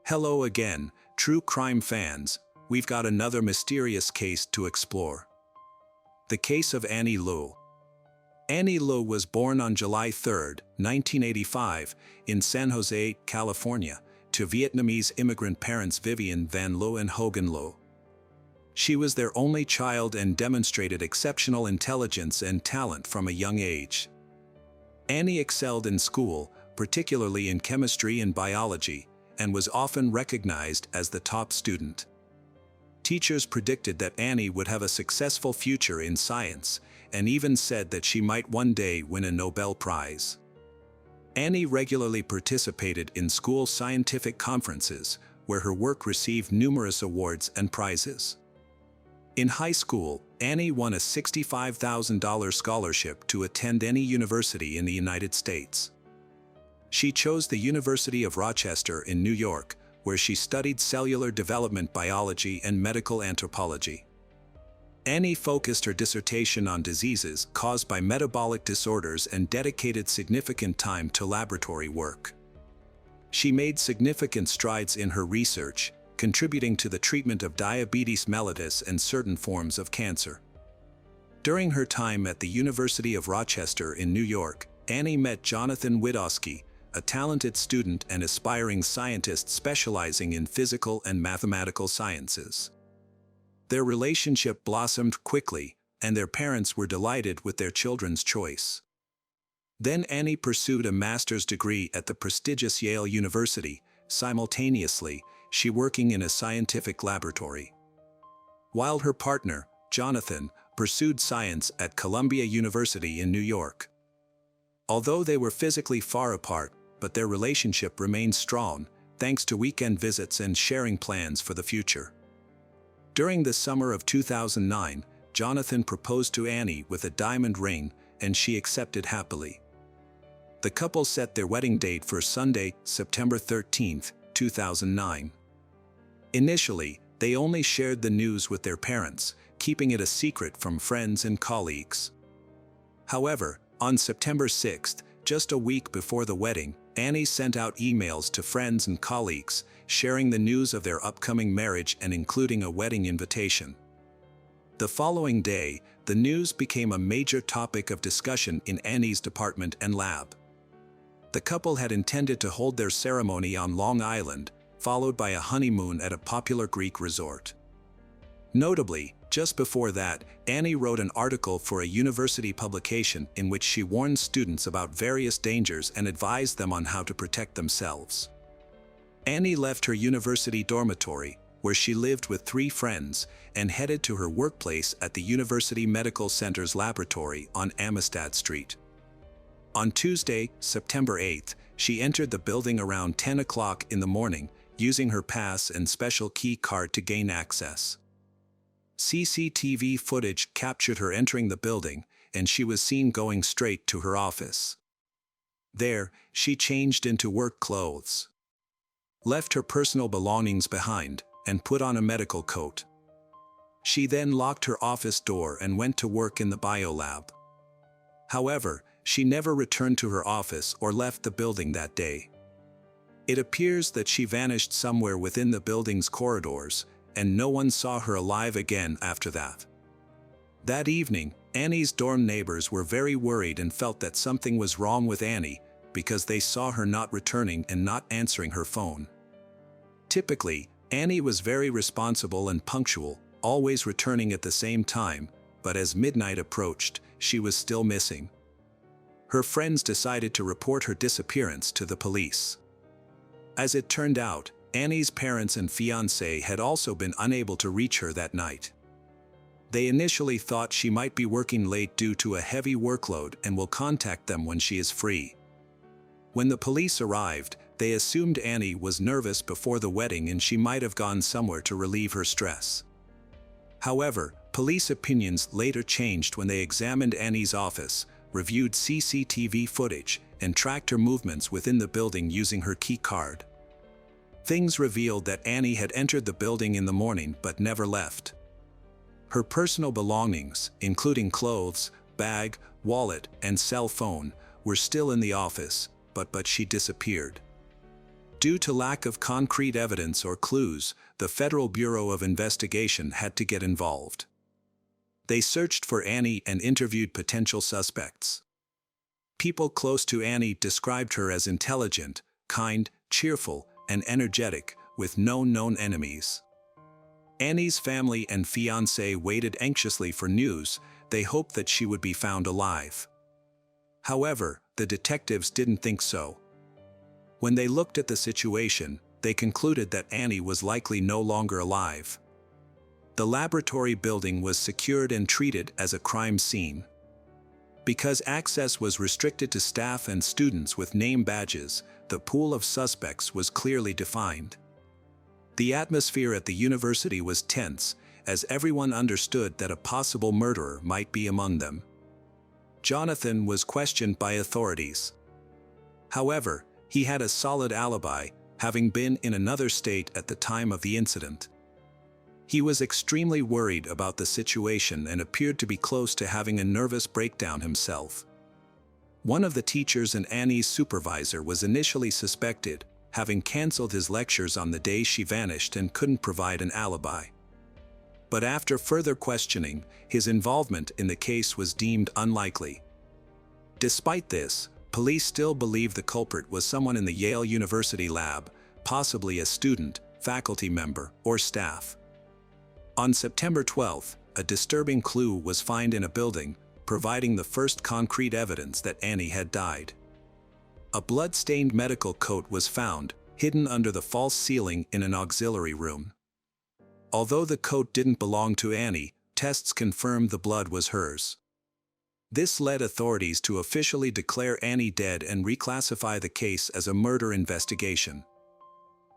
Hello again, true crime fans. We've got another mysterious case to explore. The case of Annie Lu. Annie Lu was born on July 3, 1985, in San Jose, California, to Vietnamese immigrant parents Vivian Van Lu and Hogan Lu. She was their only child and demonstrated exceptional intelligence and talent from a young age. Annie excelled in school, particularly in chemistry and biology, and was often recognized as the top student. Teachers predicted that Annie would have a successful future in science, and even said that she might one day win a Nobel Prize. Annie regularly participated in school scientific conferences, where her work received numerous awards and prizes. In high school, Annie won a $65,000 scholarship to attend any university in the United States. She chose the University of Rochester in New York, where she studied cellular development biology and medical anthropology. Annie focused her dissertation on diseases caused by metabolic disorders and dedicated significant time to laboratory work. She made significant strides in her research, contributing to the treatment of diabetes mellitus and certain forms of cancer. During her time at the University of Rochester in New York, Annie met Jonathan Widowski, a talented student and aspiring scientist specializing in physical and mathematical sciences. Their relationship blossomed quickly, and their parents were delighted with their children's choice. Then Annie pursued a master's degree at the prestigious Yale University, simultaneously she working in a scientific laboratory. While her partner, Jonathan, pursued science at Columbia University in New York. Although they were physically far apart, but their relationship remained strong, thanks to weekend visits and sharing plans for the future. During the summer of 2009, Jonathan proposed to Annie with a diamond ring, and she accepted happily. The couple set their wedding date for Sunday, September 13, 2009. Initially, they only shared the news with their parents, keeping it a secret from friends and colleagues. However, on September 6, just a week before the wedding, Annie sent out emails to friends and colleagues, sharing the news of their upcoming marriage and including a wedding invitation. The following day, the news became a major topic of discussion in Annie's department and lab. The couple had intended to hold their ceremony on Long Island, followed by a honeymoon at a popular Greek resort. Notably, just before that, Annie wrote an article for a university publication in which she warned students about various dangers and advised them on how to protect themselves. Annie left her university dormitory, where she lived with 3 friends, and headed to her workplace at the University Medical Center's laboratory on Amistad Street. On Tuesday, September 8, she entered the building around 10 o'clock in the morning, using her pass and special key card to gain access. CCTV footage captured her entering the building, and she was seen going straight to her office. There, she changed into work clothes, left her personal belongings behind, and put on a medical coat. She then locked her office door and went to work in the biolab. However, she never returned to her office or left the building that day. It appears that she vanished somewhere within the building's corridors, and no one saw her alive again after that. That evening, Annie's dorm neighbors were very worried and felt that something was wrong with Annie, because they saw her not returning and not answering her phone. Typically, Annie was very responsible and punctual, always returning at the same time, but as midnight approached, she was still missing. Her friends decided to report her disappearance to the police. As it turned out, Annie's parents and fiancé had also been unable to reach her that night. They initially thought she might be working late due to a heavy workload and will contact them when she is free. When the police arrived, they assumed Annie was nervous before the wedding and she might have gone somewhere to relieve her stress. However, police opinions later changed when they examined Annie's office, reviewed CCTV footage, and tracked her movements within the building using her key card. Things revealed that Annie had entered the building in the morning but never left. Her personal belongings, including clothes, bag, wallet, and cell phone, were still in the office, but she disappeared. Due to lack of concrete evidence or clues, the Federal Bureau of Investigation had to get involved. They searched for Annie and interviewed potential suspects. People close to Annie described her as intelligent, kind, cheerful, and energetic, with no known enemies. Annie's family and fiancé waited anxiously for news. They hoped that she would be found alive. However, the detectives didn't think so. When they looked at the situation, they concluded that Annie was likely no longer alive. The laboratory building was secured and treated as a crime scene. Because access was restricted to staff and students with name badges, the pool of suspects was clearly defined. The atmosphere at the university was tense, as everyone understood that a possible murderer might be among them. Jonathan was questioned by authorities. However, he had a solid alibi, having been in another state at the time of the incident. He was extremely worried about the situation and appeared to be close to having a nervous breakdown himself. One of the teachers and Annie's supervisor was initially suspected, having cancelled his lectures on the day she vanished and couldn't provide an alibi. But after further questioning, his involvement in the case was deemed unlikely. Despite this, police still believe the culprit was someone in the Yale University lab, possibly a student, faculty member, or staff. On September 12, a disturbing clue was found in a building, providing the first concrete evidence that Annie had died. A blood-stained medical coat was found, hidden under the false ceiling in an auxiliary room. Although the coat didn't belong to Annie, tests confirmed the blood was hers. This led authorities to officially declare Annie dead and reclassify the case as a murder investigation.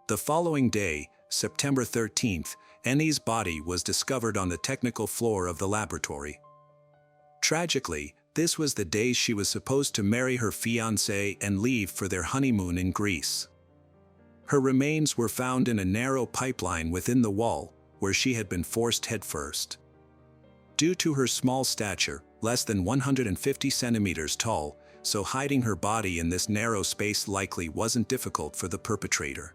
The following day, September 13th, Annie's body was discovered on the technical floor of the laboratory. Tragically, this was the day she was supposed to marry her fiancé and leave for their honeymoon in Greece. Her remains were found in a narrow pipeline within the wall, where she had been forced headfirst. Due to her small stature, less than 150 centimeters tall, so hiding her body in this narrow space likely wasn't difficult for the perpetrator.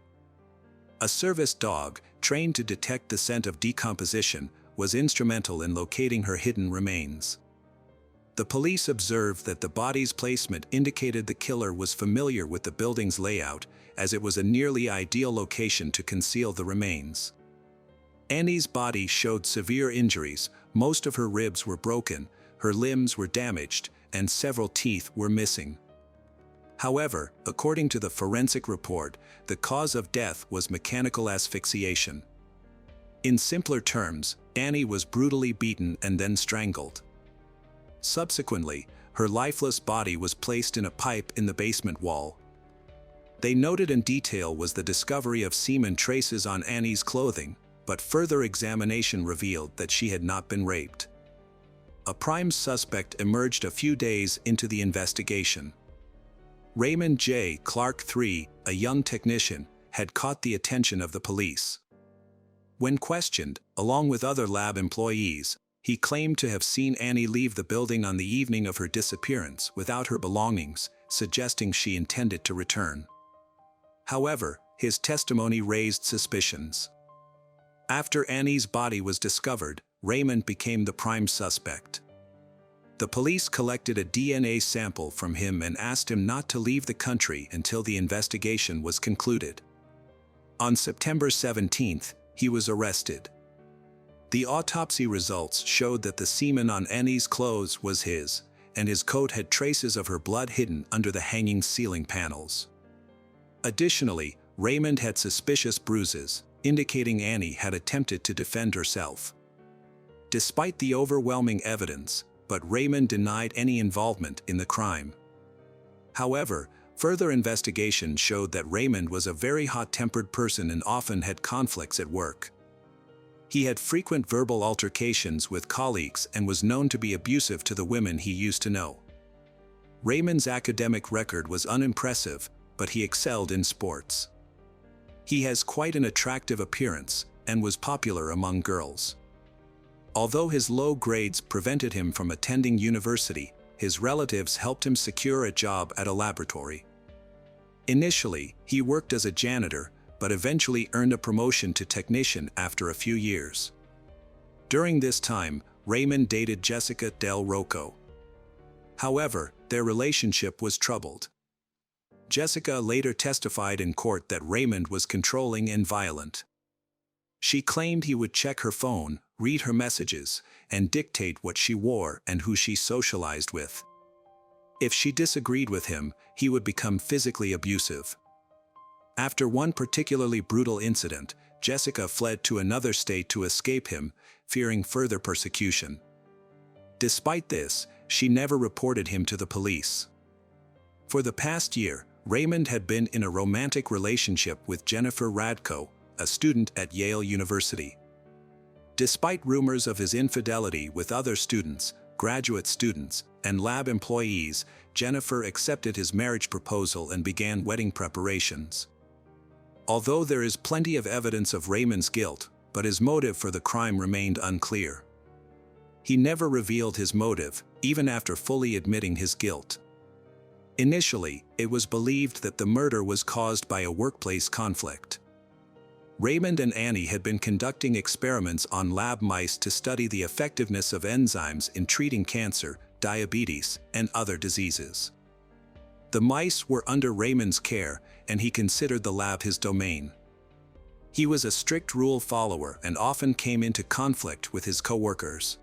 A service dog, trained to detect the scent of decomposition, was instrumental in locating her hidden remains. The police observed that the body's placement indicated the killer was familiar with the building's layout, as it was a nearly ideal location to conceal the remains. Annie's body showed severe injuries. Most of her ribs were broken, her limbs were damaged, and several teeth were missing. However, according to the forensic report, the cause of death was mechanical asphyxiation. In simpler terms, Annie was brutally beaten and then strangled. Subsequently, her lifeless body was placed in a pipe in the basement wall. They noted in detail was the discovery of semen traces on Annie's clothing, but further examination revealed that she had not been raped. A prime suspect emerged a few days into the investigation. Raymond J. Clark III, a young technician, had caught the attention of the police. When questioned, along with other lab employees, he claimed to have seen Annie leave the building on the evening of her disappearance without her belongings, suggesting she intended to return. However, his testimony raised suspicions. After Annie's body was discovered, Raymond became the prime suspect. The police collected a DNA sample from him and asked him not to leave the country until the investigation was concluded. On September 17th, he was arrested. The autopsy results showed that the semen on Annie's clothes was his, and his coat had traces of her blood hidden under the hanging ceiling panels. Additionally, Raymond had suspicious bruises, indicating Annie had attempted to defend herself. Despite the overwhelming evidence, but Raymond denied any involvement in the crime. However, further investigation showed that Raymond was a very hot-tempered person and often had conflicts at work. He had frequent verbal altercations with colleagues and was known to be abusive to the women he used to know. Raymond's academic record was unimpressive, but he excelled in sports. He has quite an attractive appearance and was popular among girls. Although his low grades prevented him from attending university, his relatives helped him secure a job at a laboratory. Initially, he worked as a janitor, but eventually earned a promotion to technician after a few years. During this time, Raymond dated Jessica Del Rocco. However, their relationship was troubled. Jessica later testified in court that Raymond was controlling and violent. She claimed he would check her phone, read her messages, and dictate what she wore and who she socialized with. If she disagreed with him, he would become physically abusive. After one particularly brutal incident, Jessica fled to another state to escape him, fearing further persecution. Despite this, she never reported him to the police. For the past year, Raymond had been in a romantic relationship with Jennifer Radko, a student at Yale University. Despite rumors of his infidelity with other students, graduate students, and lab employees, Jennifer accepted his marriage proposal and began wedding preparations. Although there is plenty of evidence of Raymond's guilt, but his motive for the crime remained unclear. He never revealed his motive, even after fully admitting his guilt. Initially, it was believed that the murder was caused by a workplace conflict. Raymond and Annie had been conducting experiments on lab mice to study the effectiveness of enzymes in treating cancer, diabetes, and other diseases. The mice were under Raymond's care, and he considered the lab his domain. He was a strict rule follower and often came into conflict with his co-workers,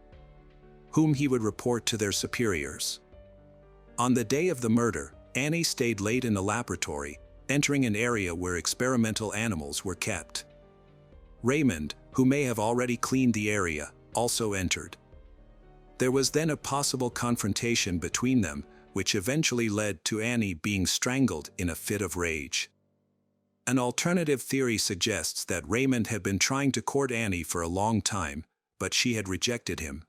whom he would report to their superiors. On the day of the murder, Annie stayed late in the laboratory, entering an area where experimental animals were kept. Raymond, who may have already cleaned the area, also entered. There was then a possible confrontation between them, which eventually led to Annie being strangled in a fit of rage. An alternative theory suggests that Raymond had been trying to court Annie for a long time, but she had rejected him.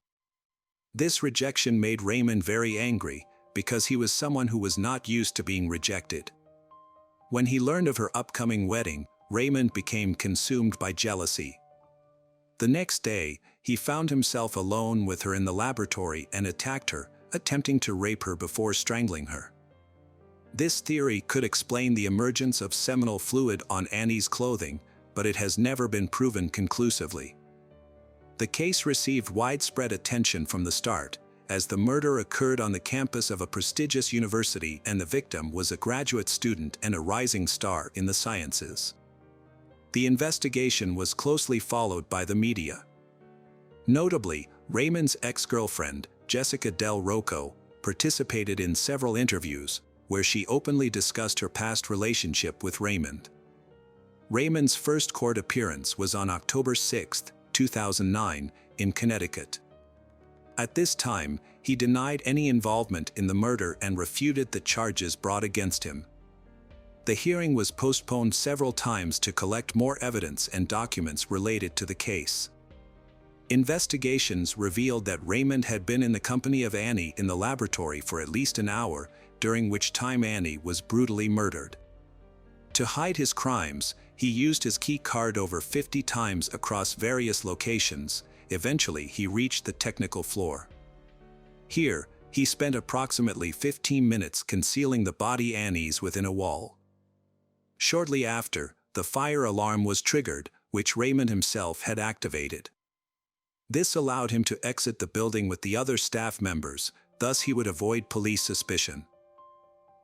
This rejection made Raymond very angry, because he was someone who was not used to being rejected. When he learned of her upcoming wedding, Raymond became consumed by jealousy. The next day, he found himself alone with her in the laboratory and attacked her, attempting to rape her before strangling her. This theory could explain the emergence of seminal fluid on Annie's clothing, but it has never been proven conclusively. The case received widespread attention from the start, as the murder occurred on the campus of a prestigious university and the victim was a graduate student and a rising star in the sciences. The investigation was closely followed by the media. Notably, Raymond's ex-girlfriend, Jessica Del Rocco, participated in several interviews, where she openly discussed her past relationship with Raymond. Raymond's first court appearance was on October 6, 2009, in Connecticut. At this time, he denied any involvement in the murder and refuted the charges brought against him. The hearing was postponed several times to collect more evidence and documents related to the case. Investigations revealed that Raymond had been in the company of Annie in the laboratory for at least an hour, during which time Annie was brutally murdered. To hide his crimes, he used his key card over 50 times across various locations. Eventually, he reached the technical floor. Here, he spent approximately 15 minutes concealing the body Annie's within a wall. Shortly after, the fire alarm was triggered, which Raymond himself had activated. This allowed him to exit the building with the other staff members, thus he would avoid police suspicion.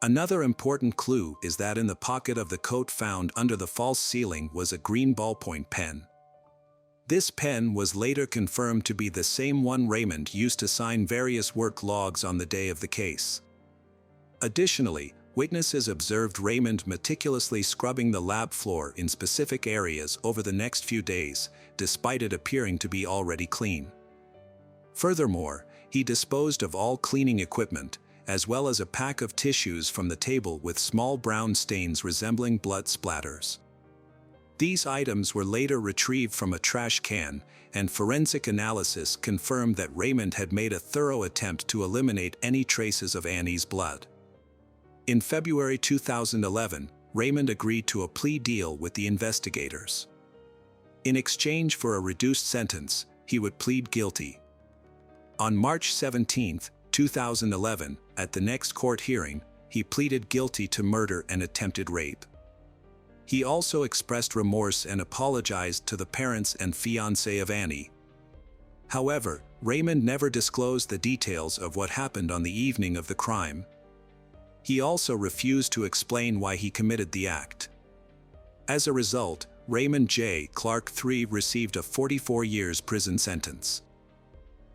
Another important clue is that in the pocket of the coat found under the false ceiling was a green ballpoint pen. This pen was later confirmed to be the same one Raymond used to sign various work logs on the day of the case. Additionally, witnesses observed Raymond meticulously scrubbing the lab floor in specific areas over the next few days, despite it appearing to be already clean. Furthermore, he disposed of all cleaning equipment, as well as a pack of tissues from the table with small brown stains resembling blood splatters. These items were later retrieved from a trash can, and forensic analysis confirmed that Raymond had made a thorough attempt to eliminate any traces of Annie's blood. In February 2011, Raymond agreed to a plea deal with the investigators. In exchange for a reduced sentence, he would plead guilty. On March 17, 2011, at the next court hearing, he pleaded guilty to murder and attempted rape. He also expressed remorse and apologized to the parents and fiancé of Annie. However, Raymond never disclosed the details of what happened on the evening of the crime. He also refused to explain why he committed the act. As a result, Raymond J. Clark III received a 44 years prison sentence.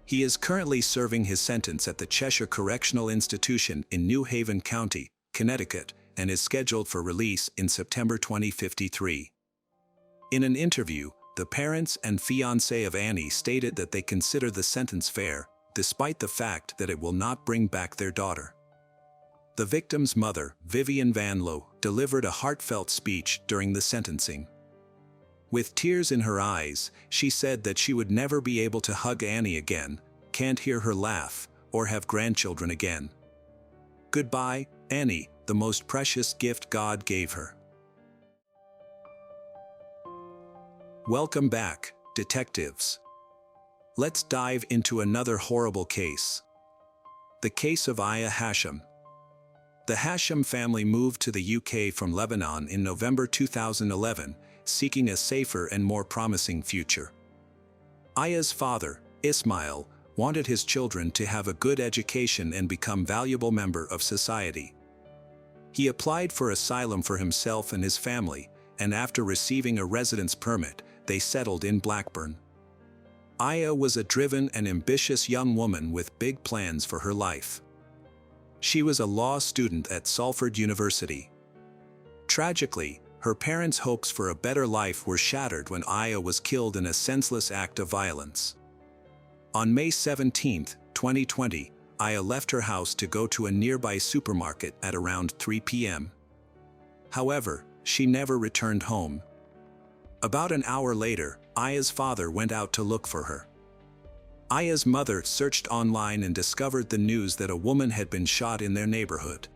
He is currently serving his sentence at the Cheshire Correctional Institution in New Haven County, Connecticut, and is scheduled for release in September 2053. In an interview, the parents and fiancé of Annie stated that they consider the sentence fair, despite the fact that it will not bring back their daughter. The victim's mother, Vivian Van Loo, delivered a heartfelt speech during the sentencing. With tears in her eyes, she said that she would never be able to hug Annie again, can't hear her laugh, or have grandchildren again. Goodbye, Annie, the most precious gift God gave her. Welcome back, detectives. Let's dive into another horrible case. The case of Aya Hashim. The Hashim family moved to the UK from Lebanon in November 2011, seeking a safer and more promising future. Aya's father, Ismail, wanted his children to have a good education and become valuable member of society. He applied for asylum for himself and his family, and after receiving a residence permit, they settled in Blackburn. Aya was a driven and ambitious young woman with big plans for her life. She was a law student at Salford University. Tragically, her parents' hopes for a better life were shattered when Aya was killed in a senseless act of violence. On May 17, 2020, Aya left her house to go to a nearby supermarket at around 3 p.m. However, she never returned home. About an hour later, Aya's father went out to look for her. Aya's mother searched online and discovered the news that a woman had been shot in their neighborhood.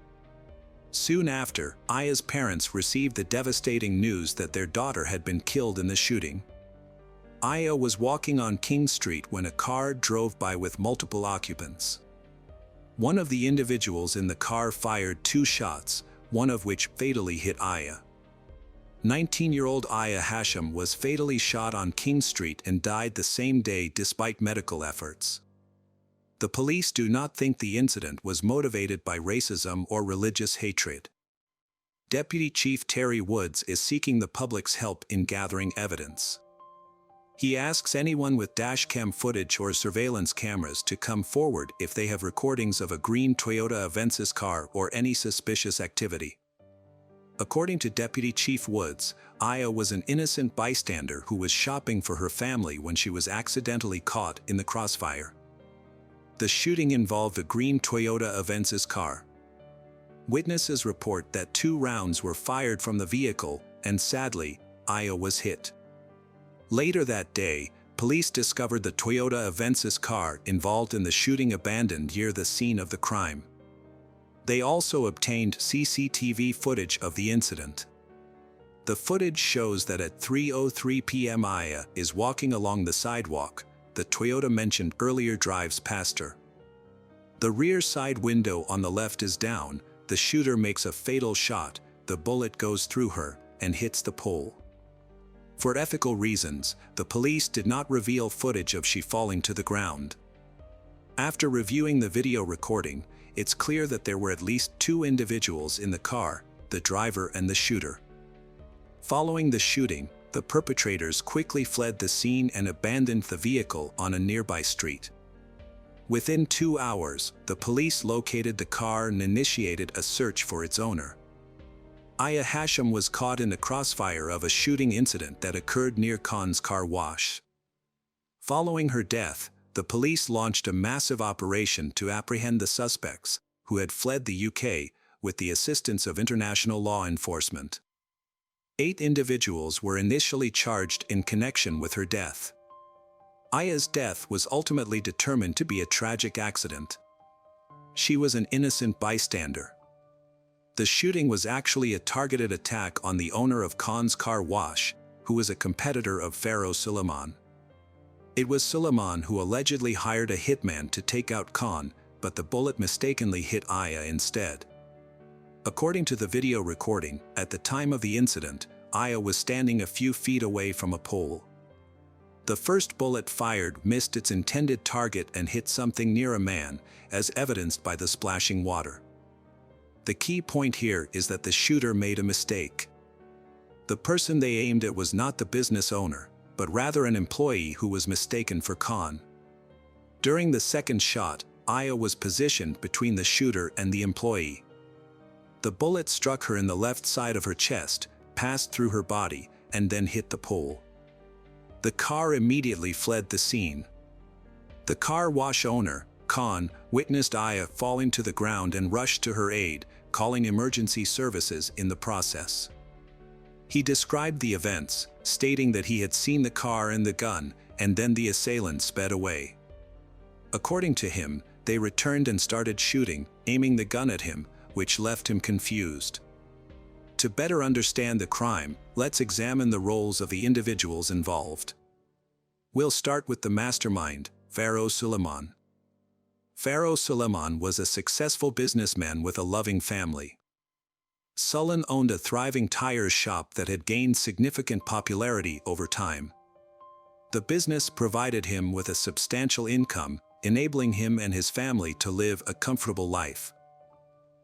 Soon after, Aya's parents received the devastating news that their daughter had been killed in the shooting. Aya was walking on King Street when a car drove by with multiple occupants. One of the individuals in the car fired 2 shots, one of which fatally hit Aya. 19-year-old Aya Hashim was fatally shot on King Street and died the same day despite medical efforts. The police do not think the incident was motivated by racism or religious hatred. Deputy Chief Terry Woods is seeking the public's help in gathering evidence. He asks anyone with dashcam footage or surveillance cameras to come forward if they have recordings of a green Toyota Avensis car or any suspicious activity. According to Deputy Chief Woods, Aya was an innocent bystander who was shopping for her family when she was accidentally caught in the crossfire. The shooting involved a green Toyota Avensis car. Witnesses report that 2 rounds were fired from the vehicle, and sadly, Aya was hit. Later that day, police discovered the Toyota Avensis car involved in the shooting abandoned near the scene of the crime. They also obtained CCTV footage of the incident. The footage shows that at 3:03 p.m. Aya is walking along the sidewalk. The Toyota mentioned earlier drives past her. The rear side window on the left is down. The shooter makes a fatal shot. The bullet goes through her and hits the pole. For ethical reasons, the police did not reveal footage of she falling to the ground. After reviewing the video recording, it's clear that there were at least 2 individuals in the car, the driver and the shooter. Following the shooting, the perpetrators quickly fled the scene and abandoned the vehicle on a nearby street. Within 2 hours, the police located the car and initiated a search for its owner. Aya Hashim was caught in the crossfire of a shooting incident that occurred near Khan's car wash. Following her death, the police launched a massive operation to apprehend the suspects, who had fled the UK, with the assistance of international law enforcement. 8 individuals were initially charged in connection with her death. Aya's death was ultimately determined to be a tragic accident. She was an innocent bystander. The shooting was actually a targeted attack on the owner of Khan's car wash, who was a competitor of Pharaoh Suleiman. It was Suleiman who allegedly hired a hitman to take out Khan, but the bullet mistakenly hit Aya instead. According to the video recording, at the time of the incident, Aya was standing a few feet away from a pole. The first bullet fired missed its intended target and hit something near a man, as evidenced by the splashing water. The key point here is that the shooter made a mistake. The person they aimed at was not the business owner, but rather an employee who was mistaken for Khan. During the second shot, Aya was positioned between the shooter and the employee. The bullet struck her in the left side of her chest, passed through her body, and then hit the pole. The car immediately fled the scene. The car wash owner, Khan, witnessed Aya falling to the ground and rushed to her aid, calling emergency services in the process. He described the events, stating that he had seen the car and the gun, and then the assailant sped away. According to him, they returned and started shooting, aiming the gun at him, which left him confused. To better understand the crime, let's examine the roles of the individuals involved. We'll start with the mastermind, Pharaoh Suleiman. Pharaoh Suleiman was a successful businessman with a loving family. Suleiman owned a thriving tire shop that had gained significant popularity over time. The business provided him with a substantial income, enabling him and his family to live a comfortable life.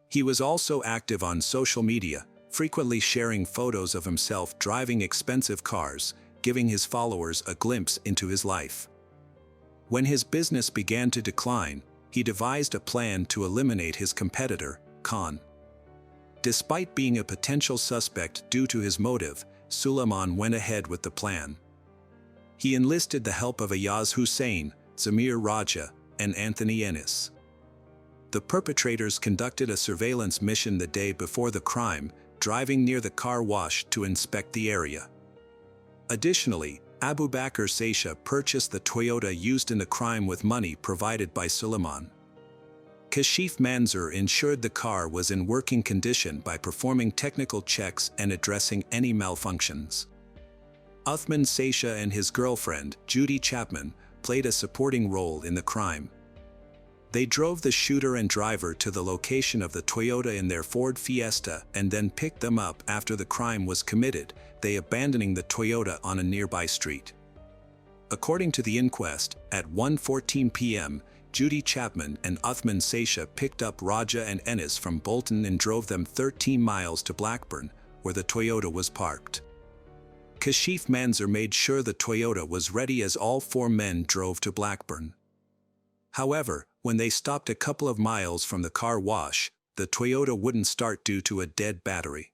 He was also active on social media, frequently sharing photos of himself driving expensive cars, giving his followers a glimpse into his life. When his business began to decline, he devised a plan to eliminate his competitor, Khan. Despite being a potential suspect due to his motive, Suleiman went ahead with the plan. He enlisted the help of Ayaz Hussein, Zamir Raja, and Anthony Ennis. The perpetrators conducted a surveillance mission the day before the crime, driving near the car wash to inspect the area. Additionally, Abu Bakr Saisha purchased the Toyota used in the crime with money provided by Suleiman. Kashif Manzur ensured the car was in working condition by performing technical checks and addressing any malfunctions. Uthman Saisha and his girlfriend, Judy Chapman, played a supporting role in the crime. They drove the shooter and driver to the location of the Toyota in their Ford Fiesta and then picked them up after the crime was committed, they abandoning the Toyota on a nearby street. According to the inquest, at 1:14 p.m., Judy Chapman and Uthman Saisha picked up Raja and Ennis from Bolton and drove them 13 miles to Blackburn, where the Toyota was parked. Kashif Manzur made sure the Toyota was ready as all four men drove to Blackburn. However, when they stopped a couple of miles from the car wash, the Toyota wouldn't start due to a dead battery.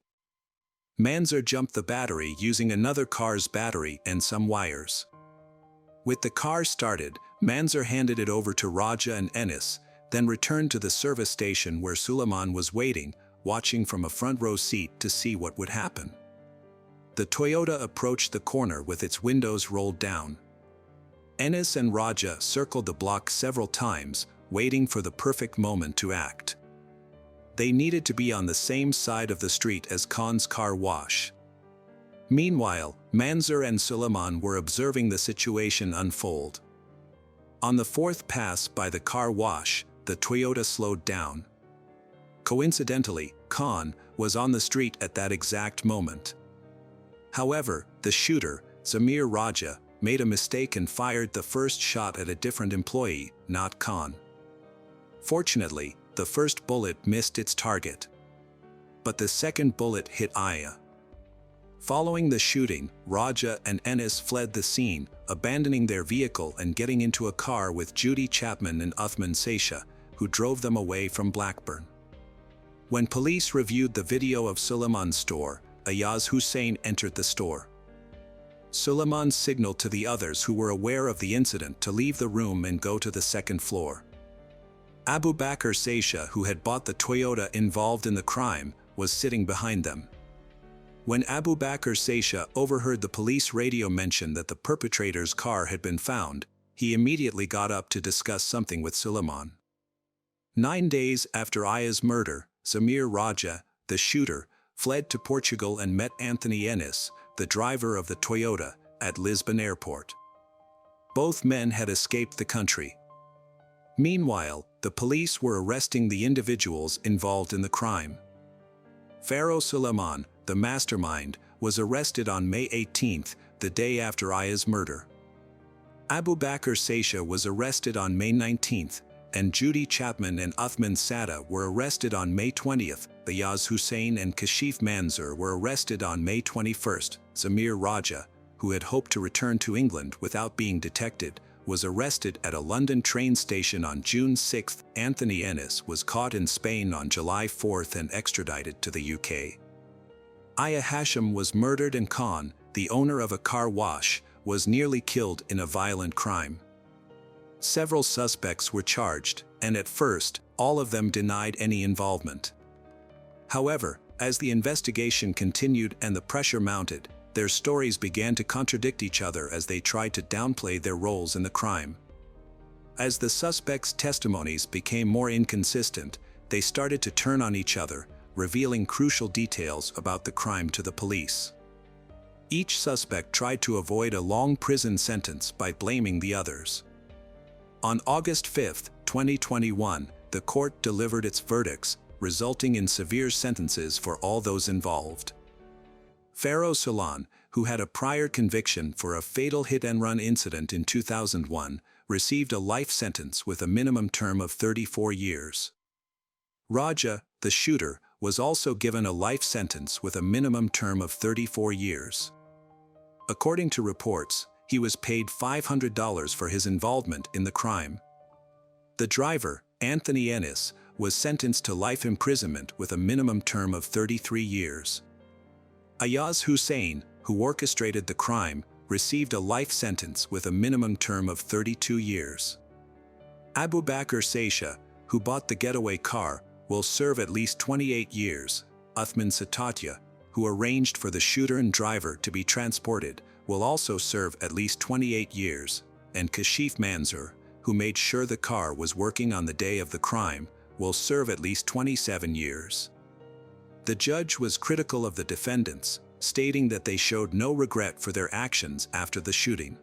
Manzur jumped the battery using another car's battery and some wires. With the car started, Manzur handed it over to Raja and Ennis, then returned to the service station where Suleiman was waiting, watching from a front row seat to see what would happen. The Toyota approached the corner with its windows rolled down. Ennis and Raja circled the block several times, waiting for the perfect moment to act. They needed to be on the same side of the street as Khan's car wash. Meanwhile, Manzur and Suleiman were observing the situation unfold. On the fourth pass by the car wash, the Toyota slowed down. Coincidentally, Khan was on the street at that exact moment. However, the shooter, Zamir Raja, made a mistake and fired the first shot at a different employee, not Khan. Fortunately, the first bullet missed its target. But the second bullet hit Aya. Following the shooting, Raja and Ennis fled the scene, abandoning their vehicle and getting into a car with Judy Chapman and Uthman Saisha, who drove them away from Blackburn. When police reviewed the video of Suleiman's store, Ayaz Hussein entered the store. Suleiman signaled to the others who were aware of the incident to leave the room and go to the second floor. Abu Bakr Saisha, who had bought the Toyota involved in the crime, was sitting behind them. When Abu Bakr Saisha overheard the police radio mention that the perpetrator's car had been found, he immediately got up to discuss something with Suleiman. 9 days after Aya's murder, Zamir Raja, the shooter, fled to Portugal and met Anthony Ennis, the driver of the Toyota, at Lisbon Airport. Both men had escaped the country. Meanwhile, the police were arresting the individuals involved in the crime. Pharaoh Suleiman, the mastermind, was arrested on May 18, the day after Aya's murder. Abu Bakr Saisha was arrested on May 19, and Judy Chapman and Uthman Sada were arrested on May 20. Ayaz Hussein and Kashif Manzoor were arrested on May 21. Zamir Raja, who had hoped to return to England without being detected, was arrested at a London train station on June 6. Anthony Ennis was caught in Spain on July 4 and extradited to the UK. Aya Hashim was murdered, and Khan, the owner of a car wash, was nearly killed in a violent crime. Several suspects were charged, and at first, all of them denied any involvement. However, as the investigation continued and the pressure mounted, their stories began to contradict each other as they tried to downplay their roles in the crime. As the suspects' testimonies became more inconsistent, they started to turn on each other, revealing crucial details about the crime to the police. Each suspect tried to avoid a long prison sentence by blaming the others. On August 5, 2021, the court delivered its verdicts, resulting in severe sentences for all those involved. Pharaoh Suleiman, who had a prior conviction for a fatal hit-and-run incident in 2001, received a life sentence with a minimum term of 34 years. Raja, the shooter, was also given a life sentence with a minimum term of 34 years. According to reports, he was paid $500 for his involvement in the crime. The driver, Anthony Ennis, was sentenced to life imprisonment with a minimum term of 33 years. Ayaz Hussein, who orchestrated the crime, received a life sentence with a minimum term of 32 years. Abu Bakr Saisha, who bought the getaway car, will serve at least 28 years. Uthman Satatya, who arranged for the shooter and driver to be transported, will also serve at least 28 years, and Kashif Manzoor, who made sure the car was working on the day of the crime, will serve at least 27 years. The judge was critical of the defendants, stating that they showed no regret for their actions after the shooting.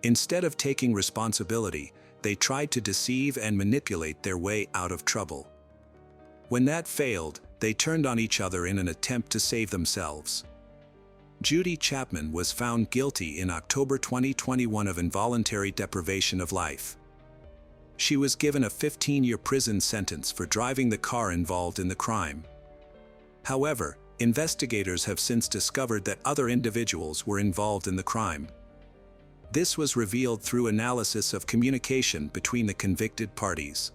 Instead of taking responsibility, they tried to deceive and manipulate their way out of trouble. When that failed, they turned on each other in an attempt to save themselves. Judy Chapman was found guilty in October 2021 of involuntary deprivation of life. She was given a 15-year prison sentence for driving the car involved in the crime. However, investigators have since discovered that other individuals were involved in the crime. This was revealed through analysis of communication between the convicted parties.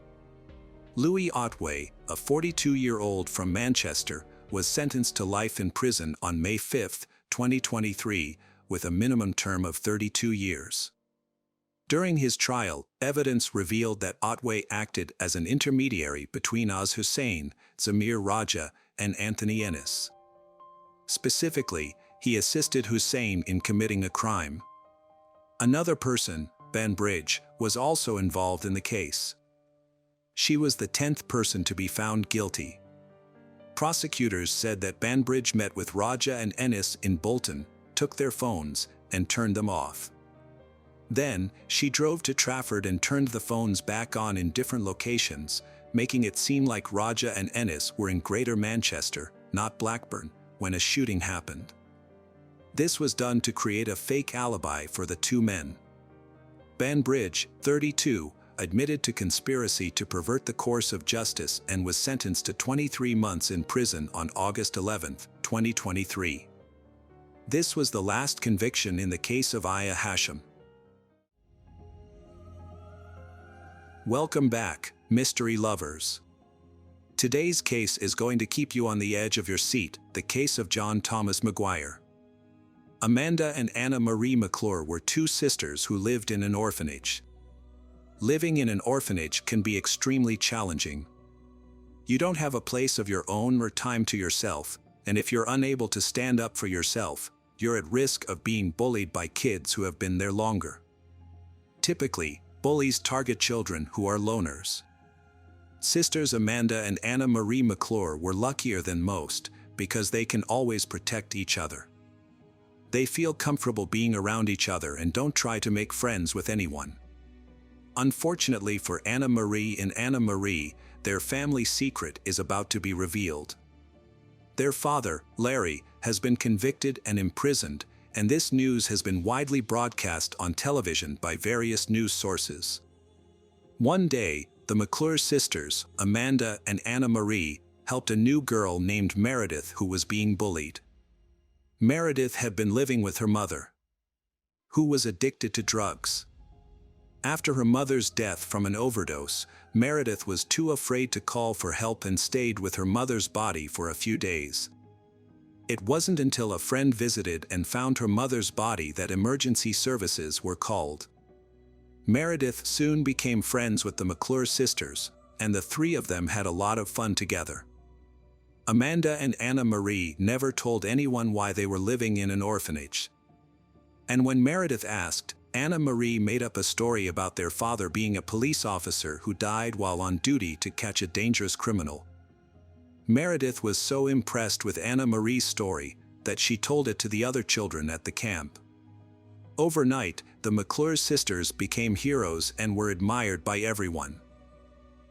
Louis Otway, a 42-year-old from Manchester, was sentenced to life in prison on May 5, 2023, with a minimum term of 32 years. During his trial, evidence revealed that Otway acted as an intermediary between Ayaz Hussein, Zamir Raja, and Anthony Ennis. Specifically, he assisted Hussein in committing a crime. Another person, Banbridge, was also involved in the case. She was the 10th person to be found guilty. Prosecutors said that Banbridge met with Raja and Ennis in Bolton, took their phones, and turned them off. Then, she drove to Trafford and turned the phones back on in different locations, making it seem like Raja and Ennis were in Greater Manchester, not Blackburn, when a shooting happened. This was done to create a fake alibi for the two men. Banbridge, 32, admitted to conspiracy to pervert the course of justice and was sentenced to 23 months in prison on August 11, 2023. This was the last conviction in the case of Aya Hashim. Welcome back, mystery lovers. Today's case is going to keep you on the edge of your seat, the case of John Thomas Maguire. Amanda and Anna Marie McClure were two sisters who lived in an orphanage. Living in an orphanage can be extremely challenging. You don't have a place of your own or time to yourself, and if you're unable to stand up for yourself, you're at risk of being bullied by kids who have been there longer. Typically, bullies target children who are loners. Sisters Amanda and Anna Marie McClure were luckier than most because they can always protect each other. They feel comfortable being around each other and don't try to make friends with anyone. Unfortunately for Anna Marie and Anna Marie, their family secret is about to be revealed. Their father, Larry, has been convicted and imprisoned, and this news has been widely broadcast on television by various news sources. One day, the McClure sisters, Amanda and Anna Marie, helped a new girl named Meredith who was being bullied. Meredith had been living with her mother, who was addicted to drugs. After her mother's death from an overdose, Meredith was too afraid to call for help and stayed with her mother's body for a few days. It wasn't until a friend visited and found her mother's body that emergency services were called. Meredith soon became friends with the McClure sisters, and the three of them had a lot of fun together. Amanda and Anna Marie never told anyone why they were living in an orphanage. And when Meredith asked, Anna Marie made up a story about their father being a police officer who died while on duty to catch a dangerous criminal. Meredith was so impressed with Anna Marie's story that she told it to the other children at the camp. Overnight, the McClure sisters became heroes and were admired by everyone.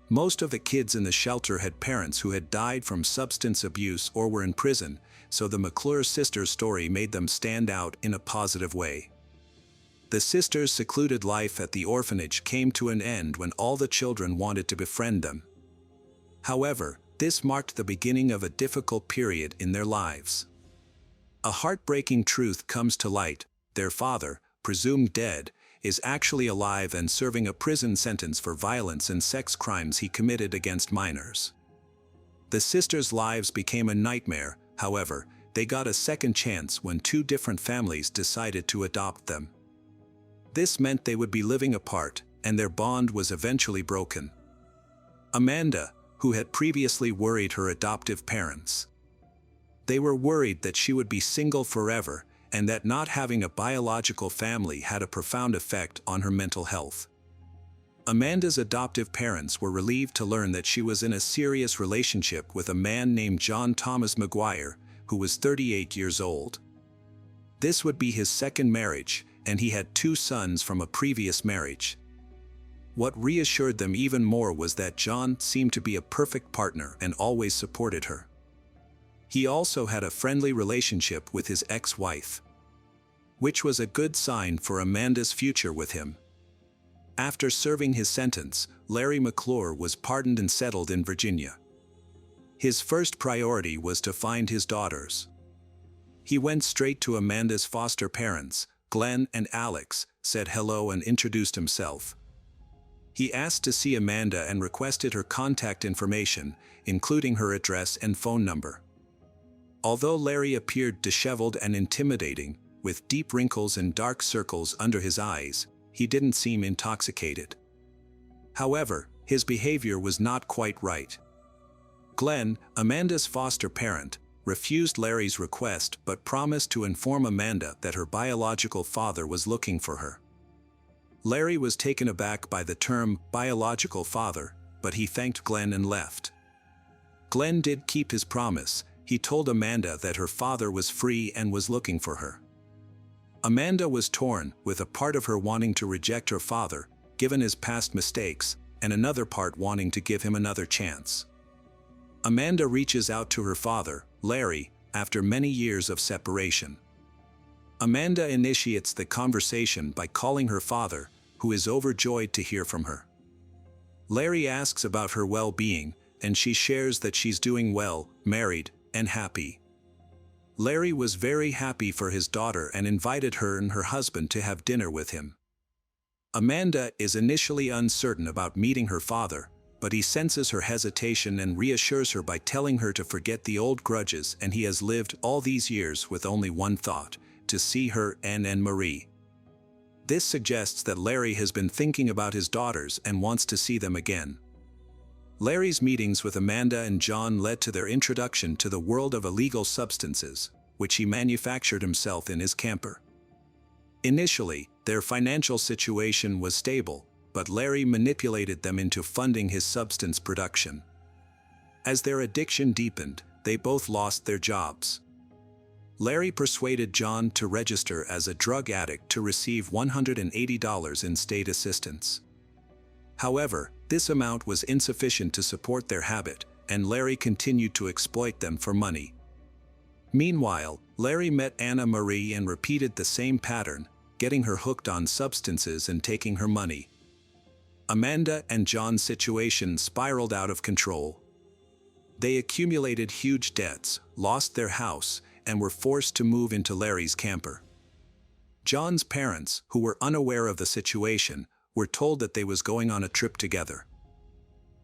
Most of the kids in the shelter had parents who had died from substance abuse or were in prison, so the McClure sisters' story made them stand out in a positive way. The sisters' secluded life at the orphanage came to an end when all the children wanted to befriend them. However, this marked the beginning of a difficult period in their lives. A heartbreaking truth comes to light: their father, presumed dead, is actually alive and serving a prison sentence for violence and sex crimes he committed against minors. The sisters' lives became a nightmare. However, they got a second chance when two different families decided to adopt them. This meant they would be living apart, and their bond was eventually broken. Amanda, who had previously worried her adoptive parents. They were worried that she would be single forever, and that not having a biological family had a profound effect on her mental health. Amanda's adoptive parents were relieved to learn that she was in a serious relationship with a man named John Thomas McGuire, who was 38 years old. This would be his second marriage, and he had 2 sons from a previous marriage. What reassured them even more was that John seemed to be a perfect partner and always supported her. He also had a friendly relationship with his ex-wife, which was a good sign for Amanda's future with him. After serving his sentence, Larry McClure was pardoned and settled in Virginia. His first priority was to find his daughters. He went straight to Amanda's foster parents, Glenn and Alex, said hello and introduced himself. He asked to see Amanda and requested her contact information, including her address and phone number. Although Larry appeared disheveled and intimidating, with deep wrinkles and dark circles under his eyes, he didn't seem intoxicated. However, his behavior was not quite right. Glenn, Amanda's foster parent, refused Larry's request but promised to inform Amanda that her biological father was looking for her. Larry was taken aback by the term biological father, but he thanked Glenn and left. Glenn did keep his promise. He told Amanda that her father was free and was looking for her. Amanda was torn, with a part of her wanting to reject her father, given his past mistakes, and another part wanting to give him another chance. Amanda reaches out to her father, Larry, after many years of separation. Amanda initiates the conversation by calling her father, who is overjoyed to hear from her. Larry asks about her well-being, and she shares that she's doing well, married, and happy. Larry was very happy for his daughter and invited her and her husband to have dinner with him. Amanda is initially uncertain about meeting her father, but he senses her hesitation and reassures her by telling her to forget the old grudges, and he has lived all these years with only one thought: to see her and Marie. This suggests that Larry has been thinking about his daughters and wants to see them again. Larry's meetings with Amanda and John led to their introduction to the world of illegal substances, which he manufactured himself in his camper. Initially, their financial situation was stable, but Larry manipulated them into funding his substance production. As their addiction deepened, they both lost their jobs. Larry persuaded John to register as a drug addict to receive $180 in state assistance. However, this amount was insufficient to support their habit, and Larry continued to exploit them for money. Meanwhile, Larry met Anna Marie and repeated the same pattern, getting her hooked on substances and taking her money. Amanda and John's situation spiraled out of control. They accumulated huge debts, lost their house, and were forced to move into Larry's camper. John's parents, who were unaware of the situation, were told that they was going on a trip together.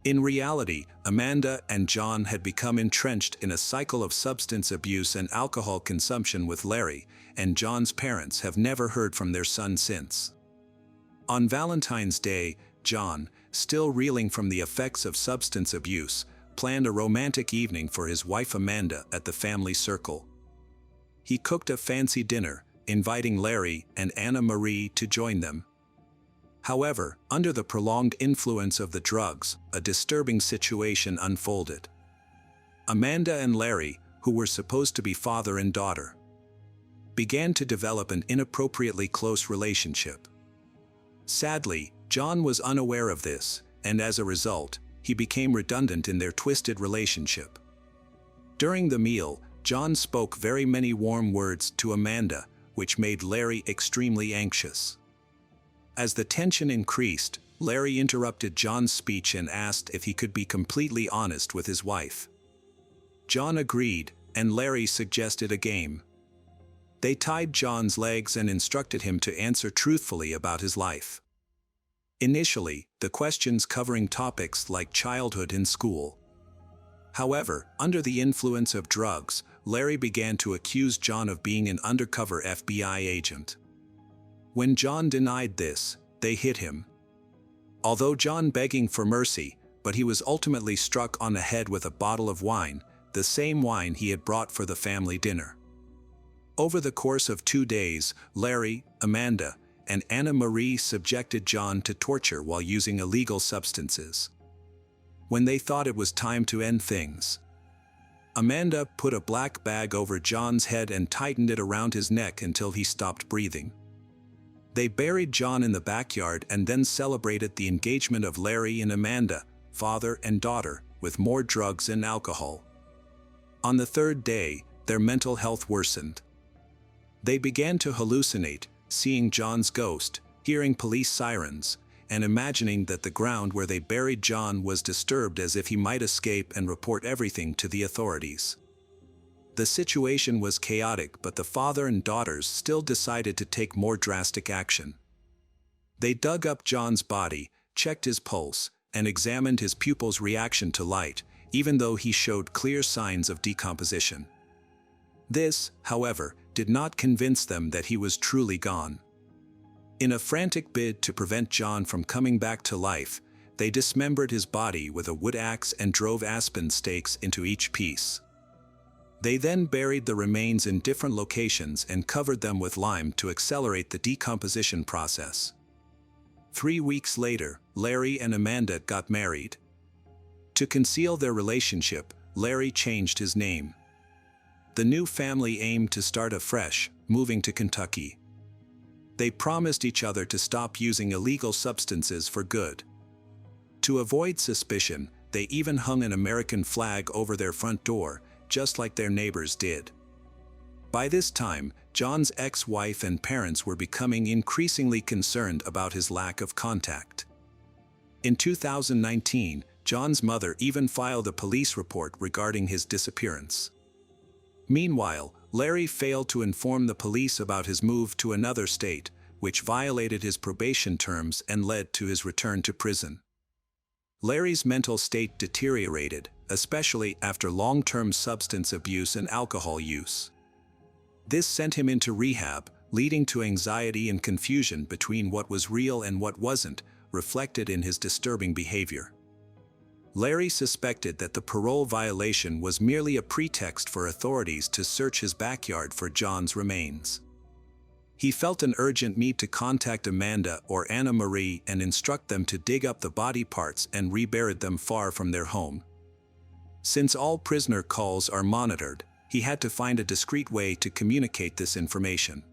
In reality, Amanda and John had become entrenched in a cycle of substance abuse and alcohol consumption with Larry, and John's parents have never heard from their son since. On Valentine's Day, John, still reeling from the effects of substance abuse, planned a romantic evening for his wife Amanda at the family circle. He cooked a fancy dinner, inviting Larry and Anna Marie to join them. However, under the prolonged influence of the drugs, a disturbing situation unfolded. Amanda and Larry, who were supposed to be father and daughter, began to develop an inappropriately close relationship. Sadly, John was unaware of this, and as a result, he became redundant in their twisted relationship. During the meal, John spoke very many warm words to Amanda, which made Larry extremely anxious. As the tension increased, Larry interrupted John's speech and asked if he could be completely honest with his wife. John agreed, and Larry suggested a game. They tied John's legs and instructed him to answer truthfully about his life. Initially, the questions covering topics like childhood and school. However, under the influence of drugs, Larry began to accuse John of being an undercover FBI agent. When John denied this, they hit him. Although John begging for mercy, but he was ultimately struck on the head with a bottle of wine, the same wine he had brought for the family dinner. Over the course of 2 days, Larry, Amanda, and Anna Marie subjected John to torture while using illegal substances. When they thought it was time to end things, Amanda put a black bag over John's head and tightened it around his neck until he stopped breathing. They buried John in the backyard and then celebrated the engagement of Larry and Amanda, father and daughter, with more drugs and alcohol. On the 3rd day, their mental health worsened. They began to hallucinate, seeing John's ghost, hearing police sirens, and imagining that the ground where they buried John was disturbed as if he might escape and report everything to the authorities. The situation was chaotic, but the father and daughters still decided to take more drastic action. They dug up John's body, checked his pulse, and examined his pupils' reaction to light, even though he showed clear signs of decomposition. This, however, did not convince them that he was truly gone. In a frantic bid to prevent John from coming back to life, they dismembered his body with a wood axe and drove aspen stakes into each piece. They then buried the remains in different locations and covered them with lime to accelerate the decomposition process. 3 weeks later, Larry and Amanda got married. To conceal their relationship, Larry changed his name. The new family aimed to start afresh, moving to Kentucky. They promised each other to stop using illegal substances for good. To avoid suspicion, they even hung an American flag over their front door, just like their neighbors did. By this time, John's ex-wife and parents were becoming increasingly concerned about his lack of contact. In 2019, John's mother even filed a police report regarding his disappearance. Meanwhile, Larry failed to inform the police about his move to another state, which violated his probation terms and led to his return to prison. Larry's mental state deteriorated, especially after long-term substance abuse and alcohol use. This sent him into rehab, leading to anxiety and confusion between what was real and what wasn't, reflected in his disturbing behavior. Larry suspected that the parole violation was merely a pretext for authorities to search his backyard for John's remains. He felt an urgent need to contact Amanda or Anna Marie and instruct them to dig up the body parts and rebury them far from their home. Since all prisoner calls are monitored, he had to find a discreet way to communicate this information.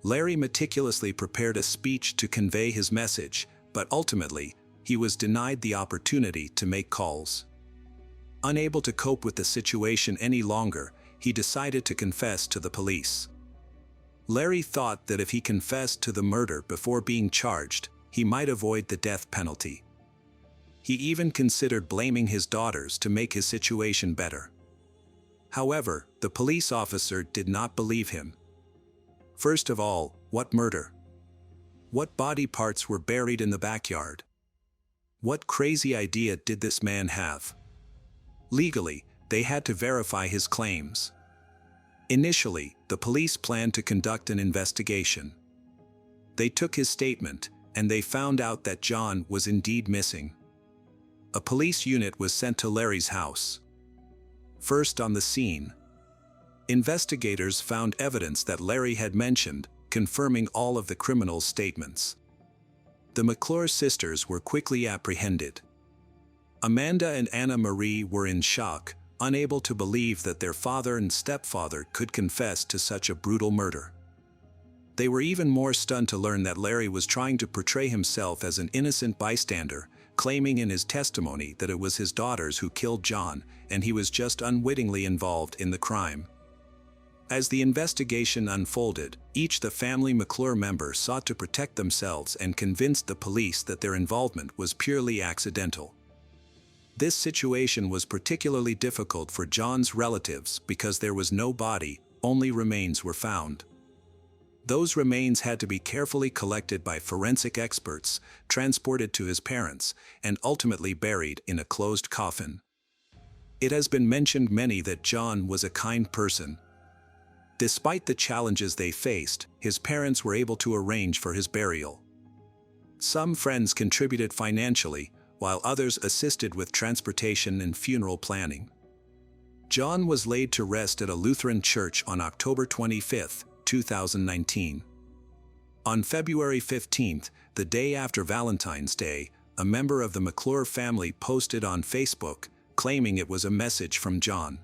Larry meticulously prepared a speech to convey his message, but ultimately, he was denied the opportunity to make calls. Unable to cope with the situation any longer, he decided to confess to the police. Larry thought that if he confessed to the murder before being charged, he might avoid the death penalty. He even considered blaming his daughters to make his situation better. However, the police officer did not believe him. First of all, what murder? What body parts were buried in the backyard? What crazy idea did this man have? Legally, they had to verify his claims. Initially, the police planned to conduct an investigation. They took his statement, and they found out that John was indeed missing. A police unit was sent to Larry's house. First on the scene, investigators found evidence that Larry had mentioned, confirming all of the criminal's statements. The McClure sisters were quickly apprehended. Amanda and Anna Marie were in shock, unable to believe that their father and stepfather could confess to such a brutal murder. They were even more stunned to learn that Larry was trying to portray himself as an innocent bystander, claiming in his testimony that it was his daughters who killed John, and he was just unwittingly involved in the crime. As the investigation unfolded, each the family McClure member sought to protect themselves and convinced the police that their involvement was purely accidental. This situation was particularly difficult for John's relatives because there was no body, only remains were found. Those remains had to be carefully collected by forensic experts, transported to his parents, and ultimately buried in a closed coffin. It has been mentioned many that John was a kind person. Despite the challenges they faced, his parents were able to arrange for his burial. Some friends contributed financially, while others assisted with transportation and funeral planning. John was laid to rest at a Lutheran church on October 25, 2019. On February 15, the day after Valentine's Day, a member of the McClure family posted on Facebook, claiming it was a message from John.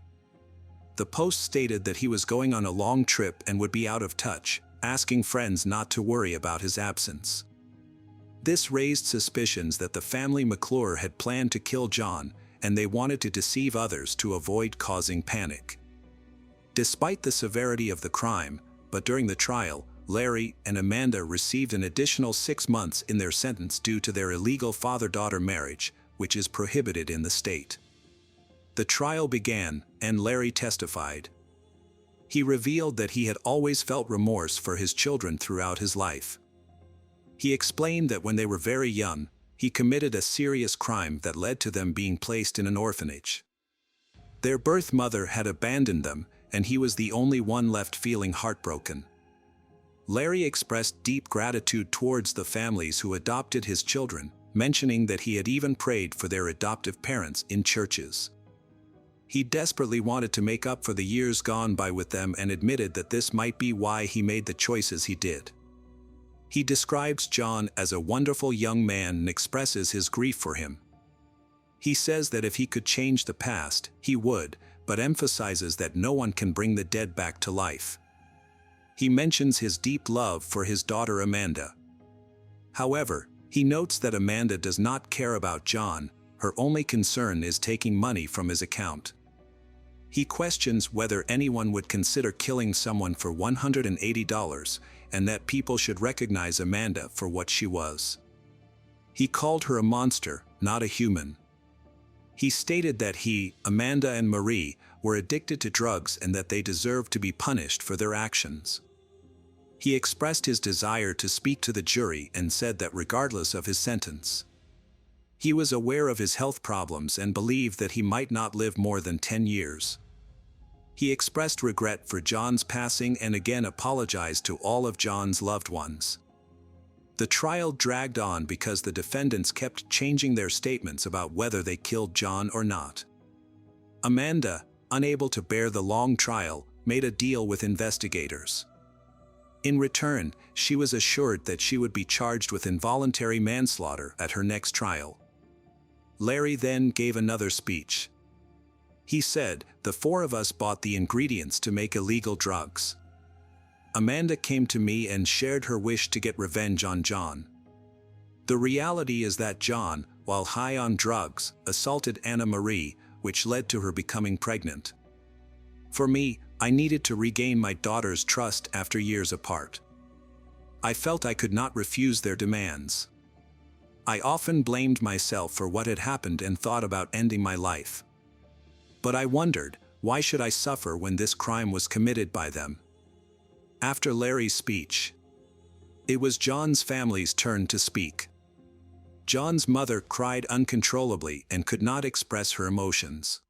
The post stated that he was going on a long trip and would be out of touch, asking friends not to worry about his absence. This raised suspicions that the family McClure had planned to kill John, and they wanted to deceive others to avoid causing panic. Despite the severity of the crime, but during the trial, Larry and Amanda received an additional 6 months in their sentence due to their illegal father-daughter marriage, which is prohibited in the state. The trial began, and Larry testified. He revealed that he had always felt remorse for his children throughout his life. He explained that when they were very young, he committed a serious crime that led to them being placed in an orphanage. Their birth mother had abandoned them, and he was the only one left feeling heartbroken. Larry expressed deep gratitude towards the families who adopted his children, mentioning that he had even prayed for their adoptive parents in churches. He desperately wanted to make up for the years gone by with them and admitted that this might be why he made the choices he did. He describes John as a wonderful young man and expresses his grief for him. He says that if he could change the past, he would, but emphasizes that no one can bring the dead back to life. He mentions his deep love for his daughter Amanda. However, he notes that Amanda does not care about John. Her only concern is taking money from his account. He questions whether anyone would consider killing someone for $180, and that people should recognize Amanda for what she was. He called her a monster, not a human. He stated that he, Amanda and Marie, were addicted to drugs and that they deserved to be punished for their actions. He expressed his desire to speak to the jury and said that regardless of his sentence, he was aware of his health problems and believed that he might not live more than 10 years. He expressed regret for John's passing and again apologized to all of John's loved ones. The trial dragged on because the defendants kept changing their statements about whether they killed John or not. Amanda, unable to bear the long trial, made a deal with investigators. In return, she was assured that she would be charged with involuntary manslaughter at her next trial. Larry then gave another speech. He said, "The four of us bought the ingredients to make illegal drugs. Amanda came to me and shared her wish to get revenge on John. The reality is that John, while high on drugs, assaulted Anna Marie, which led to her becoming pregnant. For me, I needed to regain my daughter's trust after years apart. I felt I could not refuse their demands. I often blamed myself for what had happened and thought about ending my life. But I wondered, why should I suffer when this crime was committed by them? After Larry's speech, it was John's family's turn to speak. John's mother cried uncontrollably and could not express her emotions.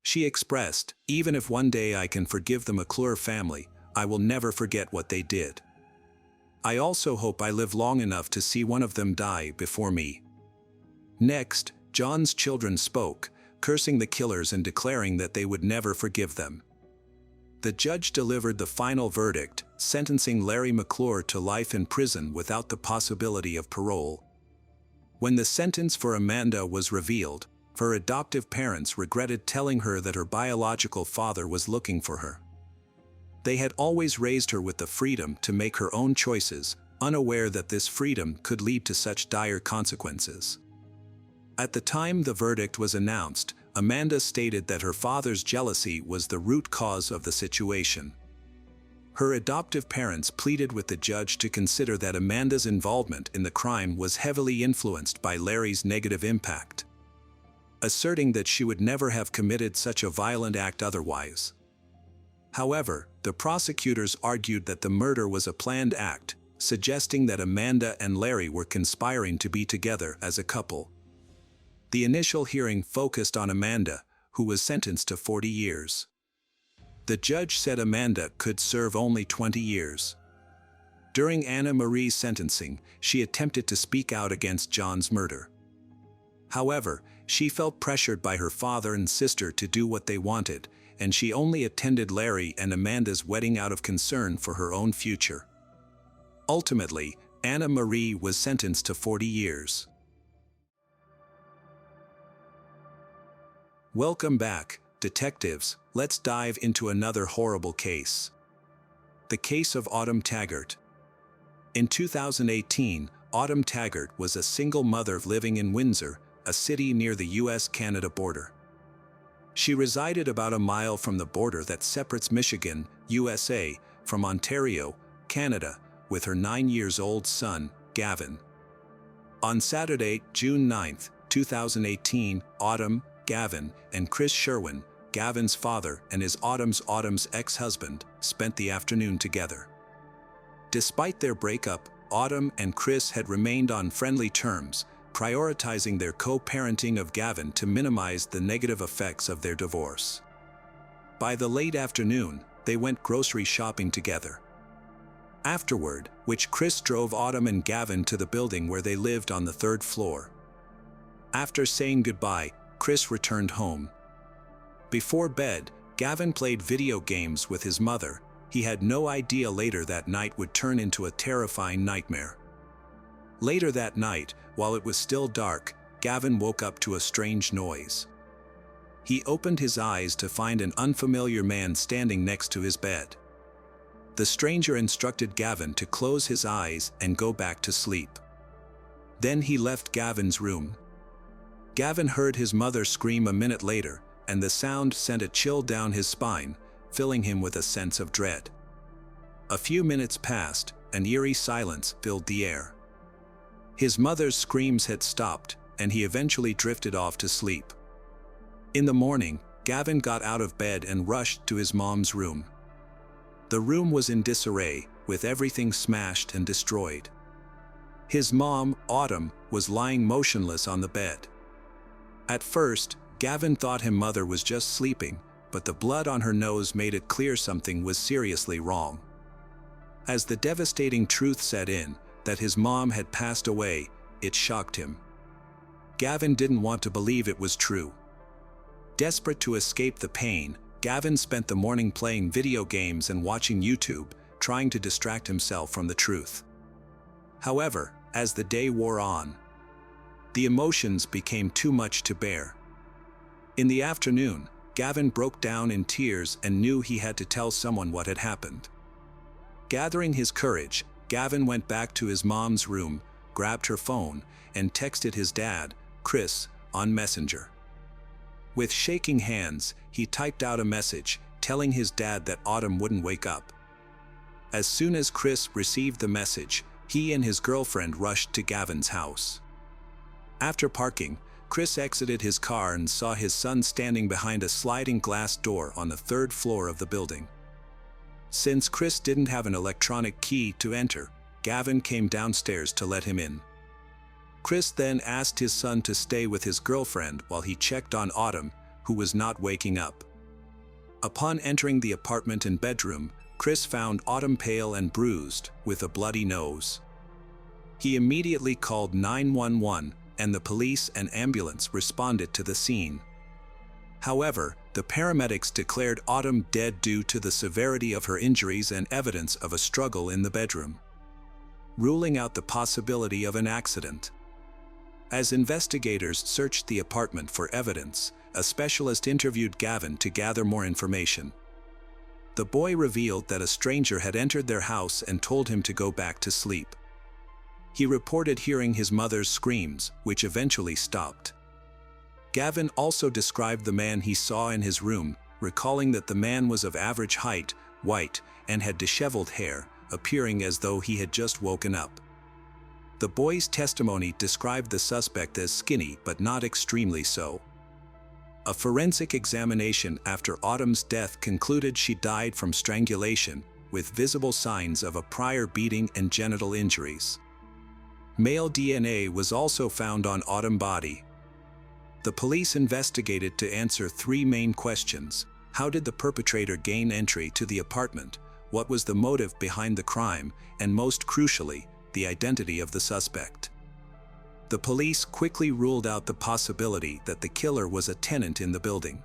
She expressed, "Even if one day I can forgive the McClure family, I will never forget what they did. I also hope I live long enough to see one of them die before me." Next, John's children spoke, cursing the killers and declaring that they would never forgive them. The judge delivered the final verdict, sentencing Larry McClure to life in prison without the possibility of parole. When the sentence for Amanda was revealed, her adoptive parents regretted telling her that her biological father was looking for her. They had always raised her with the freedom to make her own choices, unaware that this freedom could lead to such dire consequences. At the time the verdict was announced, Amanda stated that her father's jealousy was the root cause of the situation. Her adoptive parents pleaded with the judge to consider that Amanda's involvement in the crime was heavily influenced by Larry's negative impact, asserting that she would never have committed such a violent act otherwise. However, the prosecutors argued that the murder was a planned act, suggesting that Amanda and Larry were conspiring to be together as a couple. The initial hearing focused on Amanda, who was sentenced to 40 years. The judge said Amanda could serve only 20 years. During Anna Marie's sentencing, she attempted to speak out against John's murder. However, she felt pressured by her father and sister to do what they wanted, and she only attended Larry and Amanda's wedding out of concern for her own future. Ultimately, Anna Marie was sentenced to 40 years. Welcome back, detectives. Let's dive into another horrible case. The case of Autumn Taggart. In 2018, Autumn Taggart was a single mother living in Windsor, a city near the US-Canada border. She resided about a mile from the border that separates Michigan, USA, from Ontario, Canada, with her 9-year-old son, Gavin. On Saturday, June 9, 2018, Autumn, Gavin, and Chris Sherwin, Gavin's father and his Autumn's ex-husband, spent the afternoon together. Despite their breakup, Autumn and Chris had remained on friendly terms, prioritizing their co-parenting of Gavin to minimize the negative effects of their divorce. By the late afternoon, they went grocery shopping together. Afterward, Chris drove Autumn and Gavin to the building where they lived on the 3rd floor. After saying goodbye, Chris returned home. Before bed, Gavin played video games with his mother. He had no idea later that night would turn into a terrifying nightmare. Later that night, while it was still dark, Gavin woke up to a strange noise. He opened his eyes to find an unfamiliar man standing next to his bed. The stranger instructed Gavin to close his eyes and go back to sleep. Then he left Gavin's room. Gavin heard his mother scream a minute later, and the sound sent a chill down his spine, filling him with a sense of dread. A few minutes passed, an eerie silence filled the air. His mother's screams had stopped, and he eventually drifted off to sleep. In the morning, Gavin got out of bed and rushed to his mom's room. The room was in disarray, with everything smashed and destroyed. His mom, Autumn, was lying motionless on the bed. At first, Gavin thought his mother was just sleeping, but the blood on her nose made it clear something was seriously wrong. As the devastating truth set in, that his mom had passed away, it shocked him. Gavin didn't want to believe it was true. Desperate to escape the pain, Gavin spent the morning playing video games and watching YouTube, trying to distract himself from the truth. However, as the day wore on, the emotions became too much to bear. In the afternoon, Gavin broke down in tears and knew he had to tell someone what had happened. Gathering his courage, Gavin went back to his mom's room, grabbed her phone, and texted his dad, Chris, on Messenger. With shaking hands, he typed out a message, telling his dad that Autumn wouldn't wake up. As soon as Chris received the message, he and his girlfriend rushed to Gavin's house. After parking, Chris exited his car and saw his son standing behind a sliding glass door on the third floor of the building. Since Chris didn't have an electronic key to enter, Gavin came downstairs to let him in. Chris then asked his son to stay with his girlfriend while he checked on Autumn, who was not waking up. Upon entering the apartment and bedroom, Chris found Autumn pale and bruised, with a bloody nose. He immediately called 911, and the police and ambulance responded to the scene. However, the paramedics declared Autumn dead due to the severity of her injuries and evidence of a struggle in the bedroom, ruling out the possibility of an accident. As investigators searched the apartment for evidence, a specialist interviewed Gavin to gather more information. The boy revealed that a stranger had entered their house and told him to go back to sleep. He reported hearing his mother's screams, which eventually stopped. Gavin also described the man he saw in his room, recalling that the man was of average height, white, and had disheveled hair, appearing as though he had just woken up. The boy's testimony described the suspect as skinny but not extremely so. A forensic examination after Autumn's death concluded she died from strangulation, with visible signs of a prior beating and genital injuries. Male DNA was also found on Autumn's body. The police investigated to answer three main questions: how did the perpetrator gain entry to the apartment, what was the motive behind the crime, and most crucially, the identity of the suspect. The police quickly ruled out the possibility that the killer was a tenant in the building.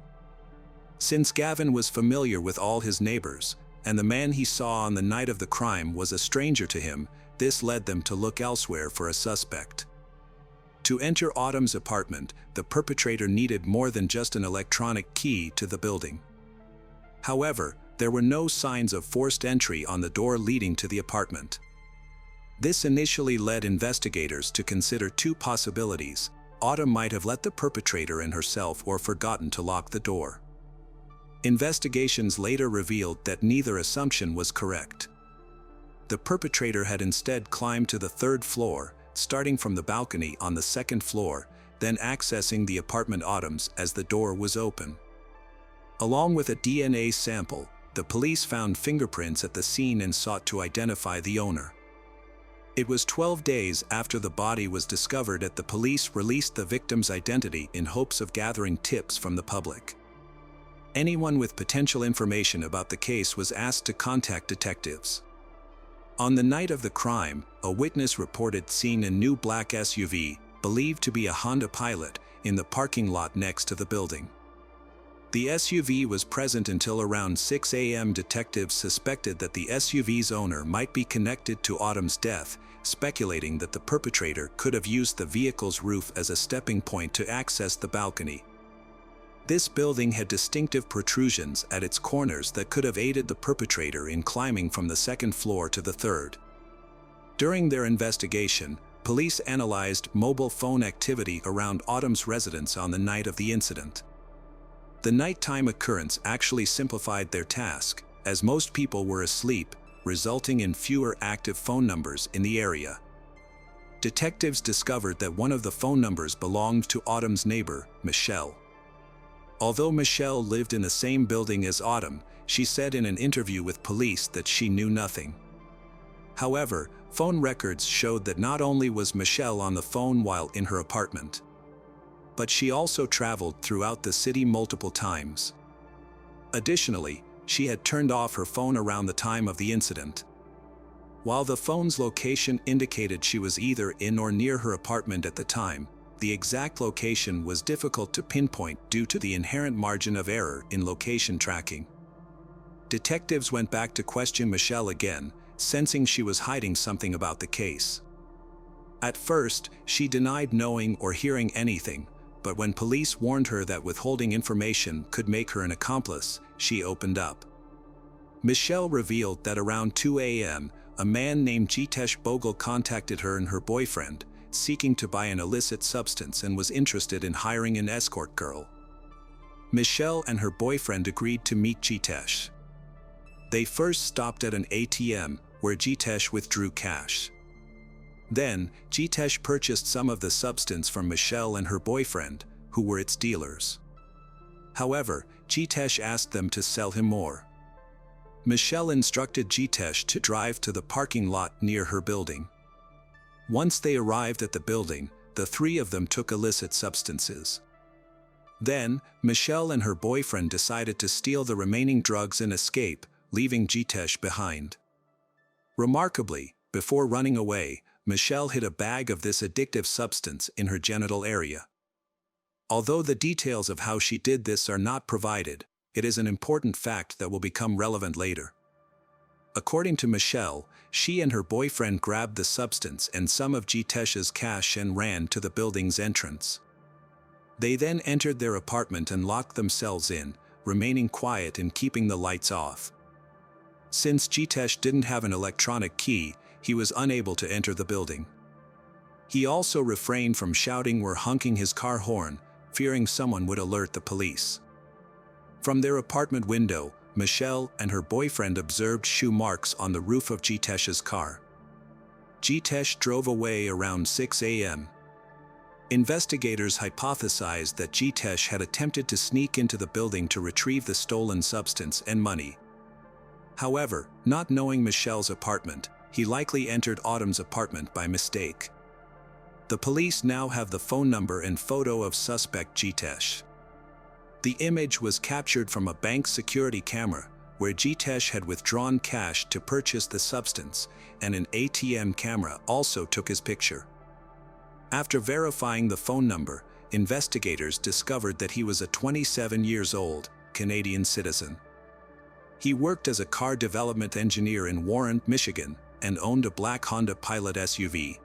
Since Gavin was familiar with all his neighbors, and the man he saw on the night of the crime was a stranger to him, this led them to look elsewhere for a suspect. To enter Autumn's apartment, the perpetrator needed more than just an electronic key to the building. However, there were no signs of forced entry on the door leading to the apartment. This initially led investigators to consider two possibilities: Autumn might have let the perpetrator in herself or forgotten to lock the door. Investigations later revealed that neither assumption was correct. The perpetrator had instead climbed to the third floor, starting from the balcony on the second floor, then accessing the apartment Autumn's as the door was open. Along with a DNA sample, the police found fingerprints at the scene and sought to identify the owner. It was 12 days after the body was discovered that the police released the victim's identity in hopes of gathering tips from the public. Anyone with potential information about the case was asked to contact detectives. On the night of the crime, a witness reported seeing a new black SUV, believed to be a Honda Pilot, in the parking lot next to the building. The SUV was present until around 6 a.m. Detectives suspected that the SUV's owner might be connected to Autumn's death, speculating that the perpetrator could have used the vehicle's roof as a stepping point to access the balcony. This building had distinctive protrusions at its corners that could have aided the perpetrator in climbing from the second floor to the third. During their investigation, police analyzed mobile phone activity around Autumn's residence on the night of the incident. The nighttime occurrence actually simplified their task, as most people were asleep, resulting in fewer active phone numbers in the area. Detectives discovered that one of the phone numbers belonged to Autumn's neighbor, Michelle. Although Michelle lived in the same building as Autumn, she said in an interview with police that she knew nothing. However, phone records showed that not only was Michelle on the phone while in her apartment, but she also traveled throughout the city multiple times. Additionally, she had turned off her phone around the time of the incident. While the phone's location indicated she was either in or near her apartment at the time, the exact location was difficult to pinpoint due to the inherent margin of error in location tracking. Detectives went back to question Michelle again, sensing she was hiding something about the case. At first, she denied knowing or hearing anything, but when police warned her that withholding information could make her an accomplice, she opened up. Michelle revealed that around 2 a.m., a man named Jitesh Bogle contacted her and her boyfriend, seeking to buy an illicit substance and was interested in hiring an escort girl. Michelle and her boyfriend agreed to meet Jitesh. They first stopped at an ATM, where Jitesh withdrew cash. Then, Jitesh purchased some of the substance from Michelle and her boyfriend, who were its dealers. However, Jitesh asked them to sell him more. Michelle instructed Jitesh to drive to the parking lot near her building. Once they arrived at the building, the three of them took illicit substances. Then, Michelle and her boyfriend decided to steal the remaining drugs and escape, leaving Jitesh behind. Remarkably, before running away, Michelle hid a bag of this addictive substance in her genital area. Although the details of how she did this are not provided, it is an important fact that will become relevant later. According to Michelle, she and her boyfriend grabbed the substance and some of Jitesh's cash and ran to the building's entrance. They then entered their apartment and locked themselves in, remaining quiet and keeping the lights off. Since Jitesh didn't have an electronic key, he was unable to enter the building. He also refrained from shouting or honking his car horn, fearing someone would alert the police. From their apartment window, Michelle and her boyfriend observed shoe marks on the roof of Jitesh's car. Jitesh drove away around 6 a.m. Investigators hypothesized that Jitesh had attempted to sneak into the building to retrieve the stolen substance and money. However, not knowing Michelle's apartment, he likely entered Autumn's apartment by mistake. The police now have the phone number and photo of suspect Jitesh. The image was captured from a bank security camera, where Jitesh had withdrawn cash to purchase the substance, and an ATM camera also took his picture. After verifying the phone number, investigators discovered that he was a 27-year-old Canadian citizen. He worked as a car development engineer in Warren, Michigan, and owned a black Honda Pilot SUV.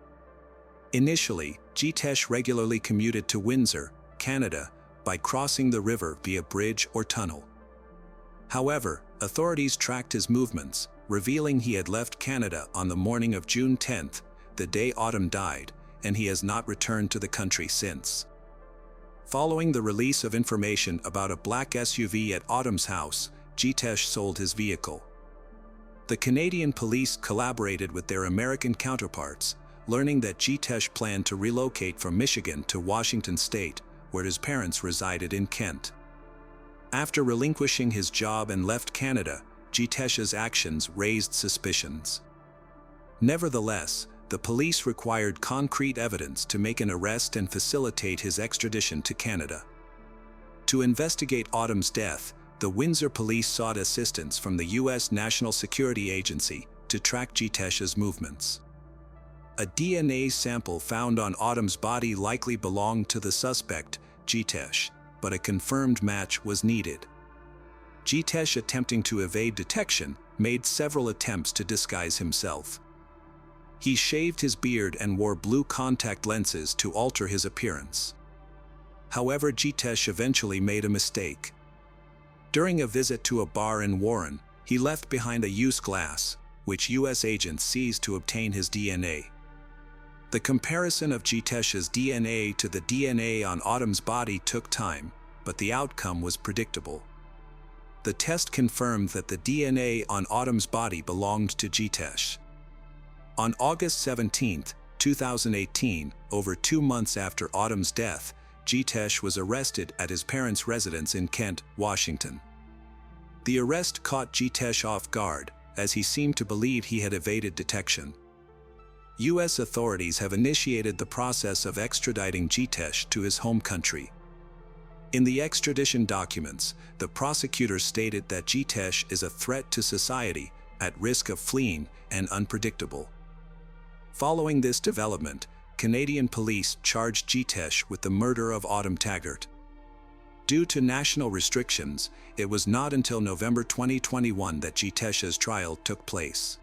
Initially, Jitesh regularly commuted to Windsor, Canada, by crossing the river via bridge or tunnel. However, authorities tracked his movements, revealing he had left Canada on the morning of June 10, the day Autumn died, and he has not returned to the country since. Following the release of information about a black SUV at Autumn's house, Jitesh sold his vehicle. The Canadian police collaborated with their American counterparts, learning that Jitesh planned to relocate from Michigan to Washington State, where his parents resided in Kent. After relinquishing his job and left Canada, Jitesh's actions raised suspicions. Nevertheless, the police required concrete evidence to make an arrest and facilitate his extradition to Canada. To investigate Autumn's death, the Windsor police sought assistance from the U.S. National Security Agency to track Jitesh's movements. A DNA sample found on Autumn's body likely belonged to the suspect, Jitesh, but a confirmed match was needed. Jitesh, attempting to evade detection, made several attempts to disguise himself. He shaved his beard and wore blue contact lenses to alter his appearance. However, Jitesh eventually made a mistake. During a visit to a bar in Warren, he left behind a used glass, which U.S. agents seized to obtain his DNA. The comparison of Jitesh's DNA to the DNA on Autumn's body took time, but the outcome was predictable. The test confirmed that the DNA on Autumn's body belonged to Jitesh. On August 17, 2018, over 2 months after Autumn's death, Jitesh was arrested at his parents' residence in Kent, Washington. The arrest caught Jitesh off guard, as he seemed to believe he had evaded detection. U.S. authorities have initiated the process of extraditing Jitesh to his home country. In the extradition documents, the prosecutor stated that Jitesh is a threat to society, at risk of fleeing, and unpredictable. Following this development, Canadian police charged Jitesh with the murder of Autumn Taggart. Due to national restrictions, it was not until November 2021 that Jitesh's trial took place.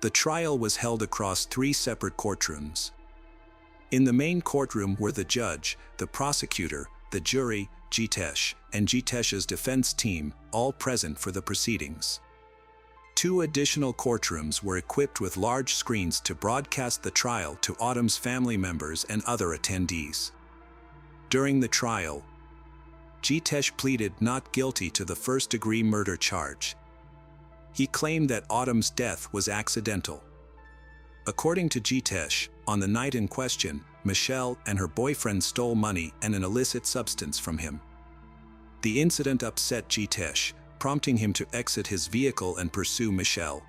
The trial was held across 3 separate courtrooms. In the main courtroom were the judge, the prosecutor, the jury, Jitesh, and Jitesh's defense team, all present for the proceedings. 2 additional courtrooms were equipped with large screens to broadcast the trial to Autumn's family members and other attendees. During the trial, Jitesh pleaded not guilty to the first-degree murder charge. He claimed that Autumn's death was accidental. According to Jitesh, on the night in question, Michelle and her boyfriend stole money and an illicit substance from him. The incident upset Jitesh, prompting him to exit his vehicle and pursue Michelle.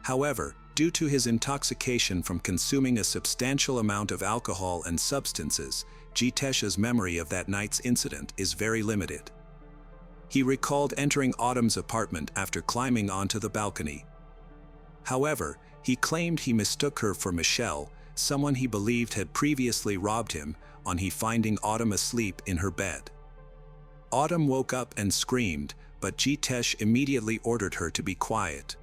However, due to his intoxication from consuming a substantial amount of alcohol and substances, Jitesh's memory of that night's incident is very limited. He recalled entering Autumn's apartment after climbing onto the balcony. However, he claimed he mistook her for Michelle, someone he believed had previously robbed him, on he finding Autumn asleep in her bed. Autumn woke up and screamed, but Jitesh immediately ordered her to be quiet.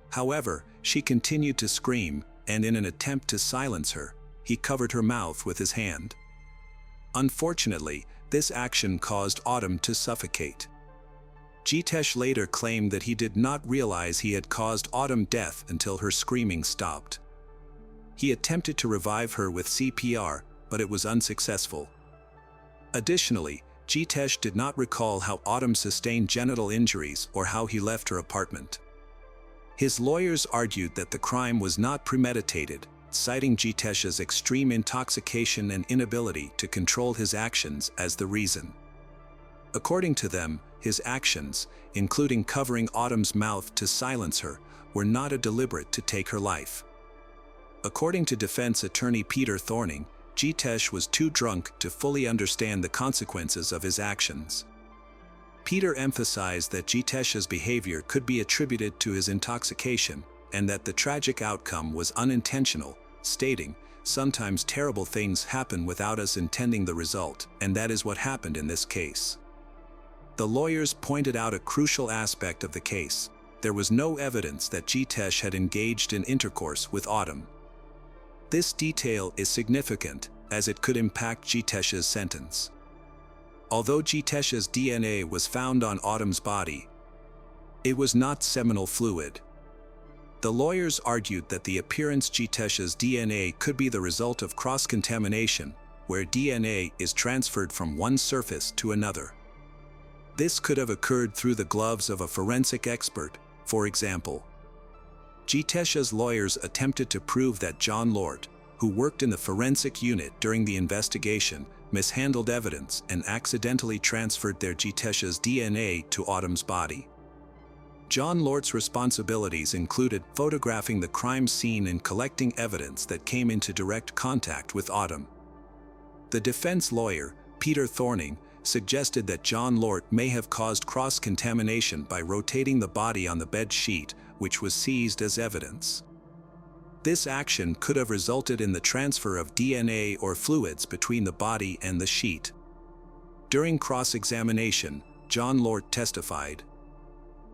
However, she continued to scream, and in an attempt to silence her, he covered her mouth with his hand. Unfortunately, this action caused Autumn to suffocate. Jitesh later claimed that he did not realize he had caused Autumn death until her screaming stopped. He attempted to revive her with CPR, but it was unsuccessful. Additionally, Jitesh did not recall how Autumn sustained genital injuries or how he left her apartment. His lawyers argued that the crime was not premeditated, citing Jitesh's extreme intoxication and inability to control his actions as the reason. According to them, his actions, including covering Autumn's mouth to silence her, were not a deliberate to take her life. According to defense attorney Peter Thorning, Jitesh was too drunk to fully understand the consequences of his actions. Peter emphasized that Jitesh's behavior could be attributed to his intoxication, and that the tragic outcome was unintentional, stating, "Sometimes terrible things happen without us intending the result, and that is what happened in this case." The lawyers pointed out a crucial aspect of the case. There was no evidence that Jitesh had engaged in intercourse with Autumn. This detail is significant, as it could impact Jitesh's sentence. Although Jitesh's DNA was found on Autumn's body, it was not seminal fluid. The lawyers argued that the appearance Jitesh's DNA could be the result of cross-contamination, where DNA is transferred from one surface to another. This could have occurred through the gloves of a forensic expert, for example. Jitesh's lawyers attempted to prove that John Lort, who worked in the forensic unit during the investigation, mishandled evidence and accidentally transferred their Jitesh's DNA to Autumn's body. John Lort's responsibilities included photographing the crime scene and collecting evidence that came into direct contact with Autumn. The defense lawyer, Peter Thorning, suggested that John Lort may have caused cross-contamination by rotating the body on the bed sheet, which was seized as evidence. This action could have resulted in the transfer of DNA or fluids between the body and the sheet. During cross-examination, John Lort testified.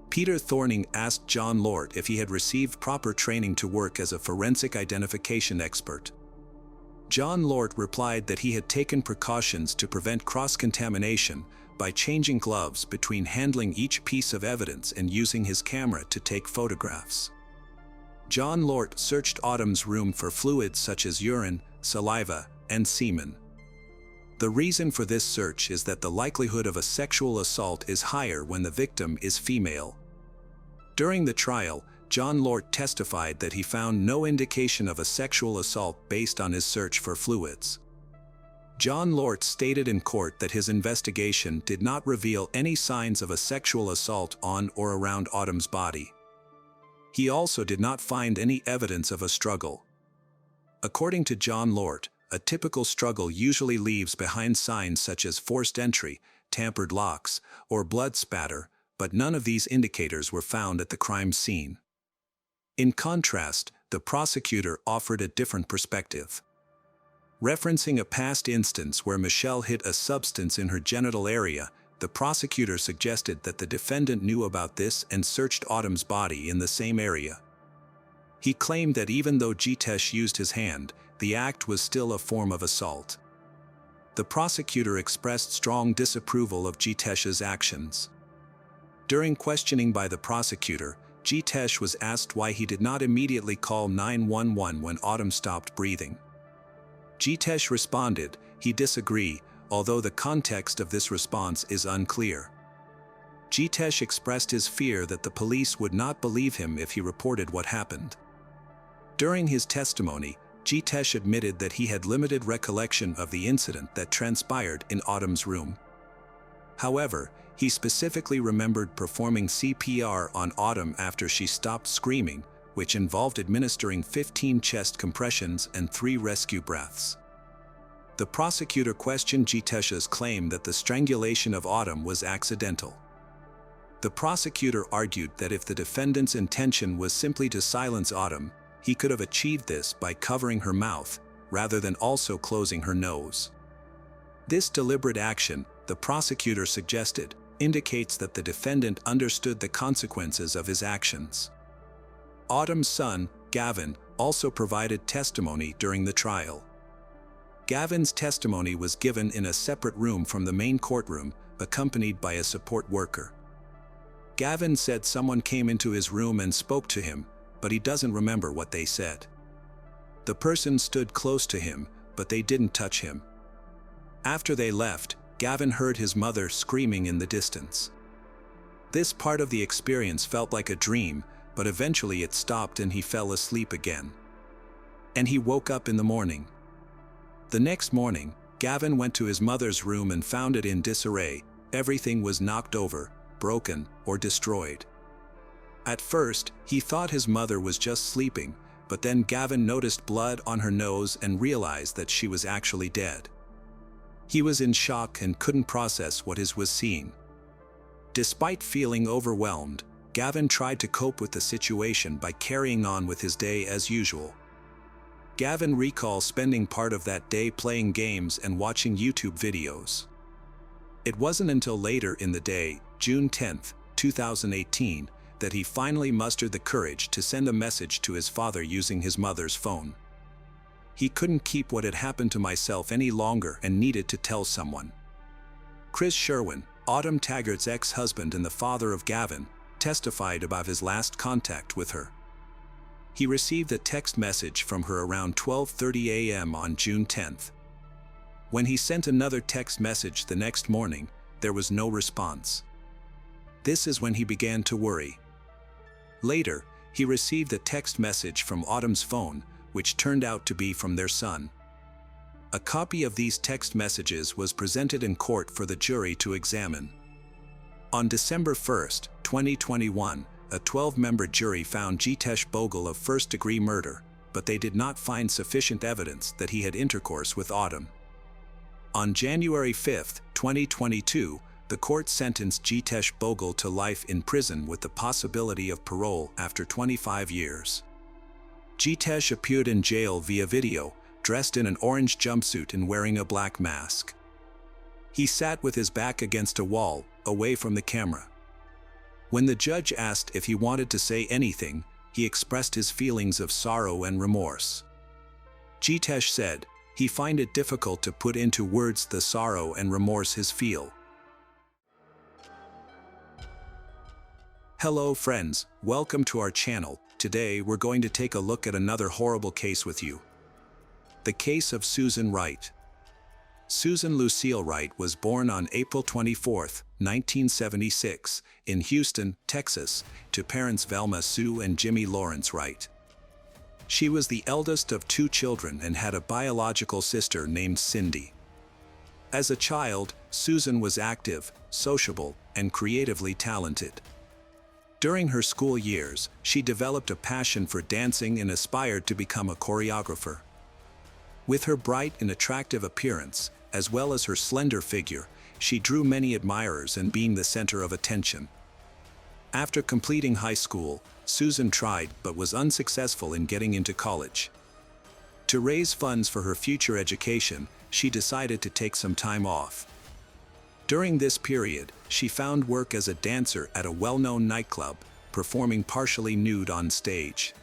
Peter Thorning asked John Lort if he had received proper training to work as a forensic identification expert. John Lort replied that he had taken precautions to prevent cross-contamination by changing gloves between handling each piece of evidence and using his camera to take photographs. John Lort searched Autumn's room for fluids such as urine, saliva, and semen. The reason for this search is that the likelihood of a sexual assault is higher when the victim is female. During the trial, John Lort testified that he found no indication of a sexual assault based on his search for fluids. John Lort stated in court that his investigation did not reveal any signs of a sexual assault on or around Autumn's body. He also did not find any evidence of a struggle. According to John Lort, a typical struggle usually leaves behind signs such as forced entry, tampered locks, or blood spatter, but none of these indicators were found at the crime scene. In contrast, the prosecutor offered a different perspective. Referencing a past instance where Michelle hid a substance in her genital area, the prosecutor suggested that the defendant knew about this and searched Autumn's body in the same area. He claimed that even though Jitesh used his hand, the act was still a form of assault. The prosecutor expressed strong disapproval of Jitesh's actions. During questioning by the prosecutor, Jitesh was asked why he did not immediately call 911 when Autumn stopped breathing. Jitesh responded, "He disagree. although the context of this response is unclear. Jitesh expressed his fear that the police would not believe him if he reported what happened. During his testimony, Jitesh admitted that he had limited recollection of the incident that transpired in Autumn's room. However, he specifically remembered performing CPR on Autumn after she stopped screaming, which involved administering 15 chest compressions and 3 rescue breaths. The prosecutor questioned Jitesh's claim that the strangulation of Autumn was accidental. The prosecutor argued that if the defendant's intention was simply to silence Autumn, he could have achieved this by covering her mouth, rather than also closing her nose. This deliberate action, the prosecutor suggested, indicates that the defendant understood the consequences of his actions. Autumn's son, Gavin, also provided testimony during the trial. Gavin's testimony was given in a separate room from the main courtroom, accompanied by a support worker. Gavin said someone came into his room and spoke to him, but he doesn't remember what they said. The person stood close to him, but they didn't touch him. After they left, Gavin heard his mother screaming in the distance. This part of the experience felt like a dream, but eventually it stopped and he fell asleep again. And he woke up in the morning. The next morning, Gavin went to his mother's room and found it in disarray. Everything was knocked over, broken, or destroyed. At first, he thought his mother was just sleeping, but then Gavin noticed blood on her nose and realized that she was actually dead. He was in shock and couldn't process what he was seeing. Despite feeling overwhelmed, Gavin tried to cope with the situation by carrying on with his day as usual. Gavin recalls spending part of that day playing games and watching YouTube videos. It wasn't until later in the day, June 10, 2018, that he finally mustered the courage to send a message to his father using his mother's phone. He couldn't keep what had happened to myself any longer and needed to tell someone. Chris Sherwin, Autumn Taggart's ex-husband and the father of Gavin, testified about his last contact with her. He received a text message from her around 12:30 a.m. on June 10th. When he sent another text message the next morning, there was no response. This is when he began to worry. Later, he received a text message from Autumn's phone, which turned out to be from their son. A copy of these text messages was presented in court for the jury to examine. On December 1, 2021, a 12-member jury found Jitesh Bogle of first-degree murder, but they did not find sufficient evidence that he had intercourse with Autumn. On January 5, 2022, the court sentenced Jitesh Bogle to life in prison with the possibility of parole after 25 years. Jitesh appeared in jail via video, dressed in an orange jumpsuit and wearing a black mask. He sat with his back against a wall, away from the camera. When the judge asked if he wanted to say anything, he expressed his feelings of sorrow and remorse. Jitesh said, he find it difficult to put into words the sorrow and remorse he feel. Hello friends, welcome to our channel. Today we're going to take a look at another horrible case with you. The case of Susan Wright. Susan Lucille Wright was born on April 24, 1976, in Houston, Texas, to parents Velma Sue and Jimmy Lawrence Wright. She was the eldest of 2 children and had a biological sister named Cindy. As a child, Susan was active, sociable, and creatively talented. During her school years, she developed a passion for dancing and aspired to become a choreographer. With her bright and attractive appearance, as well as her slender figure, she drew many admirers and being the center of attention. After completing high school, Susan tried but was unsuccessful in getting into college. To raise funds for her future education, she decided to take some time off. During this period, she found work as a dancer at a well-known nightclub, performing partially nude on stage.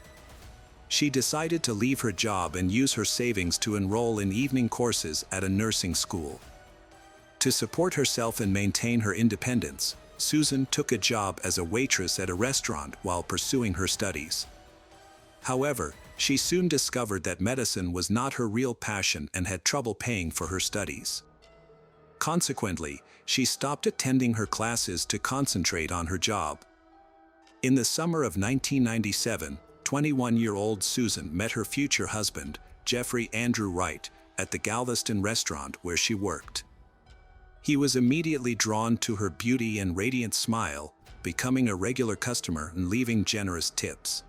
She decided to leave her job and use her savings to enroll in evening courses at a nursing school. To support herself and maintain her independence, Susan took a job as a waitress at a restaurant while pursuing her studies. However, she soon discovered that medicine was not her real passion and had trouble paying for her studies. Consequently, she stopped attending her classes to concentrate on her job. In the summer of 1997, 21-year-old Susan met her future husband, Jeffrey Andrew Wright, at the Galveston restaurant where she worked. He was immediately drawn to her beauty and radiant smile, becoming a regular customer and leaving generous tips.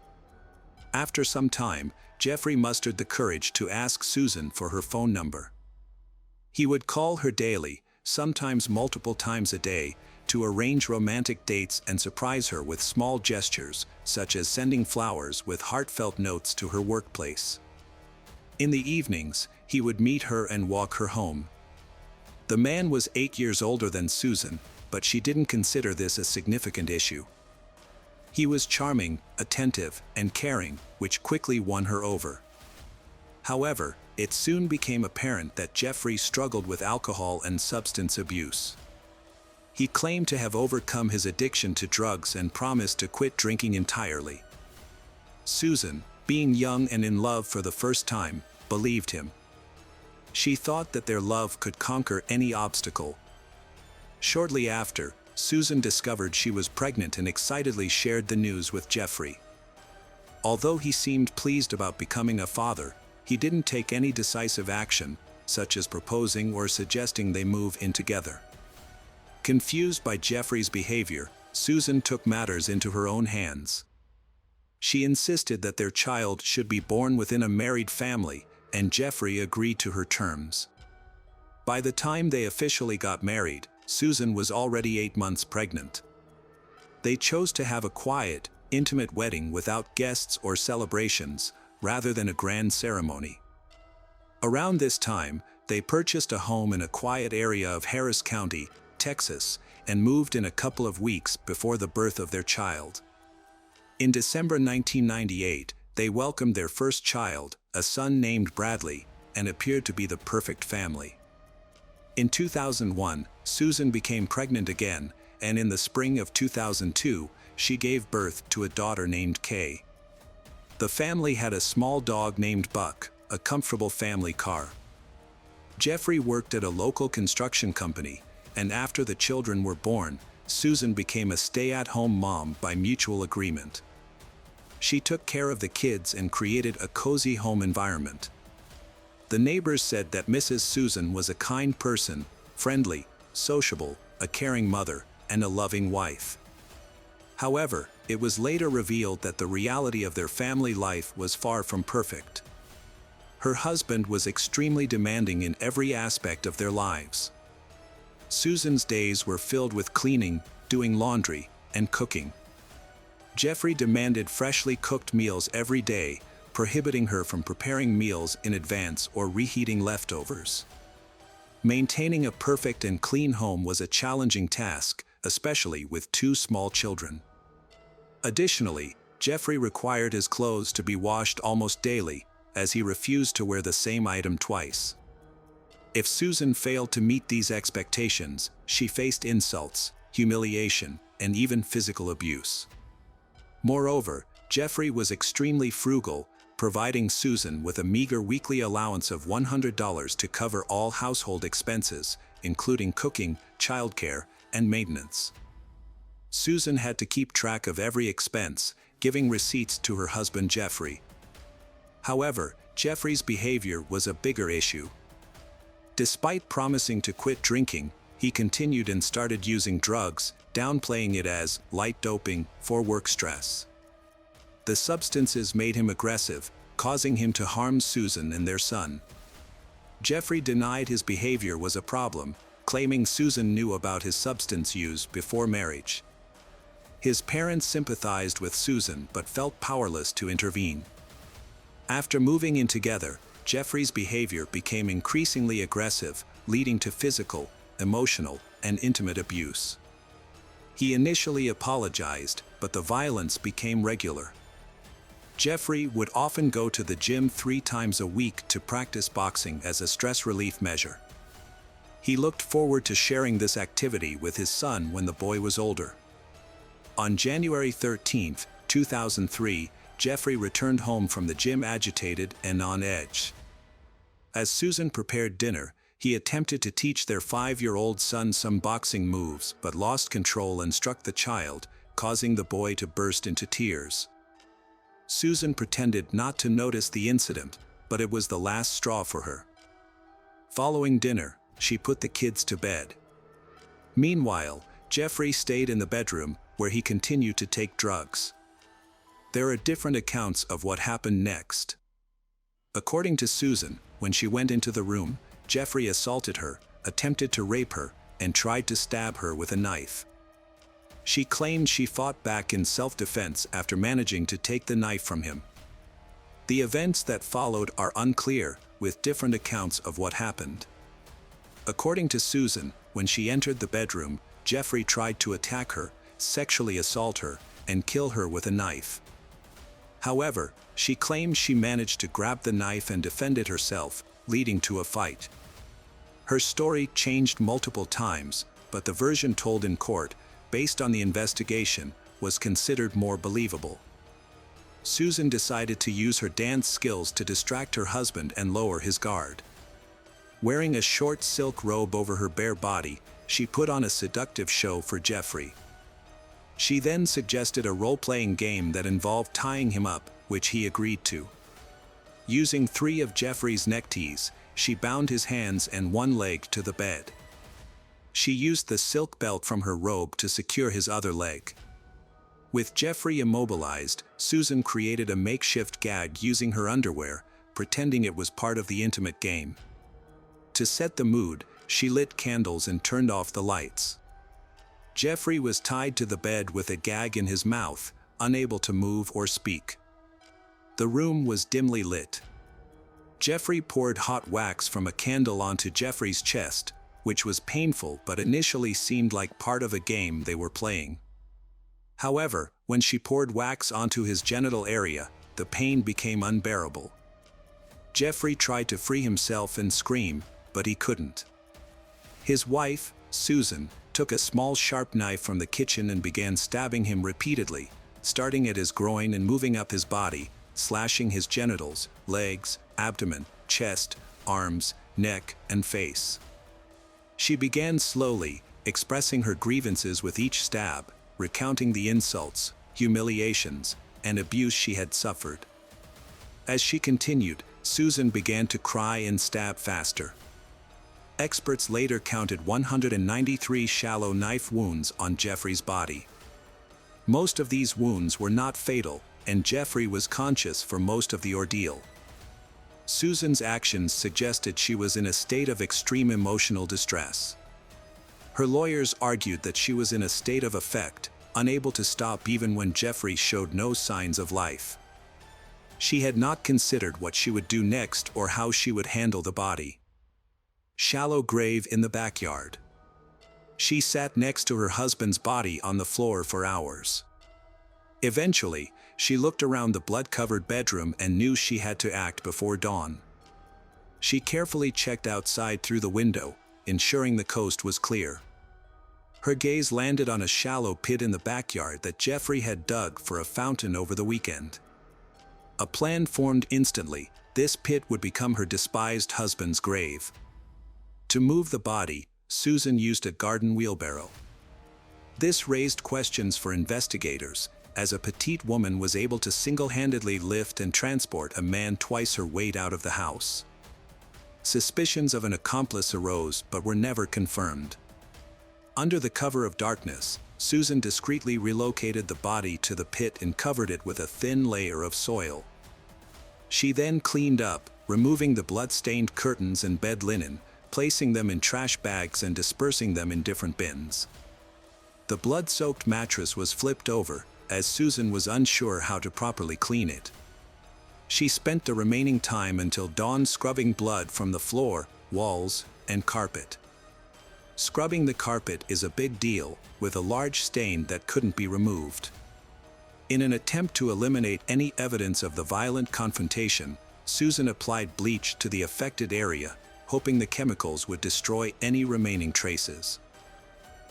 After some time, Jeffrey mustered the courage to ask Susan for her phone number. He would call her daily, sometimes multiple times a day, to arrange romantic dates and surprise her with small gestures, such as sending flowers with heartfelt notes to her workplace. In the evenings, he would meet her and walk her home. The man was 8 years older than Susan, but she didn't consider this a significant issue. He was charming, attentive, and caring, which quickly won her over. However, it soon became apparent that Jeffrey struggled with alcohol and substance abuse. He claimed to have overcome his addiction to drugs and promised to quit drinking entirely. Susan, being young and in love for the first time, believed him. She thought that their love could conquer any obstacle. Shortly after, Susan discovered she was pregnant and excitedly shared the news with Jeffrey. Although he seemed pleased about becoming a father, he didn't take any decisive action, such as proposing or suggesting they move in together. Confused by Jeffrey's behavior, Susan took matters into her own hands. She insisted that their child should be born within a married family, and Jeffrey agreed to her terms. By the time they officially got married, Susan was already 8 months pregnant. They chose to have a quiet, intimate wedding without guests or celebrations, rather than a grand ceremony. Around this time, they purchased a home in a quiet area of Harris County, Texas, and moved in a couple of weeks before the birth of their child. In December 1998, they welcomed their first child, a son named Bradley, and appeared to be the perfect family. In 2001, Susan became pregnant again, and in the spring of 2002, she gave birth to a daughter named Kay. The family had a small dog named Buck, a comfortable family car. Jeffrey worked at a local construction company, and after the children were born, Susan became a stay-at-home mom by mutual agreement. She took care of the kids and created a cozy home environment. The neighbors said that Mrs. Susan was a kind person, friendly, sociable, a caring mother, and a loving wife. However, it was later revealed that the reality of their family life was far from perfect. Her husband was extremely demanding in every aspect of their lives. Susan's days were filled with cleaning, doing laundry, and cooking. Jeffrey demanded freshly cooked meals every day, prohibiting her from preparing meals in advance or reheating leftovers. Maintaining a perfect and clean home was a challenging task, especially with 2 small children. Additionally, Jeffrey required his clothes to be washed almost daily, as he refused to wear the same item twice. If Susan failed to meet these expectations, she faced insults, humiliation, and even physical abuse. Moreover, Jeffrey was extremely frugal, providing Susan with a meager weekly allowance of $100 to cover all household expenses, including cooking, childcare, and maintenance. Susan had to keep track of every expense, giving receipts to her husband Jeffrey. However, Jeffrey's behavior was a bigger issue. Despite promising to quit drinking, he continued and started using drugs, downplaying it as light doping for work stress. The substances made him aggressive, causing him to harm Susan and their son. Jeffrey denied his behavior was a problem, claiming Susan knew about his substance use before marriage. His parents sympathized with Susan but felt powerless to intervene. After moving in together, Jeffrey's behavior became increasingly aggressive, leading to physical, emotional, and intimate abuse. He initially apologized, but the violence became regular. Jeffrey would often go to the gym 3 times a week to practice boxing as a stress relief measure. He looked forward to sharing this activity with his son when the boy was older. On January 13, 2003, Jeffrey returned home from the gym agitated and on edge. As Susan prepared dinner, he attempted to teach their 5-year-old son some boxing moves but lost control and struck the child, causing the boy to burst into tears. Susan pretended not to notice the incident, but it was the last straw for her. Following dinner, she put the kids to bed. Meanwhile, Jeffrey stayed in the bedroom, where he continued to take drugs. There are different accounts of what happened next. According to Susan, when she went into the room, Jeffrey assaulted her, attempted to rape her, and tried to stab her with a knife. She claimed she fought back in self-defense after managing to take the knife from him. The events that followed are unclear, with different accounts of what happened. According to Susan, when she entered the bedroom, Jeffrey tried to attack her, sexually assault her, and kill her with a knife. However, she claims she managed to grab the knife and defended herself, leading to a fight. Her story changed multiple times, but the version told in court, based on the investigation, was considered more believable. Susan decided to use her dance skills to distract her husband and lower his guard. Wearing a short silk robe over her bare body, she put on a seductive show for Jeffrey. She then suggested a role-playing game that involved tying him up, which he agreed to. Using 3 of Jeffrey's neckties, she bound his hands and one leg to the bed. She used the silk belt from her robe to secure his other leg. With Jeffrey immobilized, Susan created a makeshift gag using her underwear, pretending it was part of the intimate game. To set the mood, she lit candles and turned off the lights. Jeffrey was tied to the bed with a gag in his mouth, unable to move or speak. The room was dimly lit. Jeffrey poured hot wax from a candle onto Jeffrey's chest, which was painful but initially seemed like part of a game they were playing. However, when she poured wax onto his genital area, the pain became unbearable. Jeffrey tried to free himself and scream, but he couldn't. His wife, Susan, took a small sharp knife from the kitchen and began stabbing him repeatedly, starting at his groin and moving up his body, slashing his genitals, legs, abdomen, chest, arms, neck, and face. She began slowly, expressing her grievances with each stab, recounting the insults, humiliations, and abuse she had suffered. As she continued, Susan began to cry and stab faster. Experts later counted 193 shallow knife wounds on Jeffrey's body. Most of these wounds were not fatal, and Jeffrey was conscious for most of the ordeal. Susan's actions suggested she was in a state of extreme emotional distress. Her lawyers argued that she was in a state of affect, unable to stop even when Jeffrey showed no signs of life. She had not considered what she would do next or how she would handle the body. Shallow grave in the backyard. She sat next to her husband's body on the floor for hours. Eventually, she looked around the blood-covered bedroom and knew she had to act before dawn. She carefully checked outside through the window, ensuring the coast was clear. Her gaze landed on a shallow pit in the backyard that Jeffrey had dug for a fountain over the weekend. A plan formed instantly. This pit would become her despised husband's grave. To move the body, Susan used a garden wheelbarrow. This raised questions for investigators, as a petite woman was able to single-handedly lift and transport a man twice her weight out of the house. Suspicions of an accomplice arose but were never confirmed. Under the cover of darkness, Susan discreetly relocated the body to the pit and covered it with a thin layer of soil. She then cleaned up, removing the blood-stained curtains and bed linen, placing them in trash bags and dispersing them in different bins. The blood-soaked mattress was flipped over, as Susan was unsure how to properly clean it. She spent the remaining time until dawn scrubbing blood from the floor, walls, and carpet. Scrubbing the carpet is a big deal, with a large stain that couldn't be removed. In an attempt to eliminate any evidence of the violent confrontation, Susan applied bleach to the affected area, hoping the chemicals would destroy any remaining traces.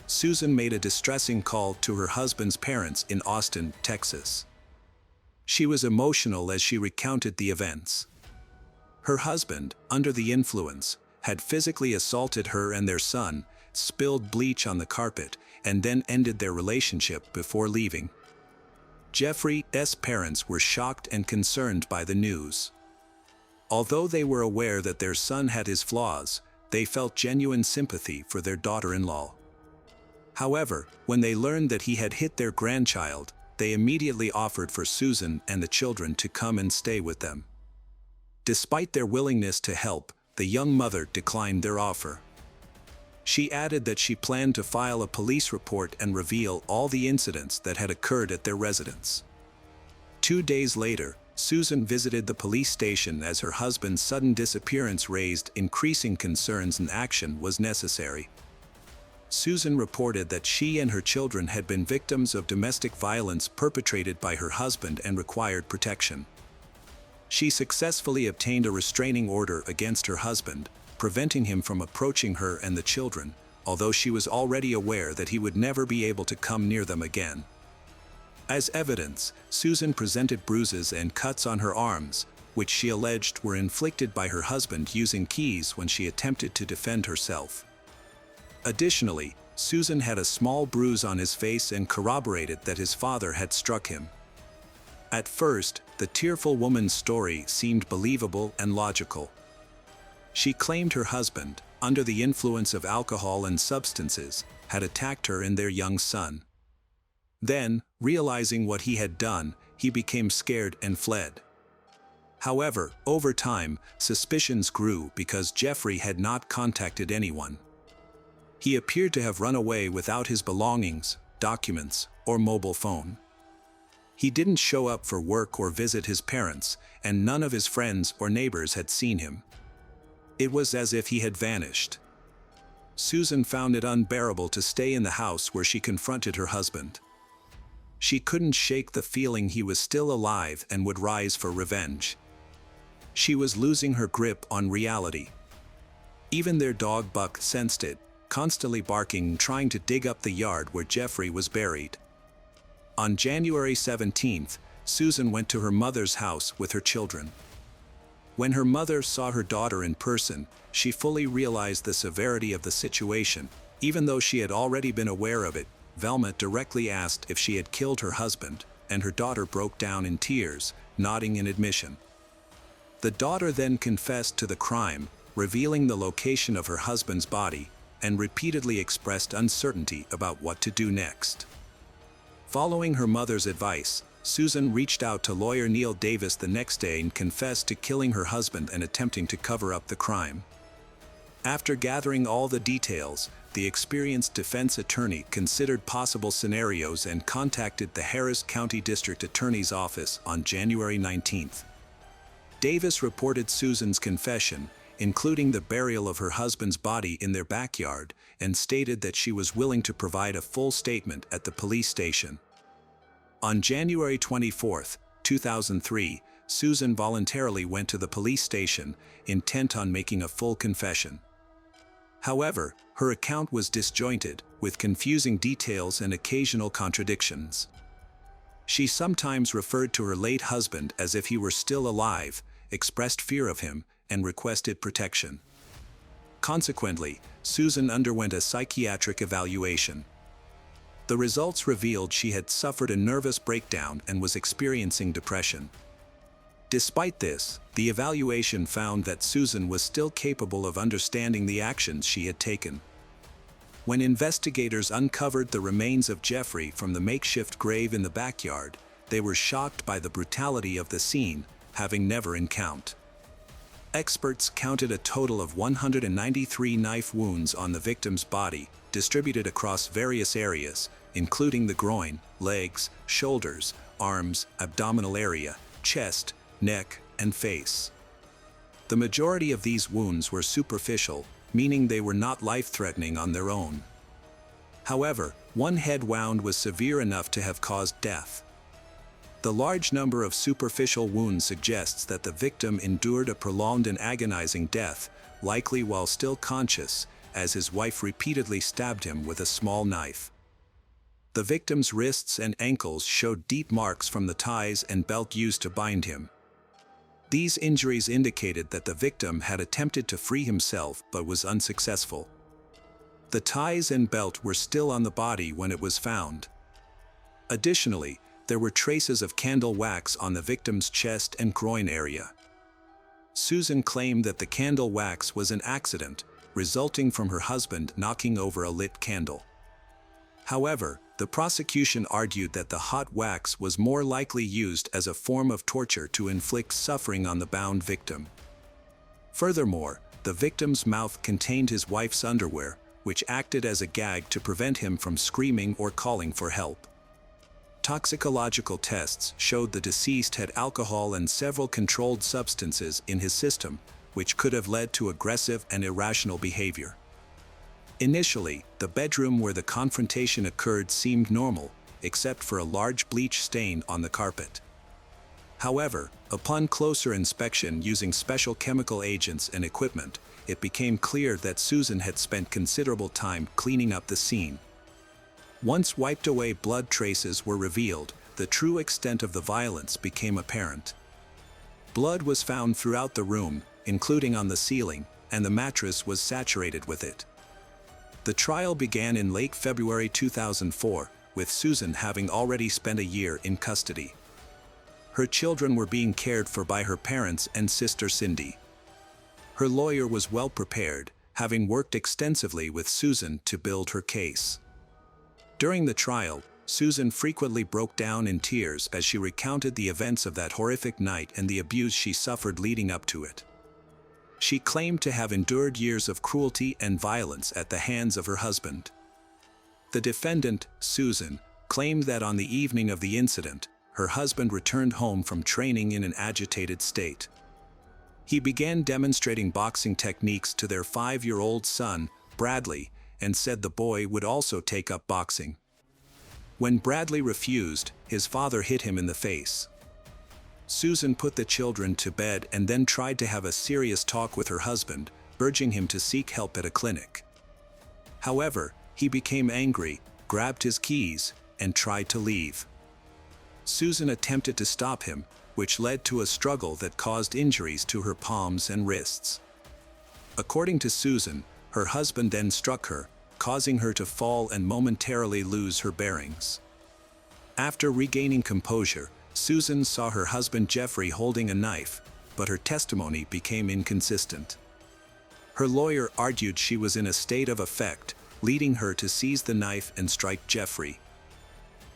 Susan made a distressing call to her husband's parents in Austin, Texas. She was emotional as she recounted the events. Her husband, under the influence, had physically assaulted her and their son, spilled bleach on the carpet, and then ended their relationship before leaving. Jeffrey's parents were shocked and concerned by the news. Although they were aware that their son had his flaws, they felt genuine sympathy for their daughter-in-law. However, when they learned that he had hit their grandchild, they immediately offered for Susan and the children to come and stay with them. Despite their willingness to help, the young mother declined their offer. She added that she planned to file a police report and reveal all the incidents that had occurred at their residence. 2 days later, Susan visited the police station as her husband's sudden disappearance raised increasing concerns and action was necessary. Susan reported that she and her children had been victims of domestic violence perpetrated by her husband and required protection. She successfully obtained a restraining order against her husband, preventing him from approaching her and the children, although she was already aware that he would never be able to come near them again. As evidence, Susan presented bruises and cuts on her arms, which she alleged were inflicted by her husband using keys when she attempted to defend herself. Additionally, Susan had a small bruise on his face and corroborated that his father had struck him. At first, the tearful woman's story seemed believable and logical. She claimed her husband, under the influence of alcohol and substances, had attacked her and their young son. Then, realizing what he had done, he became scared and fled. However, over time, suspicions grew because Jeffrey had not contacted anyone. He appeared to have run away without his belongings, documents, or mobile phone. He didn't show up for work or visit his parents, and none of his friends or neighbors had seen him. It was as if he had vanished. Susan found it unbearable to stay in the house where she confronted her husband. She couldn't shake the feeling he was still alive and would rise for revenge. She was losing her grip on reality. Even their dog Buck sensed it, constantly barking, trying to dig up the yard where Jeffrey was buried. On January 17th, Susan went to her mother's house with her children. When her mother saw her daughter in person, she fully realized the severity of the situation. Even though she had already been aware of it, Velma directly asked if she had killed her husband, and her daughter broke down in tears, nodding in admission. The daughter then confessed to the crime, revealing the location of her husband's body, and repeatedly expressed uncertainty about what to do next. Following her mother's advice, Susan reached out to lawyer Neil Davis the next day and confessed to killing her husband and attempting to cover up the crime. After gathering all the details, the experienced defense attorney considered possible scenarios and contacted the Harris County District Attorney's Office on January 19th. Davis reported Susan's confession, including the burial of her husband's body in their backyard, and stated that she was willing to provide a full statement at the police station. On January 24, 2003, Susan voluntarily went to the police station, intent on making a full confession. However, her account was disjointed, with confusing details and occasional contradictions. She sometimes referred to her late husband as if he were still alive, expressed fear of him, and requested protection. Consequently, Susan underwent a psychiatric evaluation. The results revealed she had suffered a nervous breakdown and was experiencing depression. Despite this, the evaluation found that Susan was still capable of understanding the actions she had taken. When investigators uncovered the remains of Jeffrey from the makeshift grave in the backyard, they were shocked by the brutality of the scene, having never encountered. Experts counted a total of 193 knife wounds on the victim's body, distributed across various areas, including the groin, legs, shoulders, arms, abdominal area, chest, neck, and face. The majority of these wounds were superficial, meaning they were not life-threatening on their own. However, one head wound was severe enough to have caused death. The large number of superficial wounds suggests that the victim endured a prolonged and agonizing death, likely while still conscious, as his wife repeatedly stabbed him with a small knife. The victim's wrists and ankles showed deep marks from the ties and belt used to bind him. These injuries indicated that the victim had attempted to free himself but was unsuccessful. The ties and belt were still on the body when it was found. Additionally, there were traces of candle wax on the victim's chest and groin area. Susan claimed that the candle wax was an accident, resulting from her husband knocking over a lit candle. However, the prosecution argued that the hot wax was more likely used as a form of torture to inflict suffering on the bound victim. Furthermore, the victim's mouth contained his wife's underwear, which acted as a gag to prevent him from screaming or calling for help. Toxicological tests showed the deceased had alcohol and several controlled substances in his system, which could have led to aggressive and irrational behavior. Initially, the bedroom where the confrontation occurred seemed normal, except for a large bleach stain on the carpet. However, upon closer inspection using special chemical agents and equipment, it became clear that Susan had spent considerable time cleaning up the scene. Once wiped away blood traces were revealed, the true extent of the violence became apparent. Blood was found throughout the room, including on the ceiling, and the mattress was saturated with it. The trial began in late February 2004, with Susan having already spent a year in custody. Her children were being cared for by her parents and sister Cindy. Her lawyer was well prepared, having worked extensively with Susan to build her case. During the trial, Susan frequently broke down in tears as she recounted the events of that horrific night and the abuse she suffered leading up to it. She claimed to have endured years of cruelty and violence at the hands of her husband. The defendant, Susan, claimed that on the evening of the incident, her husband returned home from training in an agitated state. He began demonstrating boxing techniques to their 5-year-old son, Bradley, and said the boy would also take up boxing. When Bradley refused, his father hit him in the face. Susan put the children to bed and then tried to have a serious talk with her husband, urging him to seek help at a clinic. However, he became angry, grabbed his keys, and tried to leave. Susan attempted to stop him, which led to a struggle that caused injuries to her palms and wrists. According to Susan, her husband then struck her, causing her to fall and momentarily lose her bearings. After regaining composure, Susan saw her husband Jeffrey holding a knife, but her testimony became inconsistent. Her lawyer argued she was in a state of affect, leading her to seize the knife and strike Jeffrey.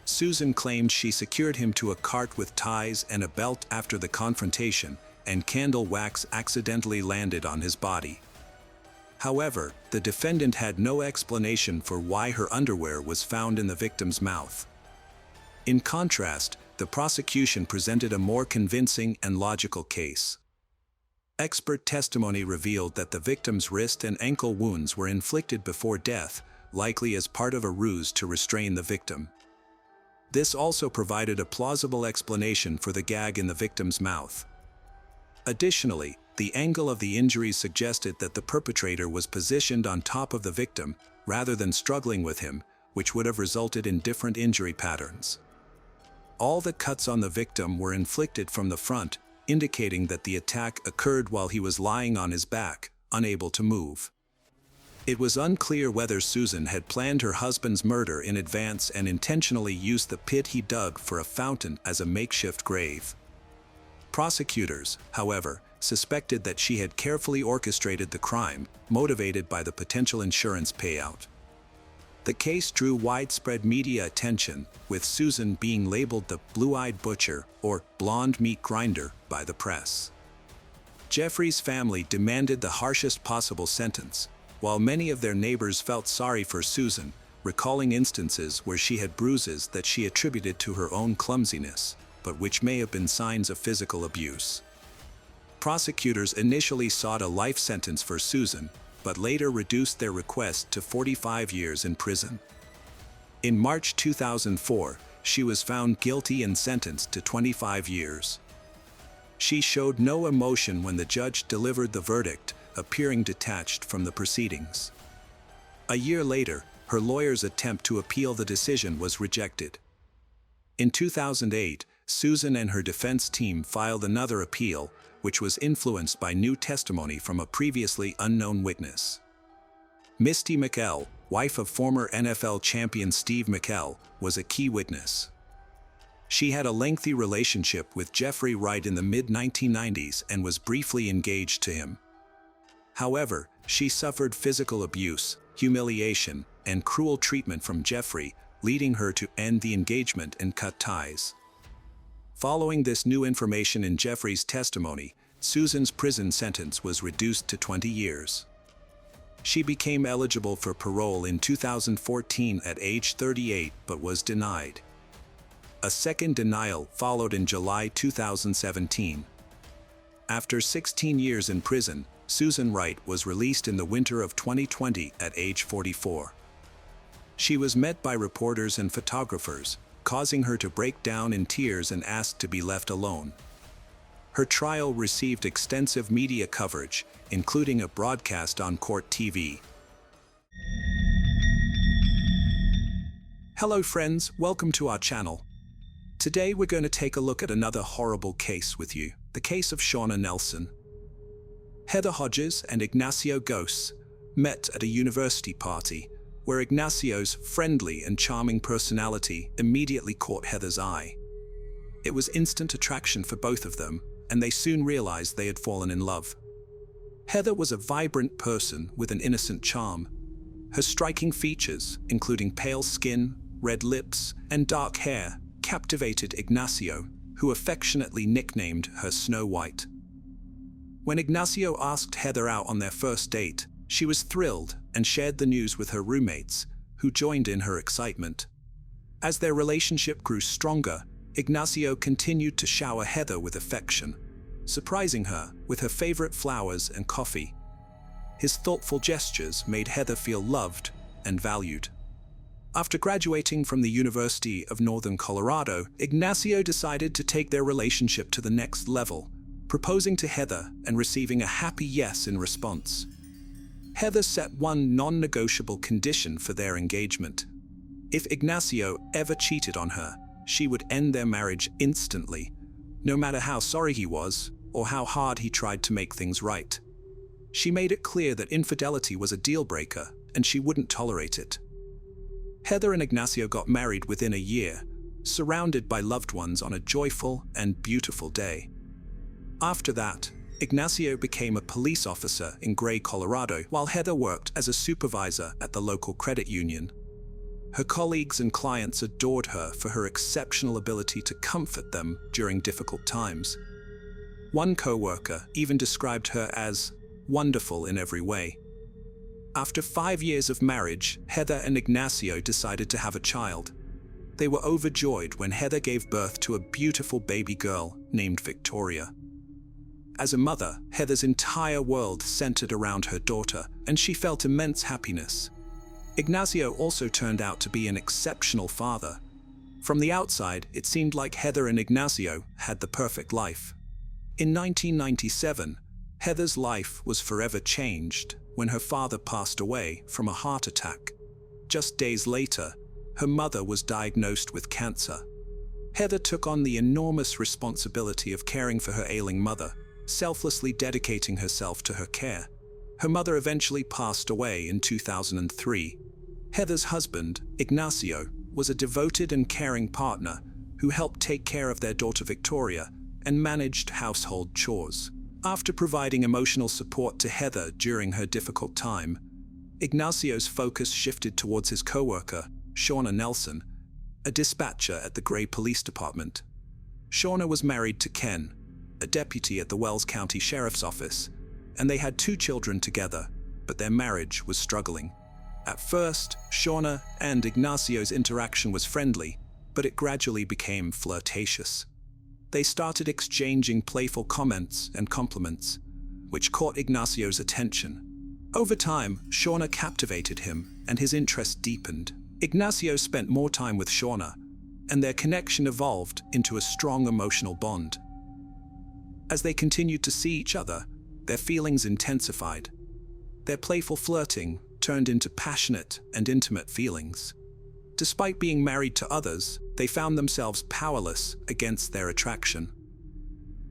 Susan claimed she secured him to a cart with ties and a belt after the confrontation, and candle wax accidentally landed on his body. However, the defendant had no explanation for why her underwear was found in the victim's mouth. In contrast, the prosecution presented a more convincing and logical case. Expert testimony revealed that the victim's wrist and ankle wounds were inflicted before death, likely as part of a ruse to restrain the victim. This also provided a plausible explanation for the gag in the victim's mouth. Additionally, the angle of the injuries suggested that the perpetrator was positioned on top of the victim, rather than struggling with him, which would have resulted in different injury patterns. All the cuts on the victim were inflicted from the front, indicating that the attack occurred while he was lying on his back, unable to move. It was unclear whether Susan had planned her husband's murder in advance and intentionally used the pit he dug for a fountain as a makeshift grave. Prosecutors, however, suspected that she had carefully orchestrated the crime, motivated by the potential insurance payout. The case drew widespread media attention, with Susan being labeled the blue-eyed butcher or blonde meat grinder by the press. Jeffrey's family demanded the harshest possible sentence, while many of their neighbors felt sorry for Susan, recalling instances where she had bruises that she attributed to her own clumsiness, but which may have been signs of physical abuse. Prosecutors initially sought a life sentence for Susan, but later reduced their request to 45 years in prison. In March 2004, she was found guilty and sentenced to 25 years. She showed no emotion when the judge delivered the verdict, appearing detached from the proceedings. A year later, her lawyer's attempt to appeal the decision was rejected. In 2008, Susan and her defense team filed another appeal, which was influenced by new testimony from a previously unknown witness. Misty McEl, wife of former NFL champion Steve McEl, was a key witness. She had a lengthy relationship with Jeffrey Wright in the mid-1990s and was briefly engaged to him. However, she suffered physical abuse, humiliation, and cruel treatment from Jeffrey, leading her to end the engagement and cut ties. Following this new information in Jeffrey's testimony, Susan's prison sentence was reduced to 20 years. She became eligible for parole in 2014 at age 38 but was denied. A second denial followed in July 2017. After 16 years in prison, Susan Wright was released in the winter of 2020 at age 44. She was met by reporters and photographers, causing her to break down in tears and ask to be left alone. Her trial received extensive media coverage, including a broadcast on court TV. Hello friends, welcome to our channel. Today we're going to take a look at another horrible case with you, the case of Shauna Nelson. Heather Hodges and Ignacio Gose met at a university party, where Ignacio's friendly and charming personality immediately caught Heather's eye. It was instant attraction for both of them, and they soon realized they had fallen in love. Heather was a vibrant person with an innocent charm. Her striking features, including pale skin, red lips, and dark hair, captivated Ignacio, who affectionately nicknamed her Snow White. When Ignacio asked Heather out on their first date, she was thrilled and shared the news with her roommates, who joined in her excitement. As their relationship grew stronger, Ignacio continued to shower Heather with affection, surprising her with her favorite flowers and coffee. His thoughtful gestures made Heather feel loved and valued. After graduating from the University of Northern Colorado, Ignacio decided to take their relationship to the next level, proposing to Heather and receiving a happy yes in response. Heather set one non-negotiable condition for their engagement. If Ignacio ever cheated on her, she would end their marriage instantly, no matter how sorry he was or how hard he tried to make things right. She made it clear that infidelity was a deal-breaker and she wouldn't tolerate it. Heather and Ignacio got married within a year, surrounded by loved ones on a joyful and beautiful day. After that, Ignacio became a police officer in Gray, Colorado, while Heather worked as a supervisor at the local credit union. Her colleagues and clients adored her for her exceptional ability to comfort them during difficult times. One co-worker even described her as wonderful in every way. After 5 years of marriage, Heather and Ignacio decided to have a child. They were overjoyed when Heather gave birth to a beautiful baby girl named Victoria. As a mother, Heather's entire world centered around her daughter, and she felt immense happiness. Ignacio also turned out to be an exceptional father. From the outside, it seemed like Heather and Ignacio had the perfect life. In 1997, Heather's life was forever changed when her father passed away from a heart attack. Just days later, her mother was diagnosed with cancer. Heather took on the enormous responsibility of caring for her ailing mother, selflessly dedicating herself to her care. Her mother eventually passed away in 2003. Heather's husband, Ignacio, was a devoted and caring partner who helped take care of their daughter Victoria and managed household chores. After providing emotional support to Heather during her difficult time, Ignacio's focus shifted towards his co-worker, Shauna Nelson, a dispatcher at the Gray Police Department. Shauna was married to Ken, a deputy at the Wells County Sheriff's Office, and they had 2 children together, but their marriage was struggling. At first, Shauna and Ignacio's interaction was friendly, but it gradually became flirtatious. They started exchanging playful comments and compliments, which caught Ignacio's attention. Over time, Shauna captivated him, and his interest deepened. Ignacio spent more time with Shauna, and their connection evolved into a strong emotional bond. As they continued to see each other, their feelings intensified. Their playful flirting turned into passionate and intimate feelings. Despite being married to others, they found themselves powerless against their attraction.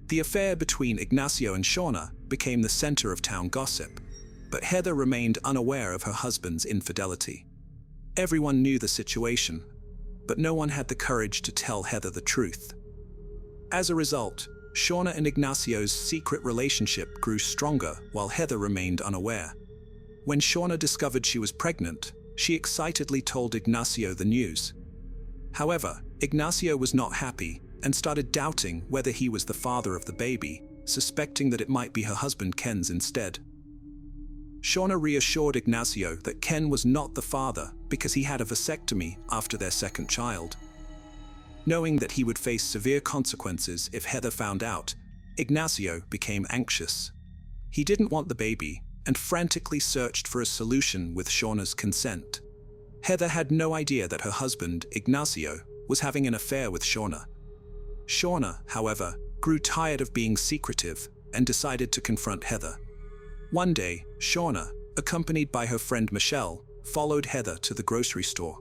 The affair between Ignacio and Shauna became the center of town gossip, but Heather remained unaware of her husband's infidelity. Everyone knew the situation, but no one had the courage to tell Heather the truth. As a result, Shauna and Ignacio's secret relationship grew stronger while Heather remained unaware. When Shauna discovered she was pregnant, she excitedly told Ignacio the news. However, Ignacio was not happy and started doubting whether he was the father of the baby, suspecting that it might be her husband Ken's instead. Shauna reassured Ignacio that Ken was not the father because he had a vasectomy after their second child. Knowing that he would face severe consequences if Heather found out, Ignacio became anxious. He didn't want the baby and frantically searched for a solution with Shauna's consent. Heather had no idea that her husband, Ignacio, was having an affair with Shauna. Shauna, however, grew tired of being secretive and decided to confront Heather. One day, Shauna, accompanied by her friend Michelle, followed Heather to the grocery store.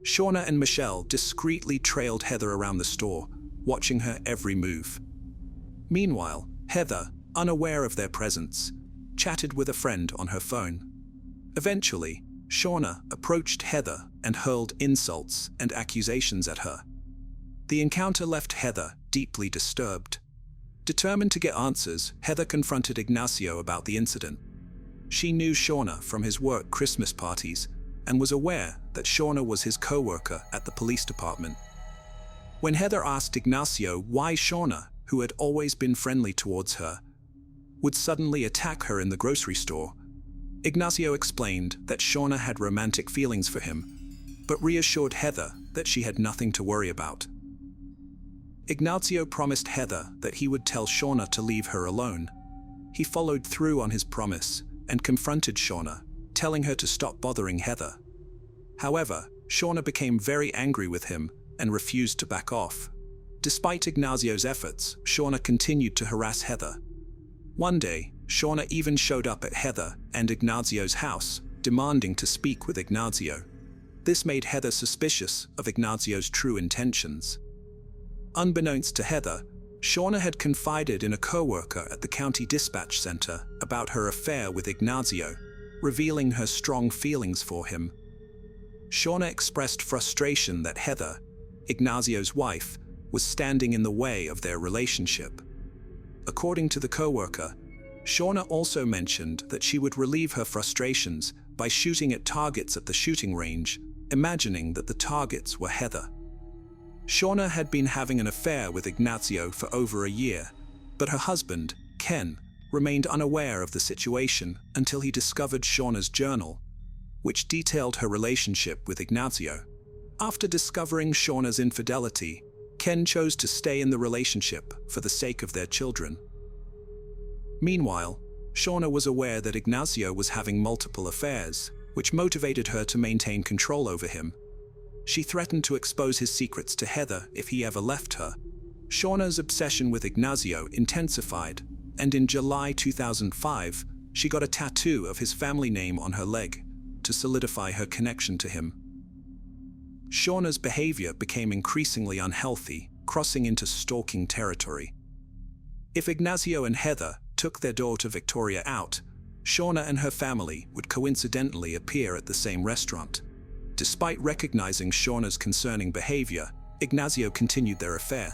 Shauna and Michelle discreetly trailed Heather around the store, watching her every move. Meanwhile, Heather, unaware of their presence, chatted with a friend on her phone. Eventually, Shauna approached Heather and hurled insults and accusations at her. The encounter left Heather deeply disturbed. Determined to get answers, Heather confronted Ignacio about the incident. She knew Shauna from his work Christmas parties and was aware that Shauna was his co-worker at the police department. When Heather asked Ignacio why Shauna, who had always been friendly towards her, would suddenly attack her in the grocery store, Ignacio explained that Shauna had romantic feelings for him, but reassured Heather that she had nothing to worry about. Ignacio promised Heather that he would tell Shauna to leave her alone. He followed through on his promise and confronted Shauna, telling her to stop bothering Heather. However, Shauna became very angry with him and refused to back off. Despite Ignacio's efforts, Shauna continued to harass Heather. One day, Shauna even showed up at Heather and Ignacio's house, demanding to speak with Ignacio. This made Heather suspicious of Ignacio's true intentions. Unbeknownst to Heather, Shauna had confided in a co-worker at the county dispatch center about her affair with Ignacio, revealing her strong feelings for him. Shauna expressed frustration that Heather, Ignacio's wife, was standing in the way of their relationship. According to the co-worker, Shauna also mentioned that she would relieve her frustrations by shooting at targets at the shooting range, imagining that the targets were Heather. Shauna had been having an affair with Ignacio for over a year, but her husband, Ken, remained unaware of the situation until he discovered Shauna's journal, which detailed her relationship with Ignacio. After discovering Shauna's infidelity, Ken chose to stay in the relationship for the sake of their children. Meanwhile, Shauna was aware that Ignacio was having multiple affairs, which motivated her to maintain control over him. She threatened to expose his secrets to Heather if he ever left her. Shauna's obsession with Ignacio intensified, and in July 2005, she got a tattoo of his family name on her leg to solidify her connection to him. Shauna's behavior became increasingly unhealthy, crossing into stalking territory. If Ignacio and Heather took their daughter Victoria out, Shauna and her family would coincidentally appear at the same restaurant. Despite recognizing Shauna's concerning behavior, Ignacio continued their affair.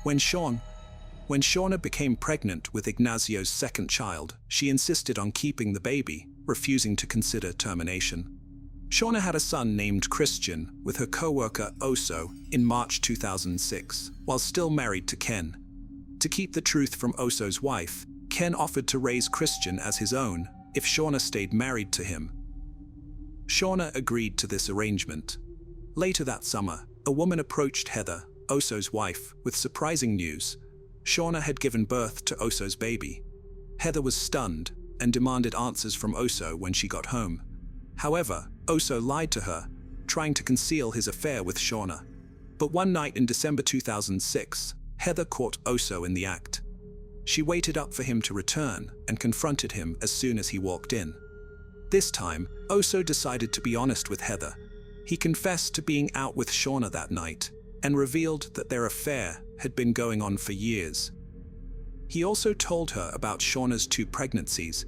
When Shauna became pregnant with Ignacio's second child, she insisted on keeping the baby, refusing to consider termination. Shauna had a son named Christian with her co-worker Oso in March 2006, while still married to Ken. To keep the truth from Oso's wife, Ken offered to raise Christian as his own if Shauna stayed married to him. Shauna agreed to this arrangement. Later that summer, a woman approached Heather, Oso's wife, with surprising news. Shauna had given birth to Oso's baby. Heather was stunned and demanded answers from Oso when she got home. However, Oso lied to her, trying to conceal his affair with Shauna. But one night in December 2006, Heather caught Oso in the act. She waited up for him to return and confronted him as soon as he walked in. This time, Oso decided to be honest with Heather. He confessed to being out with Shauna that night and revealed that their affair had been going on for years. He also told her about Shauna's 2 pregnancies,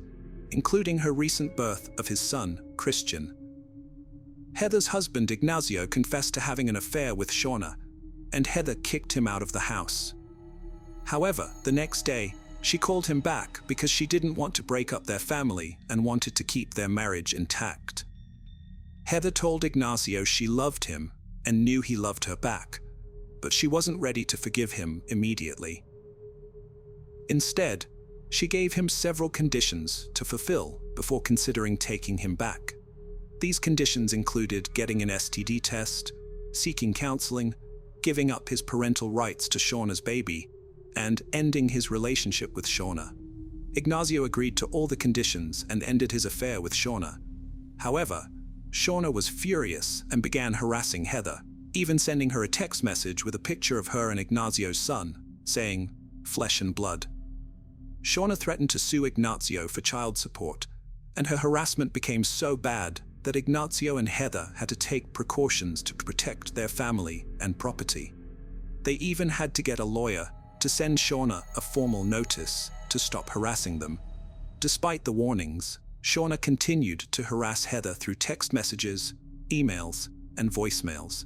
including her recent birth of his son, Christian. Heather's husband, Ignacio, confessed to having an affair with Shauna, and Heather kicked him out of the house. However, the next day, she called him back because she didn't want to break up their family and wanted to keep their marriage intact. Heather told Ignacio she loved him and knew he loved her back, but she wasn't ready to forgive him immediately. Instead, she gave him several conditions to fulfill before considering taking him back. These conditions included getting an STD test, seeking counseling, giving up his parental rights to Shauna's baby, and ending his relationship with Shauna. Ignacio agreed to all the conditions and ended his affair with Shauna. However, Shauna was furious and began harassing Heather, even sending her a text message with a picture of her and Ignacio's son, saying, "Flesh and blood." Shauna threatened to sue Ignacio for child support, and her harassment became so bad that Ignacio and Heather had to take precautions to protect their family and property. They even had to get a lawyer to send Shauna a formal notice to stop harassing them. Despite the warnings, Shauna continued to harass Heather through text messages, emails, and voicemails.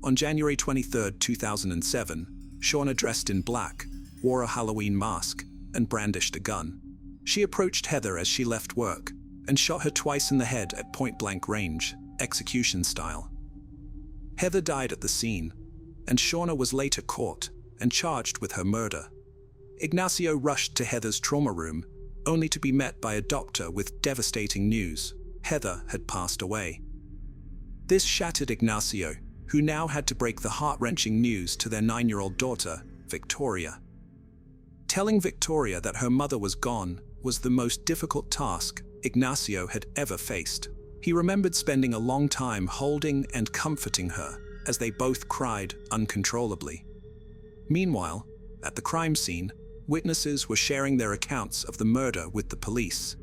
On January 23, 2007, Shauna dressed in black, wore a Halloween mask, and brandished a gun. She approached Heather as she left work and shot her twice in the head at point-blank range, execution style. Heather died at the scene, and Shauna was later caught and charged with her murder. Ignacio rushed to Heather's trauma room, only to be met by a doctor with devastating news: Heather had passed away. This shattered Ignacio, who now had to break the heart-wrenching news to their 9-year-old daughter, Victoria. Telling Victoria that her mother was gone was the most difficult task Ignacio had ever faced. He remembered spending a long time holding and comforting her as they both cried uncontrollably. Meanwhile, at the crime scene, witnesses were sharing their accounts of the murder with the police.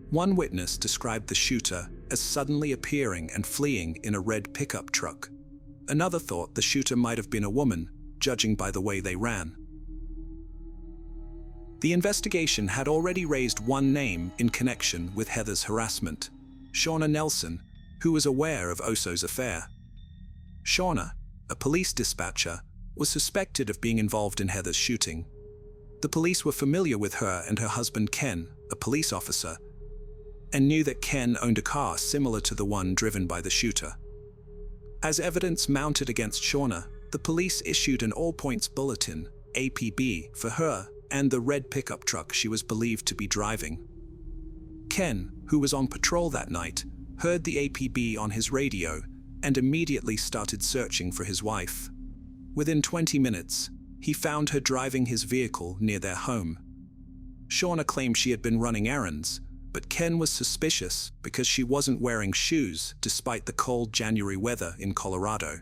One witness described the shooter as suddenly appearing and fleeing in a red pickup truck. Another thought the shooter might have been a woman, judging by the way they ran. The investigation had already raised one name in connection with Heather's harassment: Shauna Nelson, who was aware of Oso's affair. Shauna, a police dispatcher, was suspected of being involved in Heather's shooting. The police were familiar with her and her husband Ken, a police officer, and knew that Ken owned a car similar to the one driven by the shooter. As evidence mounted against Shauna, the police issued an all-points bulletin, APB, for her and the red pickup truck she was believed to be driving. Ken, who was on patrol that night, heard the APB on his radio and immediately started searching for his wife. Within 20 minutes, he found her driving his vehicle near their home. Shauna claimed she had been running errands, but Ken was suspicious because she wasn't wearing shoes despite the cold January weather in Colorado.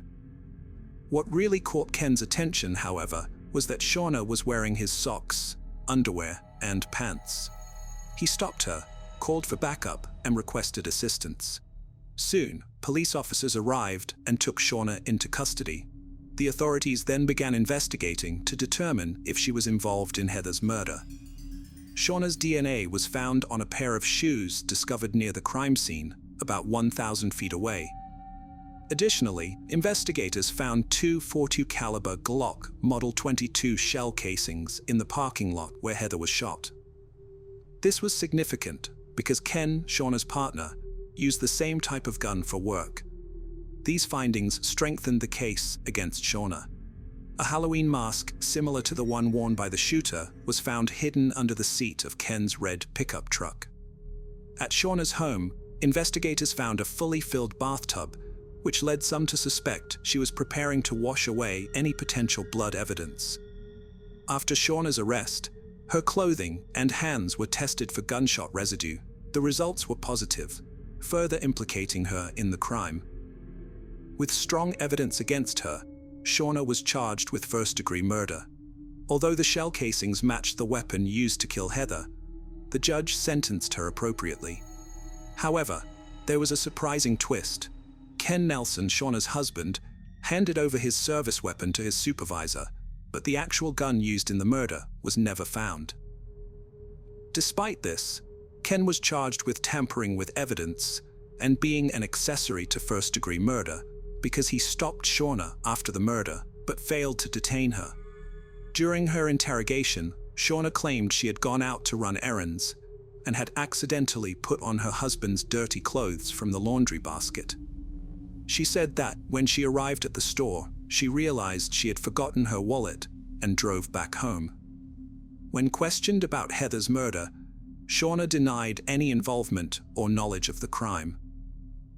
What really caught Ken's attention, however, was that Shauna was wearing his socks, underwear, and pants. He stopped her, called for backup, and requested assistance. Soon, police officers arrived and took Shauna into custody. The authorities then began investigating to determine if she was involved in Heather's murder. Shauna's DNA was found on a pair of shoes discovered near the crime scene, about 1,000 feet away. Additionally, investigators found 2 .42 caliber Glock Model 22 shell casings in the parking lot where Heather was shot. This was significant because Ken, Shauna's partner, used the same type of gun for work. These findings strengthened the case against Shauna. A Halloween mask similar to the one worn by the shooter was found hidden under the seat of Ken's red pickup truck. At Shauna's home, investigators found a fully filled bathtub, which led some to suspect she was preparing to wash away any potential blood evidence. After Shauna's arrest, her clothing and hands were tested for gunshot residue. The results were positive, further implicating her in the crime. With strong evidence against her, Shauna was charged with first-degree murder. Although the shell casings matched the weapon used to kill Heather, the judge sentenced her appropriately. However, there was a surprising twist. Ken Nelson, Shauna's husband, handed over his service weapon to his supervisor, but the actual gun used in the murder was never found. Despite this, Ken was charged with tampering with evidence and being an accessory to first-degree murder because he stopped Shauna after the murder but failed to detain her. During her interrogation, Shauna claimed she had gone out to run errands and had accidentally put on her husband's dirty clothes from the laundry basket. She said that when she arrived at the store, she realized she had forgotten her wallet and drove back home. When questioned about Heather's murder, Shauna denied any involvement or knowledge of the crime.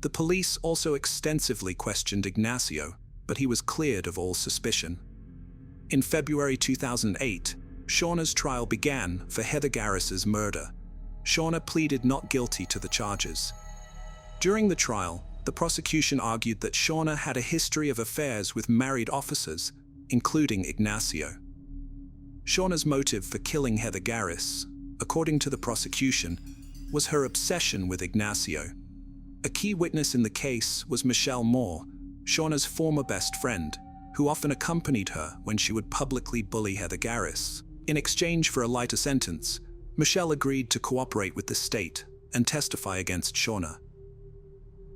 The police also extensively questioned Ignacio, but he was cleared of all suspicion. In February 2008, Shauna's trial began for Heather Garris's murder. Shauna pleaded not guilty to the charges. During the trial, the prosecution argued that Shauna had a history of affairs with married officers, including Ignacio. Shauna's motive for killing Heather Garris, according to the prosecution, was her obsession with Ignacio. A key witness in the case was Michelle Moore, Shauna's former best friend, who often accompanied her when she would publicly bully Heather Garris. In exchange for a lighter sentence, Michelle agreed to cooperate with the state and testify against Shauna.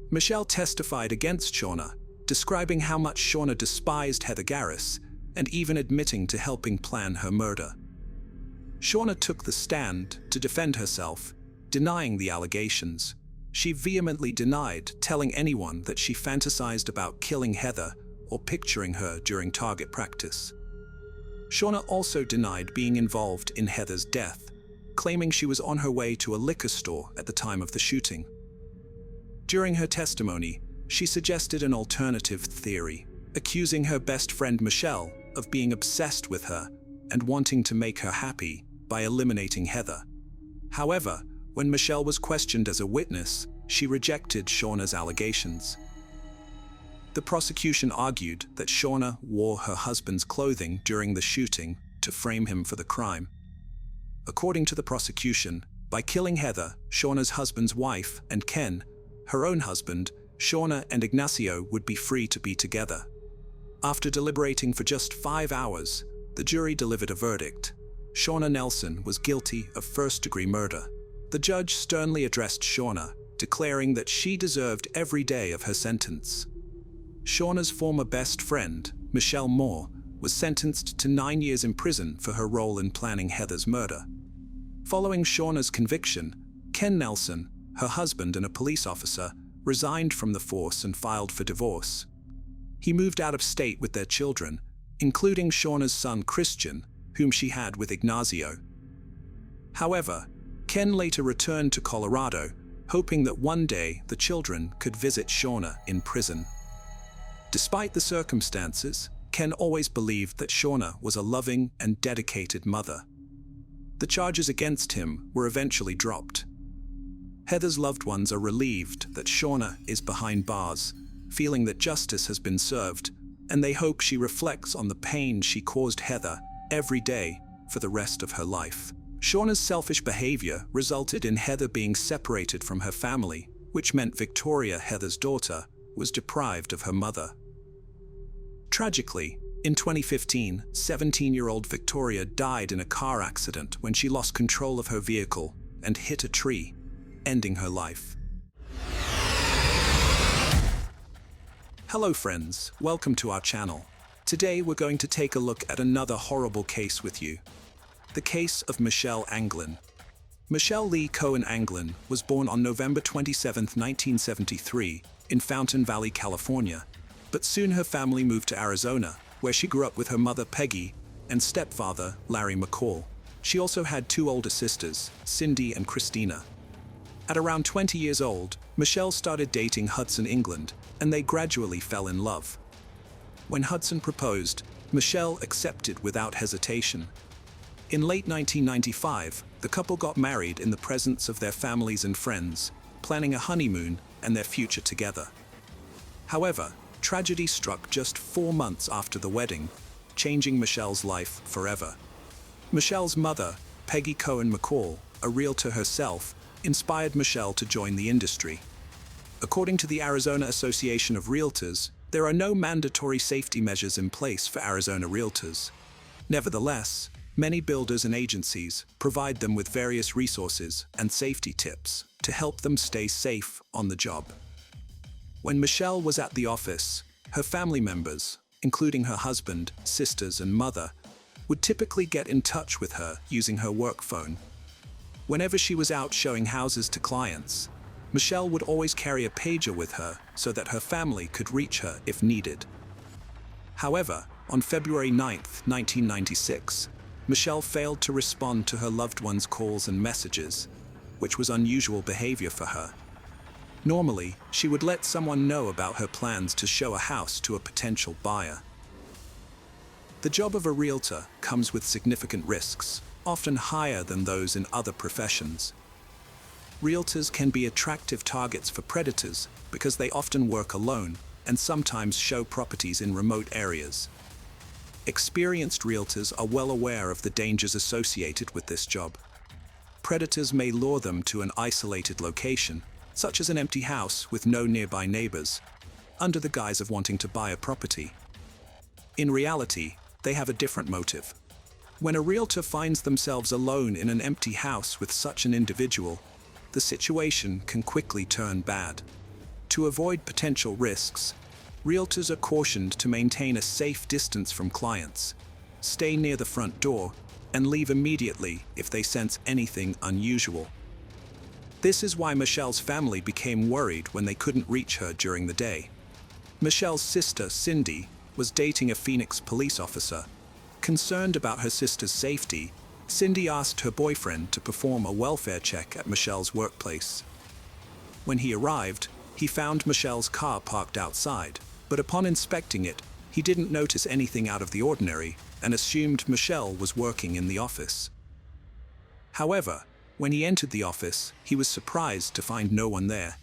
Michelle testified against Shauna, describing how much Shauna despised Heather Garris and even admitting to helping plan her murder. Shauna took the stand to defend herself, denying the allegations. She vehemently denied telling anyone that she fantasized about killing Heather or picturing her during target practice. Shauna also denied being involved in Heather's death, claiming she was on her way to a liquor store at the time of the shooting. During her testimony, she suggested an alternative theory, accusing her best friend Michelle of being obsessed with her and wanting to make her happy by eliminating Heather. However, when Michelle was questioned as a witness, she rejected Shauna's allegations. The prosecution argued that Shauna wore her husband's clothing during the shooting to frame him for the crime. According to the prosecution, by killing Heather, Shauna's husband's wife, and Ken, her own husband, Shauna and Ignacio would be free to be together. After deliberating for just 5 hours, the jury delivered a verdict. Shauna Nelson was guilty of first-degree murder. The judge sternly addressed Shauna, declaring that she deserved every day of her sentence. Shauna's former best friend, Michelle Moore, was sentenced to 9 years in prison for her role in planning Heather's murder. Following Shauna's conviction, Ken Nelson, her husband and a police officer, resigned from the force and filed for divorce. He moved out of state with their children, including Shauna's son Christian, whom she had with Ignacio. However, Ken later returned to Colorado, hoping that one day the children could visit Shauna in prison. Despite the circumstances, Ken always believed that Shauna was a loving and dedicated mother. The charges against him were eventually dropped. Heather's loved ones are relieved that Shauna is behind bars, feeling that justice has been served, and they hope she reflects on the pain she caused Heather every day for the rest of her life. Shauna's selfish behavior resulted in Heather being separated from her family, which meant Victoria, Heather's daughter, was deprived of her mother. Tragically, in 2015, 17-year-old Victoria died in a car accident when she lost control of her vehicle and hit a tree, ending her life. Hello friends, welcome to our channel. Today we're going to take a look at another horrible case with you. The case of Michelle Anglin. Michelle Lee Cohen Anglin was born on November 27, 1973, in Fountain Valley, California, but soon her family moved to Arizona, where she grew up with her mother Peggy and stepfather Larry McCall. She also had 2 older sisters, Cindy and Christina. At around 20 years old, Michelle started dating Hudson England, and they gradually fell in love. When Hudson proposed, Michelle accepted without hesitation. In late 1995, the couple got married in the presence of their families and friends, planning a honeymoon and their future together. However, tragedy struck just 4 months after the wedding, changing Michelle's life forever. Michelle's mother, Peggy Cohen McCall, a realtor herself, inspired Michelle to join the industry. According to the Arizona Association of Realtors, there are no mandatory safety measures in place for Arizona realtors. Nevertheless, many builders and agencies provide them with various resources and safety tips to help them stay safe on the job. When Michelle was at the office, her family members, including her husband, sisters, and mother, would typically get in touch with her using her work phone. Whenever she was out showing houses to clients, Michelle would always carry a pager with her so that her family could reach her if needed. However, on February 9, 1996, Michelle failed to respond to her loved one's calls and messages, which was unusual behavior for her. Normally, she would let someone know about her plans to show a house to a potential buyer. The job of a realtor comes with significant risks, often higher than those in other professions. Realtors can be attractive targets for predators because they often work alone and sometimes show properties in remote areas. Experienced realtors are well aware of the dangers associated with this job. Predators may lure them to an isolated location, such as an empty house with no nearby neighbors, under the guise of wanting to buy a property. In reality, they have a different motive. When a realtor finds themselves alone in an empty house with such an individual, the situation can quickly turn bad. To avoid potential risks, realtors are cautioned to maintain a safe distance from clients, stay near the front door, and leave immediately if they sense anything unusual. This is why Michelle's family became worried when they couldn't reach her during the day. Michelle's sister, Cindy, was dating a Phoenix police officer. Concerned about her sister's safety, Cindy asked her boyfriend to perform a welfare check at Michelle's workplace. When he arrived, he found Michelle's car parked outside, but upon inspecting it, he didn't notice anything out of the ordinary and assumed Michelle was working in the office. However, when he entered the office, he was surprised to find no one there.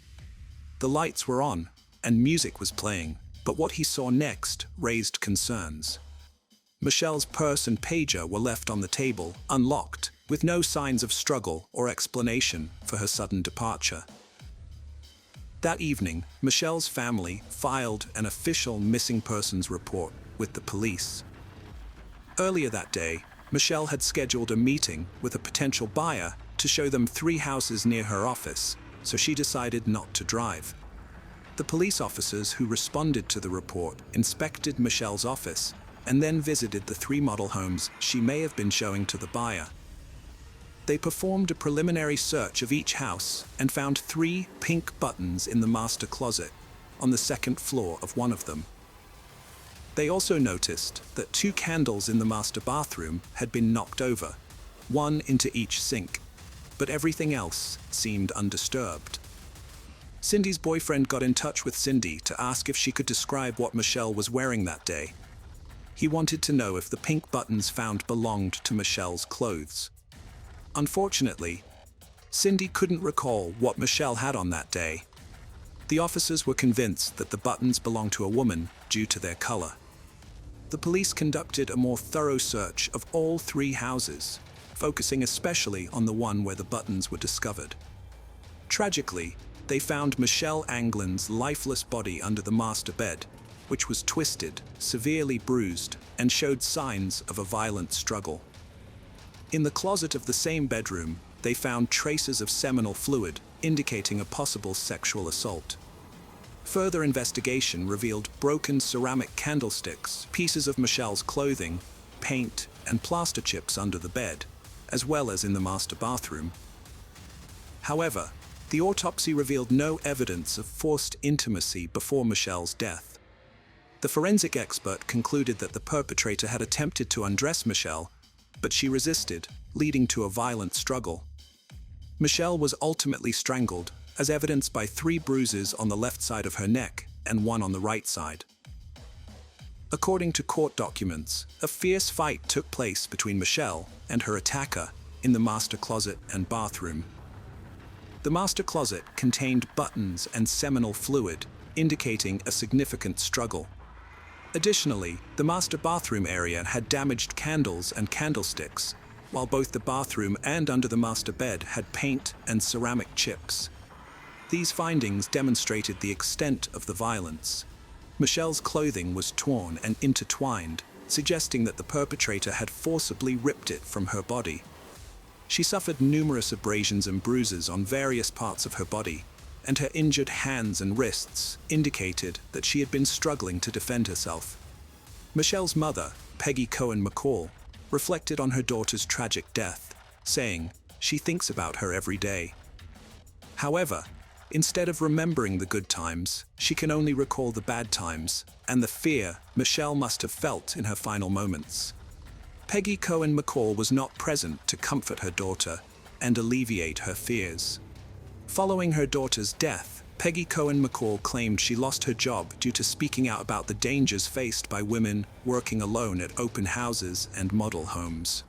The lights were on, and music was playing, but what he saw next raised concerns. Michelle's purse and pager were left on the table, unlocked, with no signs of struggle or explanation for her sudden departure. That evening, Michelle's family filed an official missing persons report with the police. Earlier that day, Michelle had scheduled a meeting with a potential buyer to show them 3 houses near her office, so she decided not to drive. The police officers who responded to the report inspected Michelle's office and then visited the 3 model homes she may have been showing to the buyer. They performed a preliminary search of each house and found 3 pink buttons in the master closet, on the 2nd floor of one of them. They also noticed that 2 candles in the master bathroom had been knocked over, 1 into each sink, but everything else seemed undisturbed. Cindy's boyfriend got in touch with Cindy to ask if she could describe what Michelle was wearing that day. He wanted to know if the pink buttons found belonged to Michelle's clothes. Unfortunately, Cindy couldn't recall what Michelle had on that day. The officers were convinced that the buttons belonged to a woman due to their color. The police conducted a more thorough search of all 3 houses, focusing especially on the one where the buttons were discovered. Tragically, they found Michelle Anglin's lifeless body under the master bed, which was twisted, severely bruised, and showed signs of a violent struggle. In the closet of the same bedroom, they found traces of seminal fluid, indicating a possible sexual assault. Further investigation revealed broken ceramic candlesticks, pieces of Michelle's clothing, paint, and plaster chips under the bed, as well as in the master bathroom. However, the autopsy revealed no evidence of forced intimacy before Michelle's death. The forensic expert concluded that the perpetrator had attempted to undress Michelle, but she resisted, leading to a violent struggle. Michelle was ultimately strangled, as evidenced by 3 bruises on the left side of her neck and 1 on the right side. According to court documents, a fierce fight took place between Michelle and her attacker in the master closet and bathroom. The master closet contained buttons and seminal fluid, indicating a significant struggle. Additionally, the master bathroom area had damaged candles and candlesticks, while both the bathroom and under the master bed had paint and ceramic chips. These findings demonstrated the extent of the violence. Michelle's clothing was torn and intertwined, suggesting that the perpetrator had forcibly ripped it from her body. She suffered numerous abrasions and bruises on various parts of her body, and her injured hands and wrists indicated that she had been struggling to defend herself. Michelle's mother, Peggy Cohen McCall, reflected on her daughter's tragic death, saying she thinks about her every day. However, instead of remembering the good times, she can only recall the bad times and the fear Michelle must have felt in her final moments. Peggy Cohen McCall was not present to comfort her daughter and alleviate her fears. Following her daughter's death, Peggy Cohen McCall claimed she lost her job due to speaking out about the dangers faced by women working alone at open houses and model homes.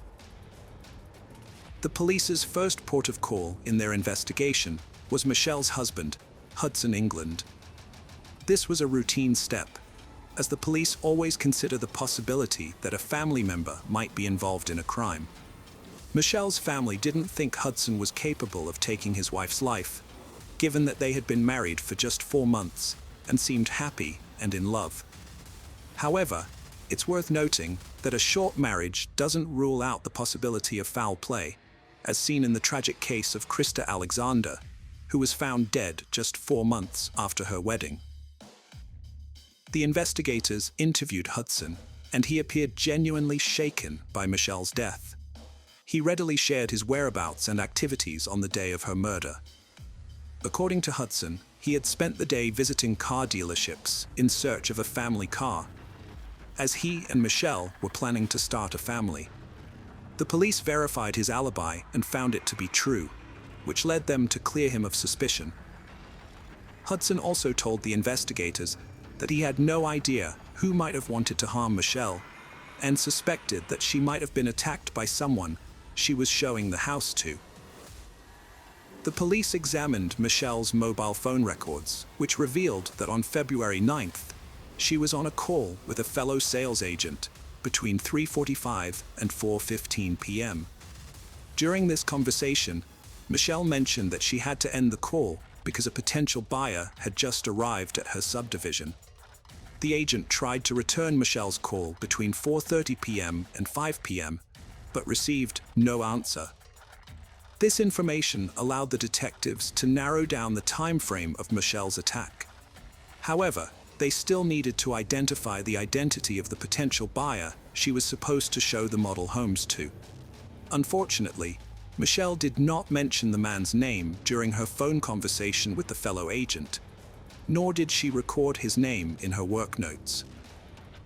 The police's first port of call in their investigation was Michelle's husband, Hudson England. This was a routine step, as the police always consider the possibility that a family member might be involved in a crime. Michelle's family didn't think Hudson was capable of taking his wife's life, given that they had been married for just 4 months and seemed happy and in love. However, it's worth noting that a short marriage doesn't rule out the possibility of foul play, as seen in the tragic case of Krista Alexander, who was found dead just 4 months after her wedding. The investigators interviewed Hudson, and he appeared genuinely shaken by Michelle's death. He readily shared his whereabouts and activities on the day of her murder. According to Hudson, he had spent the day visiting car dealerships in search of a family car, as he and Michelle were planning to start a family. The police verified his alibi and found it to be true, which led them to clear him of suspicion. Hudson also told the investigators that he had no idea who might have wanted to harm Michelle, and suspected that she might have been attacked by someone she was showing the house to. The police examined Michelle's mobile phone records, which revealed that on February 9th, she was on a call with a fellow sales agent between 3:45 and 4:15 p.m. During this conversation, Michelle mentioned that she had to end the call because a potential buyer had just arrived at her subdivision. The agent tried to return Michelle's call between 4:30 p.m. and 5 p.m., but received no answer. This information allowed the detectives to narrow down the time frame of Michelle's attack. However, they still needed to identify the identity of the potential buyer she was supposed to show the model homes to. Unfortunately, Michelle did not mention the man's name during her phone conversation with the fellow agent, nor did she record his name in her work notes.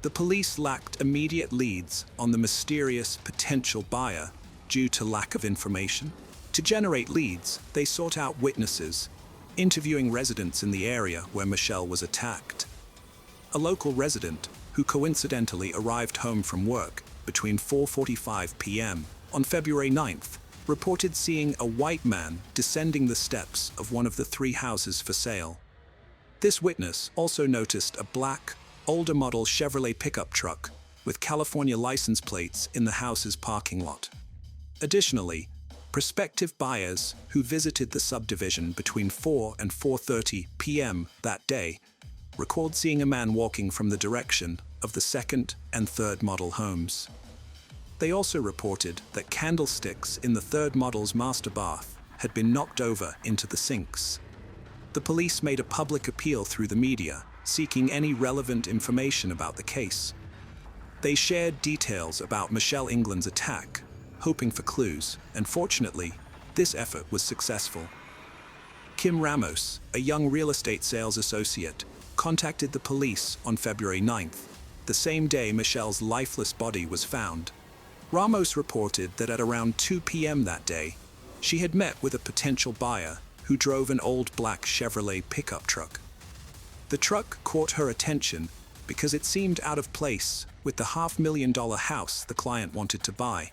The police lacked immediate leads on the mysterious potential buyer due to lack of information. To generate leads, they sought out witnesses, interviewing residents in the area where Michelle was attacked. A local resident, who coincidentally arrived home from work between 4:45 p.m. on February 9th, reported seeing a white man descending the steps of one of the 3 houses for sale. This witness also noticed a black, older model Chevrolet pickup truck with California license plates in the house's parking lot. Additionally, prospective buyers who visited the subdivision between 4 and 4:30 p.m. that day recalled seeing a man walking from the direction of the second and third model homes. They also reported that candlesticks in the third model's master bath had been knocked over into the sinks. The police made a public appeal through the media, seeking any relevant information about the case. They shared details about Michelle England's attack, hoping for clues, and fortunately, this effort was successful. Kim Ramos, a young real estate sales associate, contacted the police on February 9th, the same day Michelle's lifeless body was found. Ramos reported that at around 2 p.m. that day, she had met with a potential buyer who drove an old black Chevrolet pickup truck. The truck caught her attention because it seemed out of place with the $500,000 house the client wanted to buy,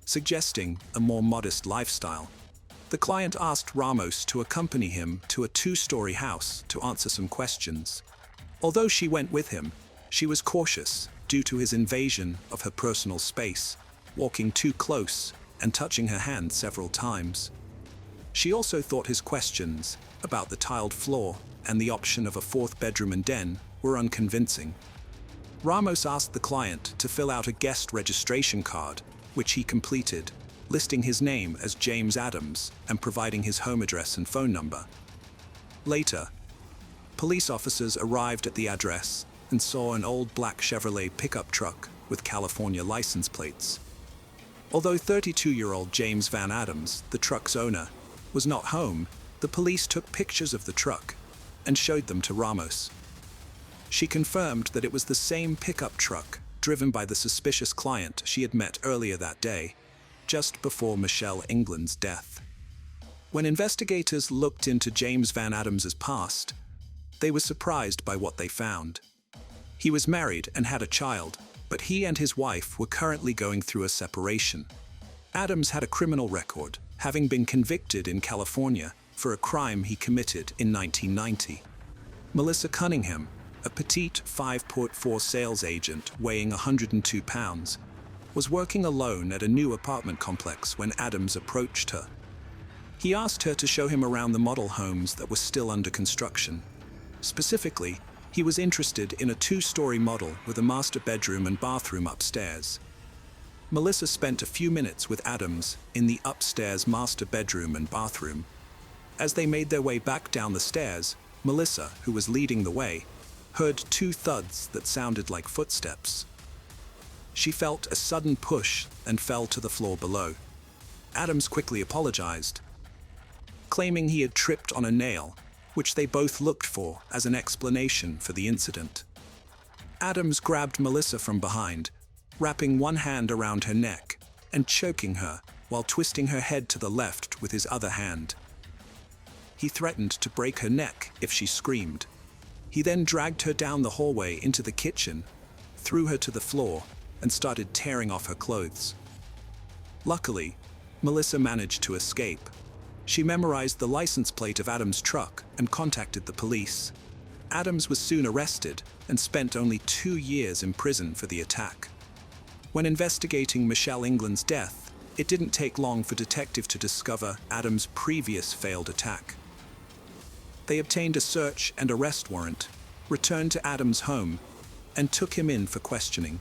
suggesting a more modest lifestyle. The client asked Ramos to accompany him to a 2-story house to answer some questions. Although she went with him, she was cautious due to his invasion of her personal space, walking too close and touching her hand several times. She also thought his questions about the tiled floor and the option of a 4th bedroom and den were unconvincing. Ramos asked the client to fill out a guest registration card, which he completed, listing his name as James Adams and providing his home address and phone number. Later, police officers arrived at the address and saw an old black Chevrolet pickup truck with California license plates. Although 32-year-old James Van Adams, the truck's owner, was not home, the police took pictures of the truck and showed them to Ramos. She confirmed that it was the same pickup truck driven by the suspicious client she had met earlier that day, just before Michelle England's death. When investigators looked into James Van Adams's past, they were surprised by what they found. He was married and had a child, but he and his wife were currently going through a separation. Adams had a criminal record, having been convicted in California for a crime he committed in 1990. Melissa Cunningham, a petite 5'4" sales agent weighing 102 pounds, was working alone at a new apartment complex when Adams approached her. He asked her to show him around the model homes that were still under construction. Specifically, he was interested in a 2-story model with a master bedroom and bathroom upstairs. Melissa spent a few minutes with Adams in the upstairs master bedroom and bathroom. As they made their way back down the stairs, Melissa, who was leading the way, heard 2 thuds that sounded like footsteps. She felt a sudden push and fell to the floor below. Adams quickly apologized, claiming he had tripped on a nail, which they both looked for as an explanation for the incident. Adams grabbed Melissa from behind, wrapping one hand around her neck and choking her while twisting her head to the left with his other hand. He threatened to break her neck if she screamed. He then dragged her down the hallway into the kitchen, threw her to the floor, and started tearing off her clothes. Luckily, Melissa managed to escape. She memorized the license plate of Adams' truck and contacted the police. Adams was soon arrested and spent only 2 years in prison for the attack. When investigating Michelle England's death, it didn't take long for detectives to discover Adams' previous failed attack. They obtained a search and arrest warrant, returned to Adams' home, and took him in for questioning.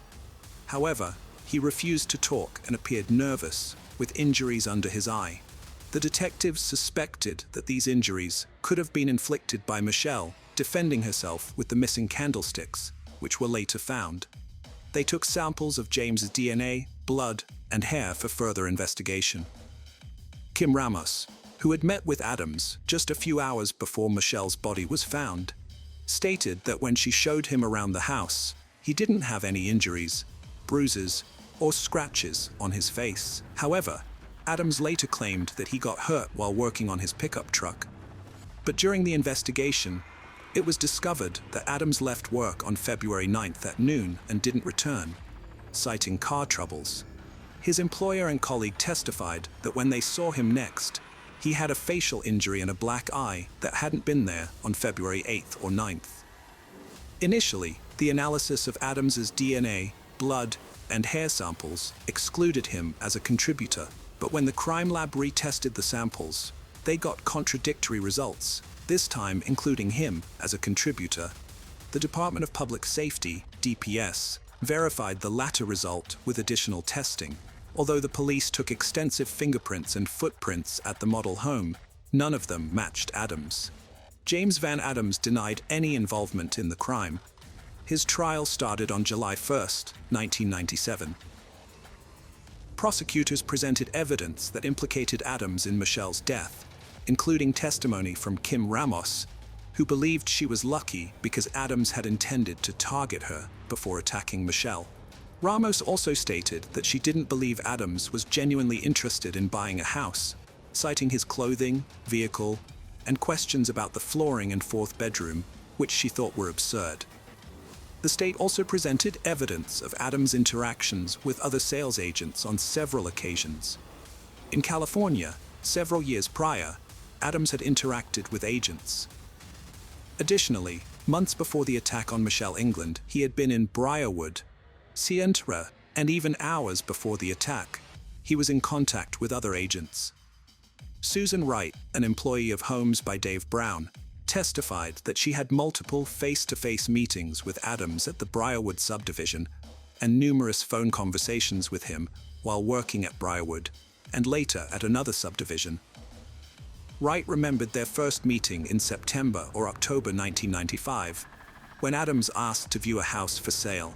However, he refused to talk and appeared nervous, with injuries under his eye. The detectives suspected that these injuries could have been inflicted by Michelle defending herself with the missing candlesticks, which were later found. They took samples of James's DNA, blood, and hair for further investigation. Kim Ramos, who had met with Adams just a few hours before Michelle's body was found, stated that when she showed him around the house, he didn't have any injuries, bruises, or scratches on his face. However, Adams later claimed that he got hurt while working on his pickup truck. But during the investigation, it was discovered that Adams left work on February 9th at noon and didn't return, citing car troubles. His employer and colleague testified that when they saw him next, he had a facial injury and a black eye that hadn't been there on February 8th or 9th. Initially, the analysis of Adams's DNA, blood, and hair samples excluded him as a contributor, but when the crime lab retested the samples, they got contradictory results, this time including him as a contributor. The Department of Public Safety, DPS, verified the latter result with additional testing. Although the police took extensive fingerprints and footprints at the model home, none of them matched Adams. James Van Adams denied any involvement in the crime. His trial started on July 1st, 1997. Prosecutors presented evidence that implicated Adams in Michelle's death, including testimony from Kim Ramos, who believed she was lucky because Adams had intended to target her before attacking Michelle. Ramos also stated that she didn't believe Adams was genuinely interested in buying a house, citing his clothing, vehicle, and questions about the flooring and 4th bedroom, which she thought were absurd. The state also presented evidence of Adams' interactions with other sales agents on several occasions. In California, several years prior, Adams had interacted with agents. Additionally, months before the attack on Michelle England, he had been in Briarwood, Sientra, and even hours before the attack, he was in contact with other agents. Susan Wright, an employee of Homes by Dave Brown, testified that she had multiple face-to-face meetings with Adams at the Briarwood subdivision and numerous phone conversations with him while working at Briarwood and later at another subdivision. Wright remembered their first meeting in September or October 1995, when Adams asked to view a house for sale.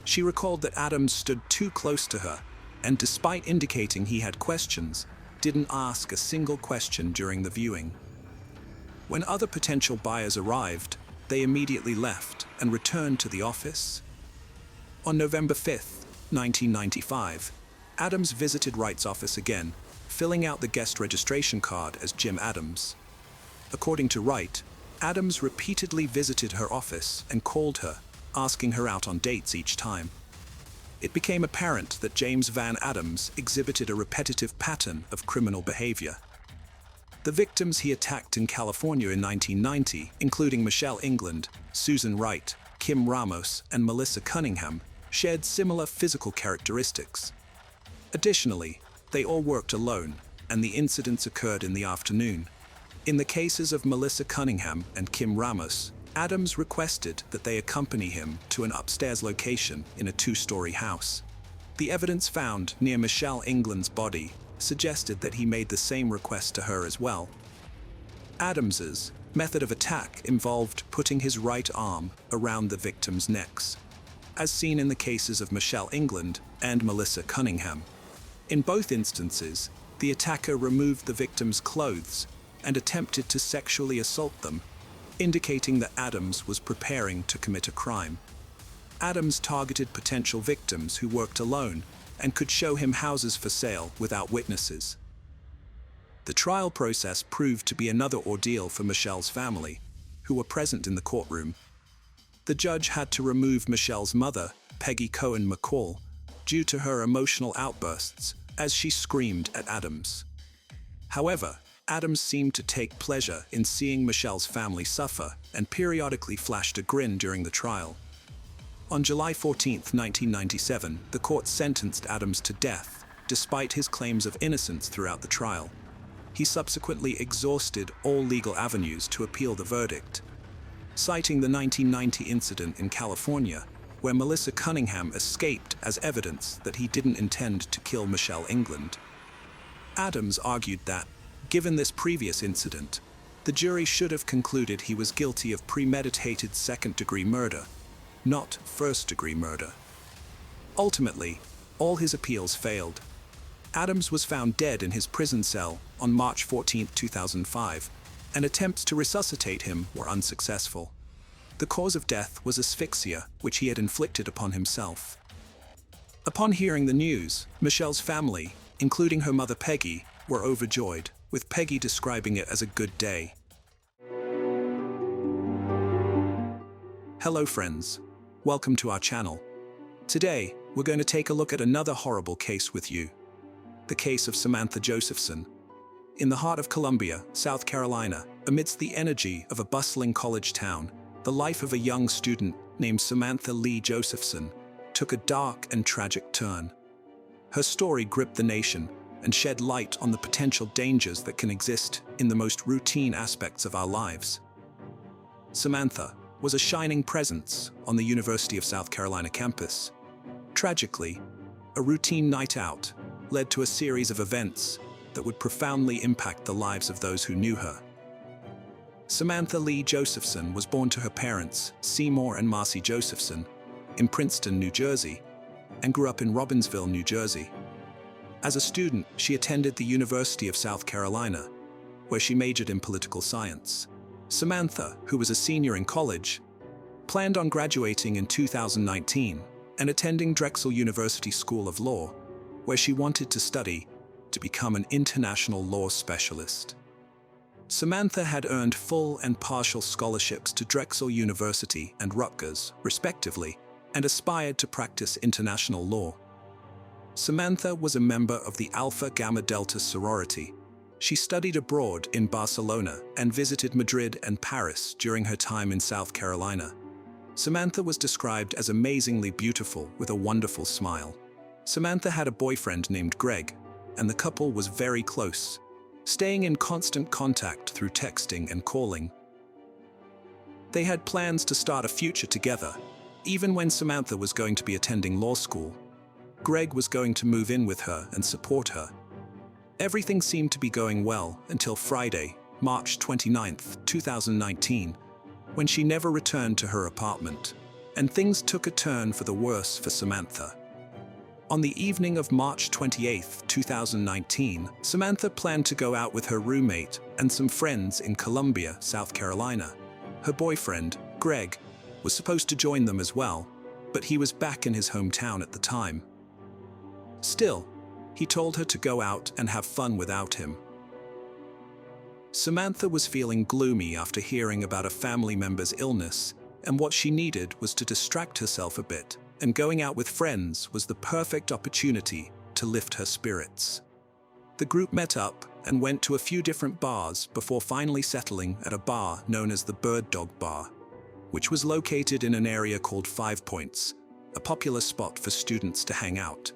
She recalled that Adams stood too close to her and, despite indicating he had questions, didn't ask a single question during the viewing. When other potential buyers arrived, they immediately left and returned to the office. On November 5, 1995, Adams visited Wright's office again, filling out the guest registration card as Jim Adams. According to Wright, Adams repeatedly visited her office and called her, asking her out on dates each time. It became apparent that James Van Adams exhibited a repetitive pattern of criminal behavior. The victims he attacked in California in 1990, including Michelle England, Susan Wright, Kim Ramos, and Melissa Cunningham, shared similar physical characteristics. Additionally, they all worked alone, and the incidents occurred in the afternoon. In the cases of Melissa Cunningham and Kim Ramos, Adams requested that they accompany him to an upstairs location in a two-story house. The evidence found near Michelle England's body suggested that he made the same request to her as well. Adams's method of attack involved putting his right arm around the victims' necks, as seen in the cases of Michelle England and Melissa Cunningham. In both instances, the attacker removed the victims' clothes and attempted to sexually assault them, indicating that Adams was preparing to commit a crime. Adams targeted potential victims who worked alone and could show him houses for sale without witnesses. The trial process proved to be another ordeal for Michelle's family, who were present in the courtroom. The judge had to remove Michelle's mother, Peggy Cohen McCall, due to her emotional outbursts as she screamed at Adams. However, Adams seemed to take pleasure in seeing Michelle's family suffer and periodically flashed a grin during the trial. On July 14, 1997, the court sentenced Adams to death, despite his claims of innocence throughout the trial. He subsequently exhausted all legal avenues to appeal the verdict, citing the 1990 incident in California, where Melissa Cunningham escaped as evidence that he didn't intend to kill Michelle England. Adams argued that, given this previous incident, the jury should have concluded he was guilty of premeditated second-degree murder, not first-degree murder. Ultimately, all his appeals failed. Adams was found dead in his prison cell on March 14, 2005, and attempts to resuscitate him were unsuccessful. The cause of death was asphyxia, which he had inflicted upon himself. Upon hearing the news, Michelle's family, including her mother Peggy, were overjoyed, with Peggy describing it as a good day. Hello friends, welcome to our channel. Today, we're going to take a look at another horrible case with you. The case of Samantha Josephson. In the heart of Columbia, South Carolina, amidst the energy of a bustling college town, the life of a young student named Samantha Lee Josephson took a dark and tragic turn. Her story gripped the nation and shed light on the potential dangers that can exist in the most routine aspects of our lives. Samantha was a shining presence on the University of South Carolina campus. Tragically, a routine night out led to a series of events that would profoundly impact the lives of those who knew her. Samantha Lee Josephson was born to her parents, Seymour and Marcy Josephson, in Princeton, New Jersey, and grew up in Robbinsville, New Jersey. As a student, she attended the University of South Carolina, where she majored in political science. Samantha, who was a senior in college, planned on graduating in 2019 and attending Drexel University School of Law, where she wanted to study to become an international law specialist. Samantha had earned full and partial scholarships to Drexel University and Rutgers, respectively, and aspired to practice international law. Samantha was a member of the Alpha Gamma Delta sorority. She studied abroad in Barcelona and visited Madrid and Paris during her time in South Carolina. Samantha was described as amazingly beautiful with a wonderful smile. Samantha had a boyfriend named Greg, and the couple was very close, staying in constant contact through texting and calling. They had plans to start a future together, even when Samantha was going to be attending law school. Greg was going to move in with her and support her. Everything seemed to be going well until Friday, March 29, 2019, when she never returned to her apartment, and things took a turn for the worse for Samantha. On the evening of March 28, 2019, Samantha planned to go out with her roommate and some friends in Columbia, South Carolina. Her boyfriend, Greg, was supposed to join them as well, but he was back in his hometown at the time. Still, he told her to go out and have fun without him. Samantha was feeling gloomy after hearing about a family member's illness, and what she needed was to distract herself a bit, and going out with friends was the perfect opportunity to lift her spirits. The group met up and went to a few different bars before finally settling at a bar known as the Bird Dog Bar, which was located in an area called 5 Points, a popular spot for students to hang out.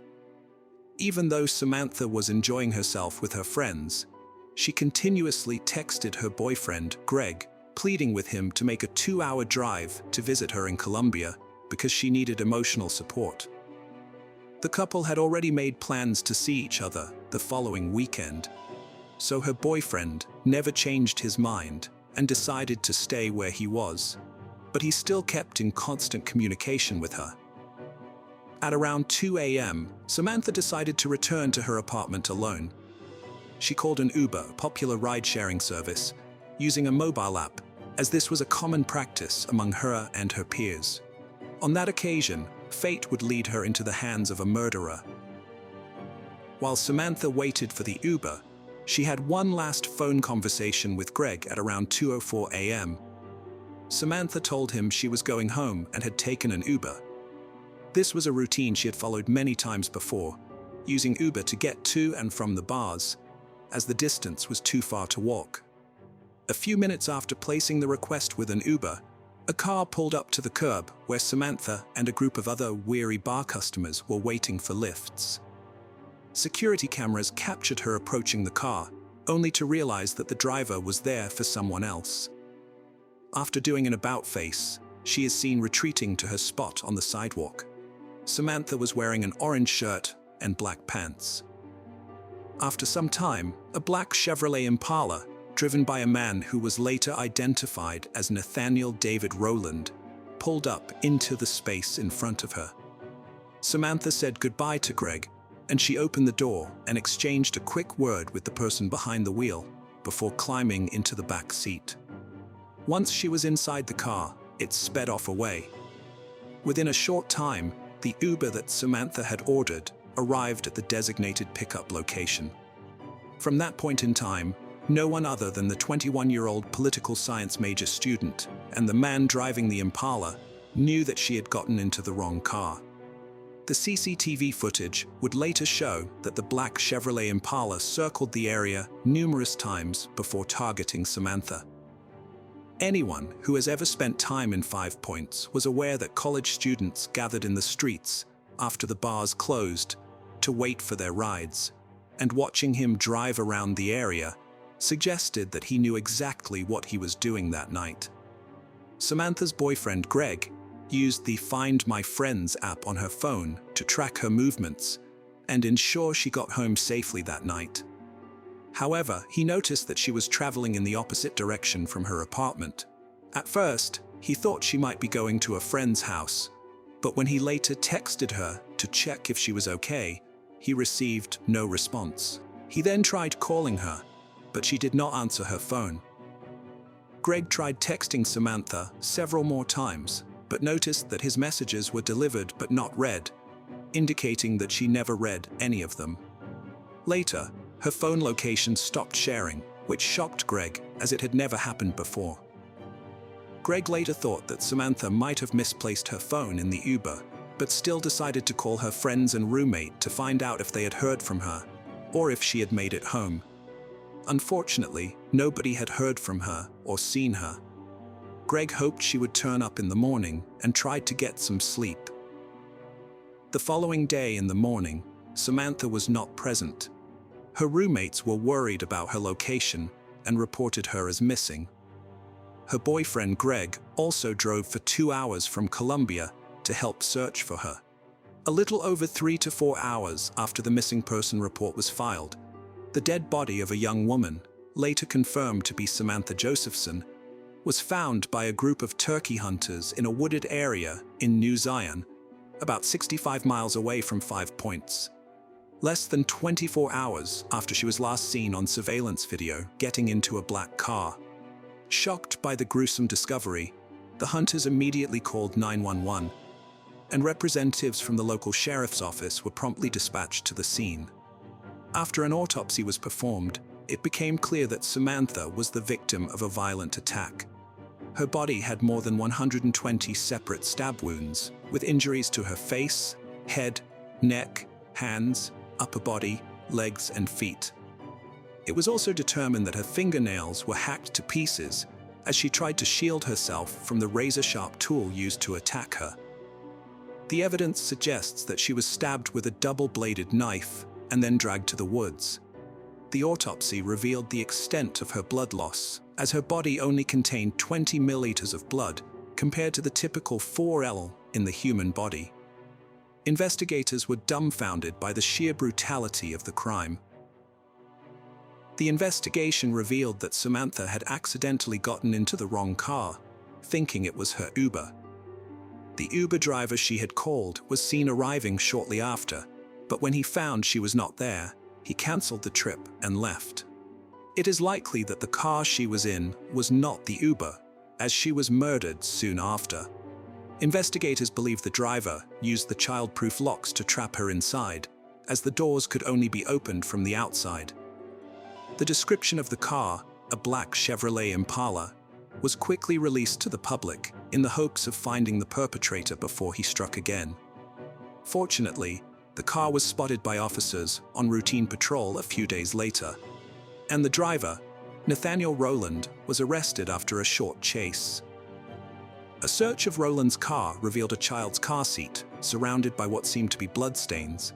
Even though Samantha was enjoying herself with her friends, she continuously texted her boyfriend, Greg, pleading with him to make a 2-hour drive to visit her in Columbia because she needed emotional support. The couple had already made plans to see each other the following weekend, so her boyfriend never changed his mind and decided to stay where he was, but he still kept in constant communication with her. At around 2 a.m., Samantha decided to return to her apartment alone. She called an Uber, a popular ride-sharing service, using a mobile app, as this was a common practice among her and her peers. On that occasion, fate would lead her into the hands of a murderer. While Samantha waited for the Uber, she had one last phone conversation with Greg at around 2:04 a.m. Samantha told him she was going home and had taken an Uber. This was a routine she had followed many times before, using Uber to get to and from the bars, as the distance was too far to walk. A few minutes after placing the request with an Uber, a car pulled up to the curb where Samantha and a group of other weary bar customers were waiting for lifts. Security cameras captured her approaching the car, only to realize that the driver was there for someone else. After doing an about-face, she is seen retreating to her spot on the sidewalk. Samantha was wearing an orange shirt and black pants. After some time, a black Chevrolet Impala, driven by a man who was later identified as Nathaniel David Rowland, pulled up into the space in front of her. Samantha said goodbye to Greg, and she opened the door and exchanged a quick word with the person behind the wheel before climbing into the back seat. Once she was inside the car, it sped off away. Within a short time, the Uber that Samantha had ordered arrived at the designated pickup location. From that point in time, no one other than the 21-year-old political science major student and the man driving the Impala knew that she had gotten into the wrong car. The CCTV footage would later show that the black Chevrolet Impala circled the area numerous times before targeting Samantha. Anyone who has ever spent time in 5 Points was aware that college students gathered in the streets after the bars closed to wait for their rides, and watching him drive around the area suggested that he knew exactly what he was doing that night. Samantha's boyfriend, Greg, used the Find My Friends app on her phone to track her movements and ensure she got home safely that night. However, he noticed that she was traveling in the opposite direction from her apartment. At first, he thought she might be going to a friend's house, but when he later texted her to check if she was okay, he received no response. He then tried calling her, but she did not answer her phone. Greg tried texting Samantha several more times, but noticed that his messages were delivered but not read, indicating that she never read any of them. Later, her phone location stopped sharing, which shocked Greg as it had never happened before. Greg later thought that Samantha might have misplaced her phone in the Uber, but still decided to call her friends and roommate to find out if they had heard from her, or if she had made it home. Unfortunately, nobody had heard from her or seen her. Greg hoped she would turn up in the morning and tried to get some sleep. The following day in the morning, Samantha was not present. Her roommates were worried about her location and reported her as missing. Her boyfriend Greg also drove for 2 hours from Colombia to help search for her. A little over 3 to 4 hours after the missing person report was filed, the dead body of a young woman, later confirmed to be Samantha Josephson, was found by a group of turkey hunters in a wooded area in New Zion, about 65 miles away from Five Points. Less than 24 hours after she was last seen on surveillance video getting into a black car. Shocked by the gruesome discovery, the hunters immediately called 911, and representatives from the local sheriff's office were promptly dispatched to the scene. After an autopsy was performed, it became clear that Samantha was the victim of a violent attack. Her body had more than 120 separate stab wounds, with injuries to her face, head, neck, hands, upper body, legs, and feet. It was also determined that her fingernails were hacked to pieces as she tried to shield herself from the razor-sharp tool used to attack her. The evidence suggests that she was stabbed with a double-bladed knife and then dragged to the woods. The autopsy revealed the extent of her blood loss, as her body only contained 20 milliliters of blood compared to the typical 4 ml in the human body. Investigators were dumbfounded by the sheer brutality of the crime. The investigation revealed that Samantha had accidentally gotten into the wrong car, thinking it was her Uber. The Uber driver she had called was seen arriving shortly after, but when he found she was not there, he cancelled the trip and left. It is likely that the car she was in was not the Uber, as she was murdered soon after. Investigators believe the driver used the child-proof locks to trap her inside, as the doors could only be opened from the outside. The description of the car, a black Chevrolet Impala, was quickly released to the public in the hopes of finding the perpetrator before he struck again. Fortunately, the car was spotted by officers on routine patrol a few days later, and the driver, Nathaniel Rowland, was arrested after a short chase. A search of Rowland's car revealed a child's car seat surrounded by what seemed to be bloodstains.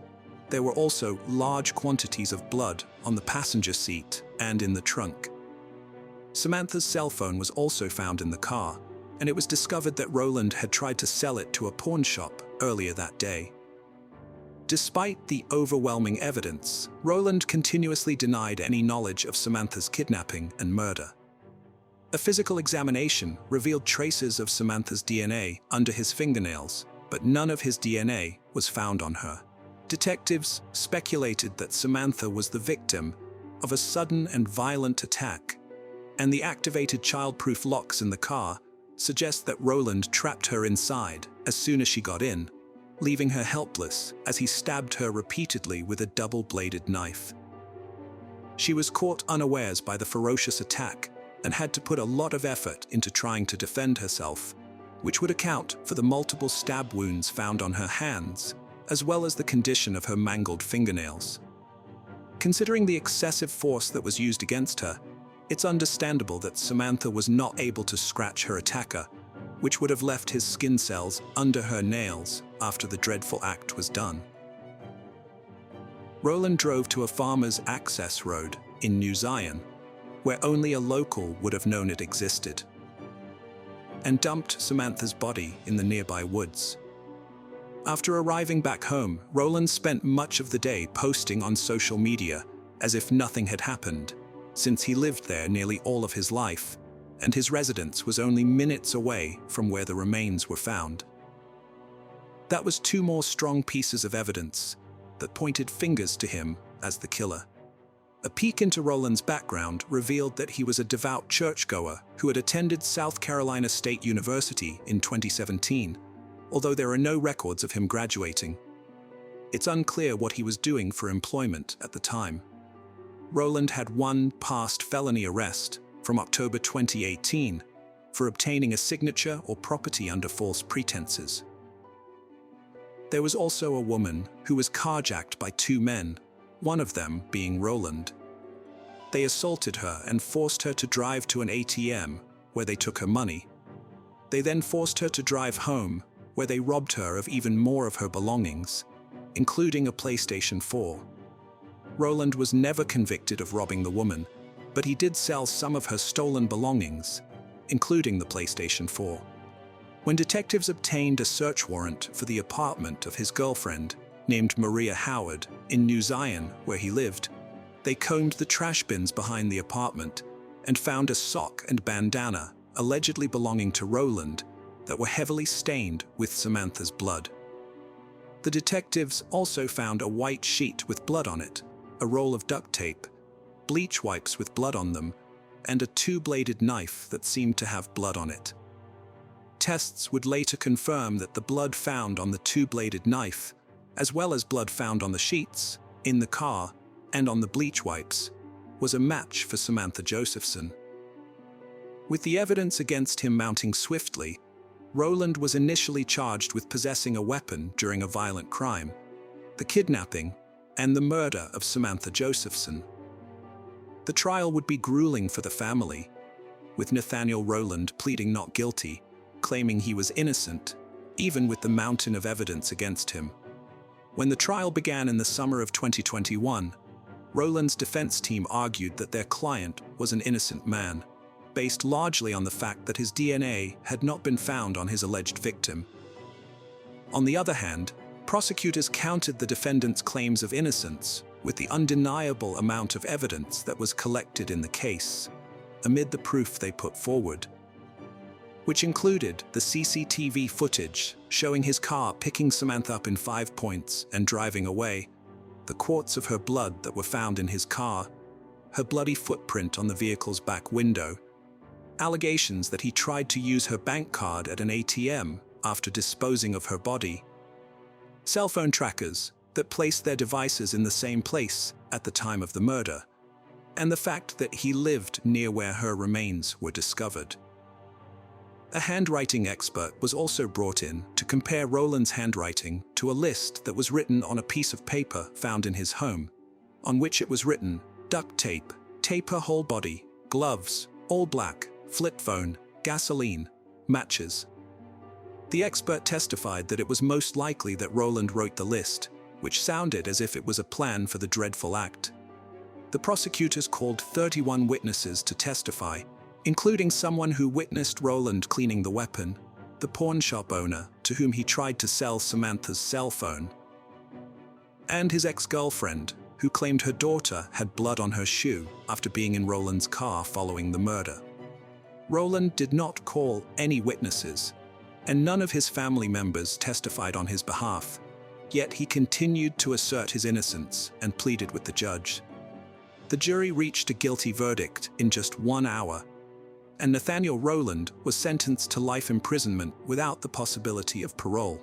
There were also large quantities of blood on the passenger seat and in the trunk. Samantha's cell phone was also found in the car, and it was discovered that Rowland had tried to sell it to a pawn shop earlier that day. Despite the overwhelming evidence, Rowland continuously denied any knowledge of Samantha's kidnapping and murder. A physical examination revealed traces of Samantha's DNA under his fingernails, but none of his DNA was found on her. Detectives speculated that Samantha was the victim of a sudden and violent attack, and the activated child-proof locks in the car suggest that Rowland trapped her inside as soon as she got in, leaving her helpless as he stabbed her repeatedly with a double-bladed knife. She was caught unawares by the ferocious attack and had to put a lot of effort into trying to defend herself, which would account for the multiple stab wounds found on her hands, as well as the condition of her mangled fingernails. Considering the excessive force that was used against her, it's understandable that Samantha was not able to scratch her attacker, which would have left his skin cells under her nails after the dreadful act was done. Rowland drove to a farmer's access road in New Zion, where only a local would have known it existed, and dumped Samantha's body in the nearby woods. After arriving back home, Rowland spent much of the day posting on social media as if nothing had happened, since he lived there nearly all of his life, and his residence was only minutes away from where the remains were found. That was 2 more strong pieces of evidence that pointed fingers to him as the killer. A peek into Rowland's background revealed that he was a devout churchgoer who had attended South Carolina State University in 2017, although there are no records of him graduating. It's unclear what he was doing for employment at the time. Rowland had 1 past felony arrest from October 2018 for obtaining a signature or property under false pretenses. There was also a woman who was carjacked by 2 men, one of them being Rowland. They assaulted her and forced her to drive to an ATM, where they took her money. They then forced her to drive home, where they robbed her of even more of her belongings, including a PlayStation 4. Rowland was never convicted of robbing the woman, but he did sell some of her stolen belongings, including the PlayStation 4. When detectives obtained a search warrant for the apartment of his girlfriend, named Maria Howard, in New Zion, where he lived, they combed the trash bins behind the apartment and found a sock and bandana, allegedly belonging to Roland, that were heavily stained with Samantha's blood. The detectives also found a white sheet with blood on it, a roll of duct tape, bleach wipes with blood on them, and a two-bladed knife that seemed to have blood on it. Tests would later confirm that the blood found on the two-bladed knife, as well as blood found on the sheets, in the car, and on the bleach wipes, was a match for Samantha Josephson. With the evidence against him mounting swiftly, Roland was initially charged with possessing a weapon during a violent crime, the kidnapping, and the murder of Samantha Josephson. The trial would be grueling for the family, with Nathaniel Roland pleading not guilty, claiming he was innocent, even with the mountain of evidence against him. When the trial began in the summer of 2021, Roland's defense team argued that their client was an innocent man, based largely on the fact that his DNA had not been found on his alleged victim. On the other hand, prosecutors countered the defendant's claims of innocence with the undeniable amount of evidence that was collected in the case, amid the proof they put forward, which included the CCTV footage showing his car picking Samantha up in 5 points and driving away, the quarts of her blood that were found in his car, her bloody footprint on the vehicle's back window, allegations that he tried to use her bank card at an ATM after disposing of her body, cell phone trackers that placed their devices in the same place at the time of the murder, and the fact that he lived near where her remains were discovered. A handwriting expert was also brought in to compare Roland's handwriting to a list that was written on a piece of paper found in his home, on which it was written, duct tape, tape her whole body, gloves, all black, flip phone, gasoline, matches. The expert testified that it was most likely that Roland wrote the list, which sounded as if it was a plan for the dreadful act. The prosecutors called 31 witnesses to testify, including someone who witnessed Roland cleaning the weapon, the pawn shop owner to whom he tried to sell Samantha's cell phone, and his ex-girlfriend, who claimed her daughter had blood on her shoe after being in Roland's car following the murder. Roland did not call any witnesses, and none of his family members testified on his behalf, yet he continued to assert his innocence and pleaded with the judge. The jury reached a guilty verdict in just 1 hour, and Nathaniel Roland was sentenced to life imprisonment without the possibility of parole.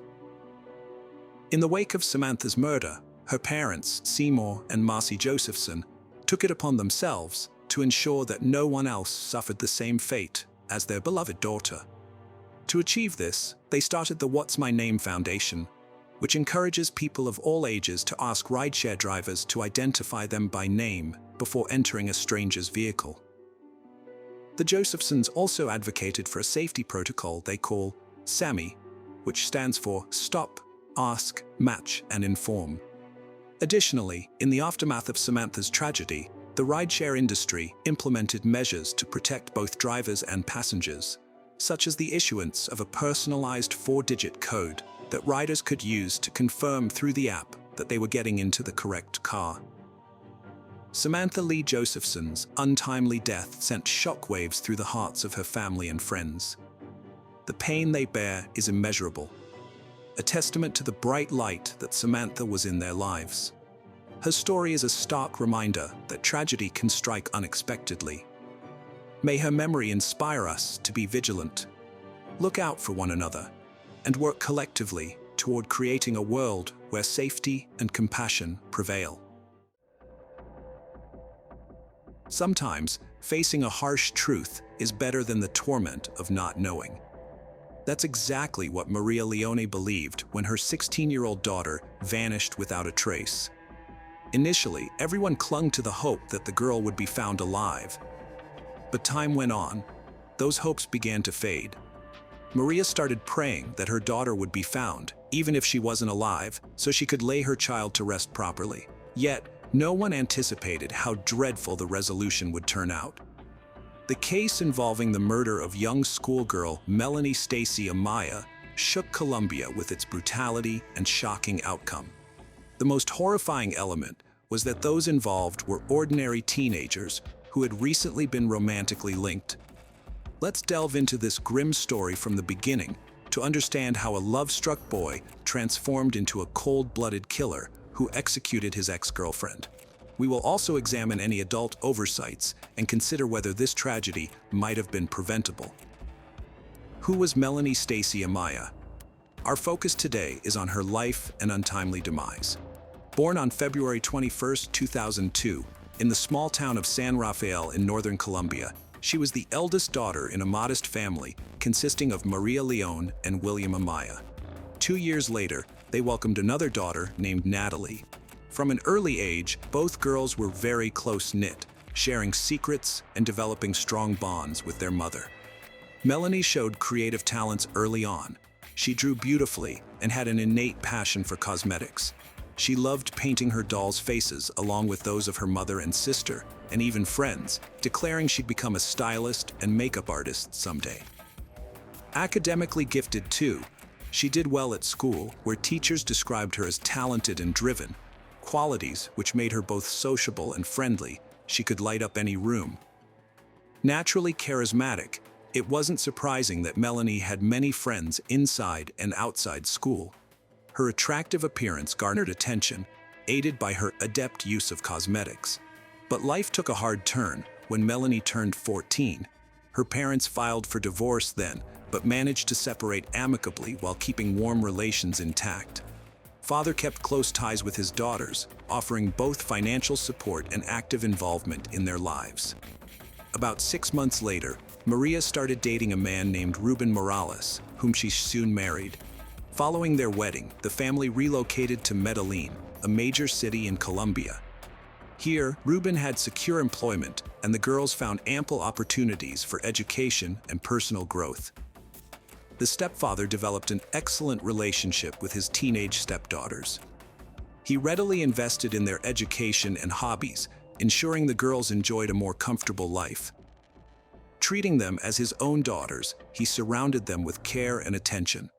In the wake of Samantha's murder, her parents, Seymour and Marcy Josephson, took it upon themselves to ensure that no one else suffered the same fate as their beloved daughter. To achieve this, they started the What's My Name Foundation, which encourages people of all ages to ask rideshare drivers to identify them by name before entering a stranger's vehicle. The Josephsons also advocated for a safety protocol they call SAMI, which stands for Stop, Ask, Match, and Inform. Additionally, in the aftermath of Samantha's tragedy, the rideshare industry implemented measures to protect both drivers and passengers, such as the issuance of a personalized 4-digit code that riders could use to confirm through the app that they were getting into the correct car. Samantha Lee Josephson's untimely death sent shockwaves through the hearts of her family and friends. The pain they bear is immeasurable, a testament to the bright light that Samantha was in their lives. Her story is a stark reminder that tragedy can strike unexpectedly. May her memory inspire us to be vigilant, look out for one another, and work collectively toward creating a world where safety and compassion prevail. Sometimes, facing a harsh truth is better than the torment of not knowing. That's exactly what Maria Leone believed when her 16-year-old daughter vanished without a trace. Initially, everyone clung to the hope that the girl would be found alive. But time went on. Those hopes began to fade. Maria started praying that her daughter would be found, even if she wasn't alive, so she could lay her child to rest properly. Yet, no one anticipated how dreadful the resolution would turn out. The case involving the murder of young schoolgirl Melanie Stacy Amaya shook Colombia with its brutality and shocking outcome. The most horrifying element was that those involved were ordinary teenagers who had recently been romantically linked. Let's delve into this grim story from the beginning to understand how a love-struck boy transformed into a cold-blooded killer who executed his ex-girlfriend. We will also examine any adult oversights and consider whether this tragedy might have been preventable. Who was Melanie Stacy Amaya? Our focus today is on her life and untimely demise. Born on February 21, 2002, in the small town of San Rafael in northern Colombia, she was the eldest daughter in a modest family consisting of Maria Leon and William Amaya. 2 years later, they welcomed another daughter named Natalie. From an early age, both girls were very close-knit, sharing secrets and developing strong bonds with their mother. Melanie showed creative talents early on. She drew beautifully and had an innate passion for cosmetics. She loved painting her dolls' faces along with those of her mother and sister, and even friends, declaring she'd become a stylist and makeup artist someday. Academically gifted too, she did well at school, where teachers described her as talented and driven, qualities which made her both sociable and friendly. She could light up any room. Naturally charismatic, it wasn't surprising that Melanie had many friends inside and outside school. Her attractive appearance garnered attention, aided by her adept use of cosmetics. But life took a hard turn when Melanie turned 14. Her parents filed for divorce then, but managed to separate amicably while keeping warm relations intact. Father kept close ties with his daughters, offering both financial support and active involvement in their lives. About 6 months later, Maria started dating a man named Ruben Morales, whom she soon married. Following their wedding, the family relocated to Medellin, a major city in Colombia. Here, Ruben had secure employment, and the girls found ample opportunities for education and personal growth. The stepfather developed an excellent relationship with his teenage stepdaughters. He readily invested in their education and hobbies, ensuring the girls enjoyed a more comfortable life. Treating them as his own daughters, he surrounded them with care and attention.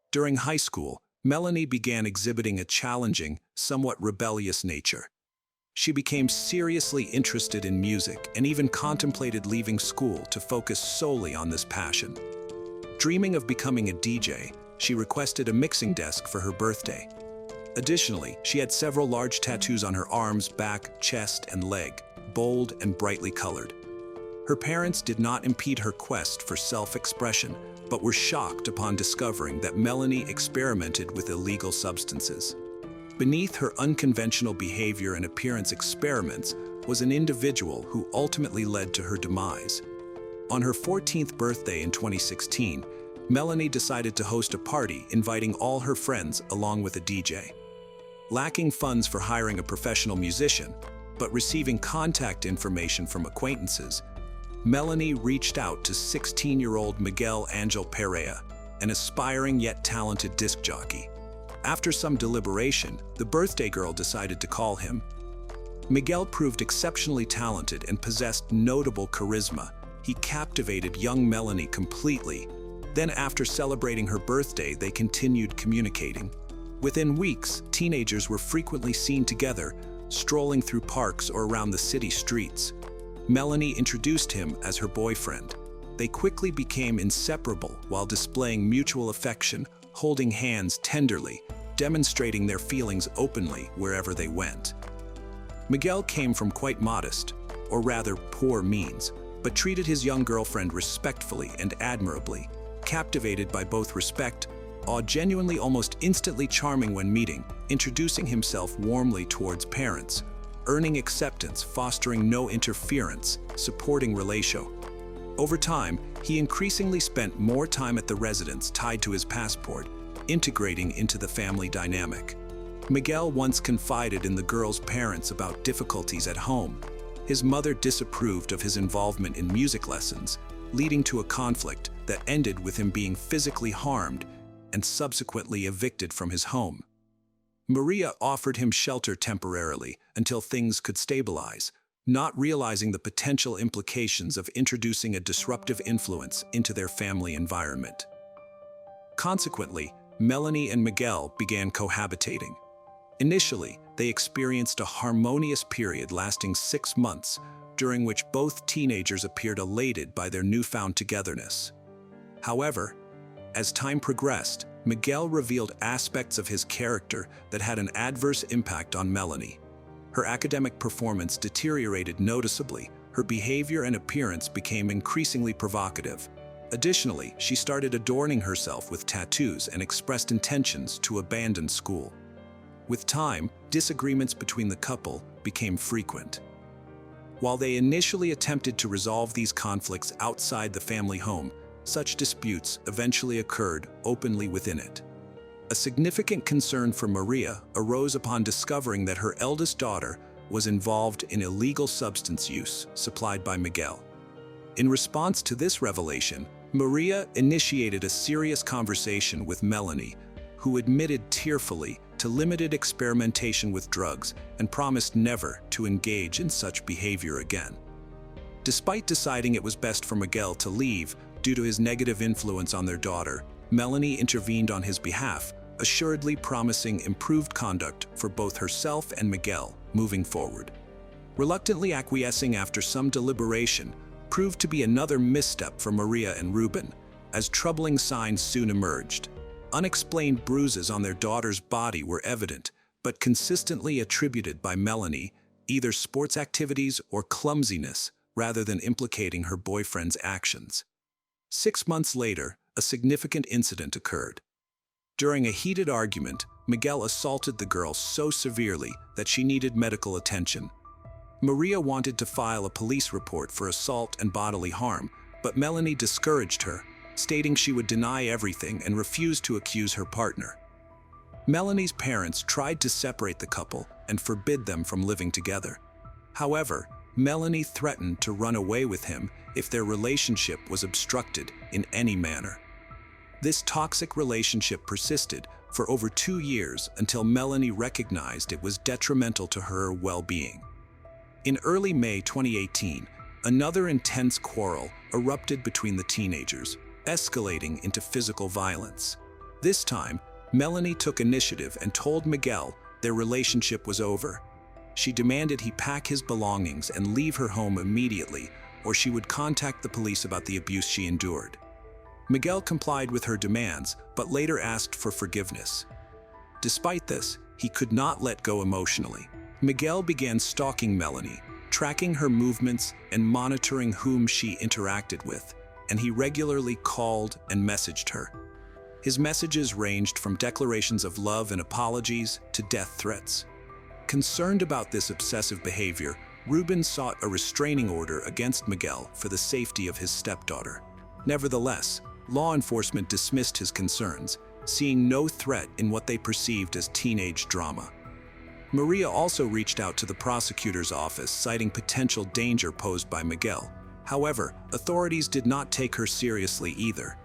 During high school, Melanie began exhibiting a challenging, somewhat rebellious nature. She became seriously interested in music and even contemplated leaving school to focus solely on this passion. Dreaming of becoming a DJ, she requested a mixing desk for her birthday. Additionally, she had several large tattoos on her arms, back, chest, and leg, bold and brightly colored. Her parents did not impede her quest for self-expression, but were shocked upon discovering that Melanie experimented with illegal substances. Beneath her unconventional behavior and appearance experiments was an individual who ultimately led to her demise. On her 14th birthday in 2016, Melanie decided to host a party inviting all her friends along with a DJ. Lacking funds for hiring a professional musician, but receiving contact information from acquaintances, Melanie reached out to 16-year-old Miguel Angel Perea, an aspiring yet talented disc jockey. After some deliberation, the birthday girl decided to call him. Miguel proved exceptionally talented and possessed notable charisma. He captivated young Melanie completely. Then, after celebrating her birthday, they continued communicating. Within weeks, teenagers were frequently seen together, strolling through parks or around the city streets. Melanie introduced him as her boyfriend. They quickly became inseparable while displaying mutual affection, holding hands tenderly, demonstrating their feelings openly wherever they went. Miguel came from quite modest, or rather poor means, but treated his young girlfriend respectfully and admirably. Captivated by both respect, genuinely almost instantly charming when meeting, introducing himself warmly towards parents, earning acceptance, fostering no interference, supporting relatio. Over time, he increasingly spent more time at the residence tied to his passport, integrating into the family dynamic. Miguel once confided in the girl's parents about difficulties at home. His mother disapproved of his involvement in music lessons, leading to a conflict that ended with him being physically harmed and subsequently evicted from his home. Maria offered him shelter temporarily until things could stabilize, not realizing the potential implications of introducing a disruptive influence into their family environment. Consequently, Melanie and Miguel began cohabitating. Initially, they experienced a harmonious period lasting 6 months, during which both teenagers appeared elated by their newfound togetherness. However, as time progressed, Miguel revealed aspects of his character that had an adverse impact on Melanie. Her academic performance deteriorated noticeably, her behavior and appearance became increasingly provocative. Additionally, she started adorning herself with tattoos and expressed intentions to abandon school. With time, disagreements between the couple became frequent. While they initially attempted to resolve these conflicts outside the family home, such disputes eventually occurred openly within it. A significant concern for Maria arose upon discovering that her eldest daughter was involved in illegal substance use supplied by Miguel. In response to this revelation, Maria initiated a serious conversation with Melanie, who admitted tearfully to limited experimentation with drugs and promised never to engage in such behavior again. Despite deciding it was best for Miguel to leave due to his negative influence on their daughter, Melanie intervened on his behalf, assuredly promising improved conduct for both herself and Miguel moving forward. Reluctantly acquiescing after some deliberation proved to be another misstep for Maria and Ruben, as troubling signs soon emerged. Unexplained bruises on their daughter's body were evident, but consistently attributed by Melanie, either sports activities or clumsiness, rather than implicating her boyfriend's actions. 6 months later, a significant incident occurred. During a heated argument, Miguel assaulted the girl so severely that she needed medical attention. Maria wanted to file a police report for assault and bodily harm, but Melanie discouraged her, stating she would deny everything and refuse to accuse her partner. Melanie's parents tried to separate the couple and forbid them from living together. However, Melanie threatened to run away with him if their relationship was obstructed in any manner. This toxic relationship persisted for over 2 years until Melanie recognized it was detrimental to her well-being. In early May 2018, another intense quarrel erupted between the teenagers, escalating into physical violence. This time, Melanie took initiative and told Miguel their relationship was over. She demanded he pack his belongings and leave her home immediately, or she would contact the police about the abuse she endured. Miguel complied with her demands, but later asked for forgiveness. Despite this, he could not let go emotionally. Miguel began stalking Melanie, tracking her movements and monitoring whom she interacted with, and he regularly called and messaged her. His messages ranged from declarations of love and apologies to death threats. Concerned about this obsessive behavior, Ruben sought a restraining order against Miguel for the safety of his stepdaughter. Nevertheless, law enforcement dismissed his concerns, seeing no threat in what they perceived as teenage drama. Maria also reached out to the prosecutor's office, citing potential danger posed by Miguel. However, authorities did not take her seriously either.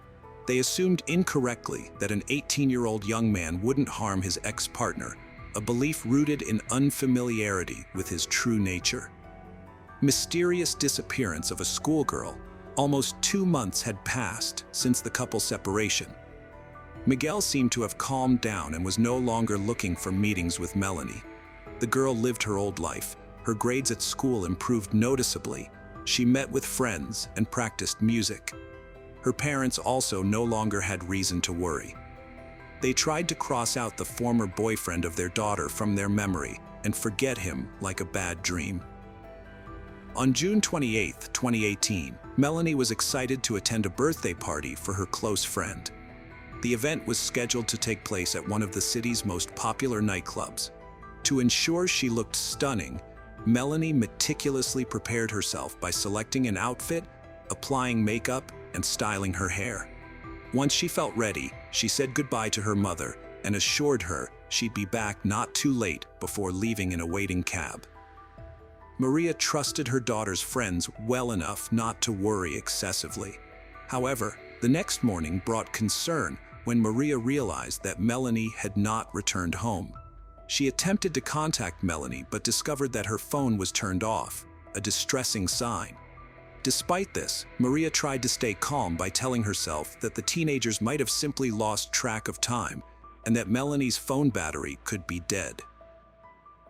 They assumed incorrectly that an 18-year-old young man wouldn't harm his ex-partner, a belief rooted in unfamiliarity with his true nature. Mysterious disappearance of a schoolgirl. Almost 2 months had passed since the couple's separation. Miguel seemed to have calmed down and was no longer looking for meetings with Melanie. The girl lived her old life. Her grades at school improved noticeably. She met with friends and practiced music. Her parents also no longer had reason to worry. They tried to cross out the former boyfriend of their daughter from their memory and forget him like a bad dream. On June 28, 2018, Melanie was excited to attend a birthday party for her close friend. The event was scheduled to take place at one of the city's most popular nightclubs. To ensure she looked stunning, Melanie meticulously prepared herself by selecting an outfit, applying makeup, and styling her hair. Once she felt ready, she said goodbye to her mother and assured her she'd be back not too late before leaving in a waiting cab. Maria trusted her daughter's friends well enough not to worry excessively. However, the next morning brought concern when Maria realized that Melanie had not returned home. She attempted to contact Melanie but discovered that her phone was turned off, a distressing sign. Despite this, Maria tried to stay calm by telling herself that the teenagers might have simply lost track of time and that Melanie's phone battery could be dead.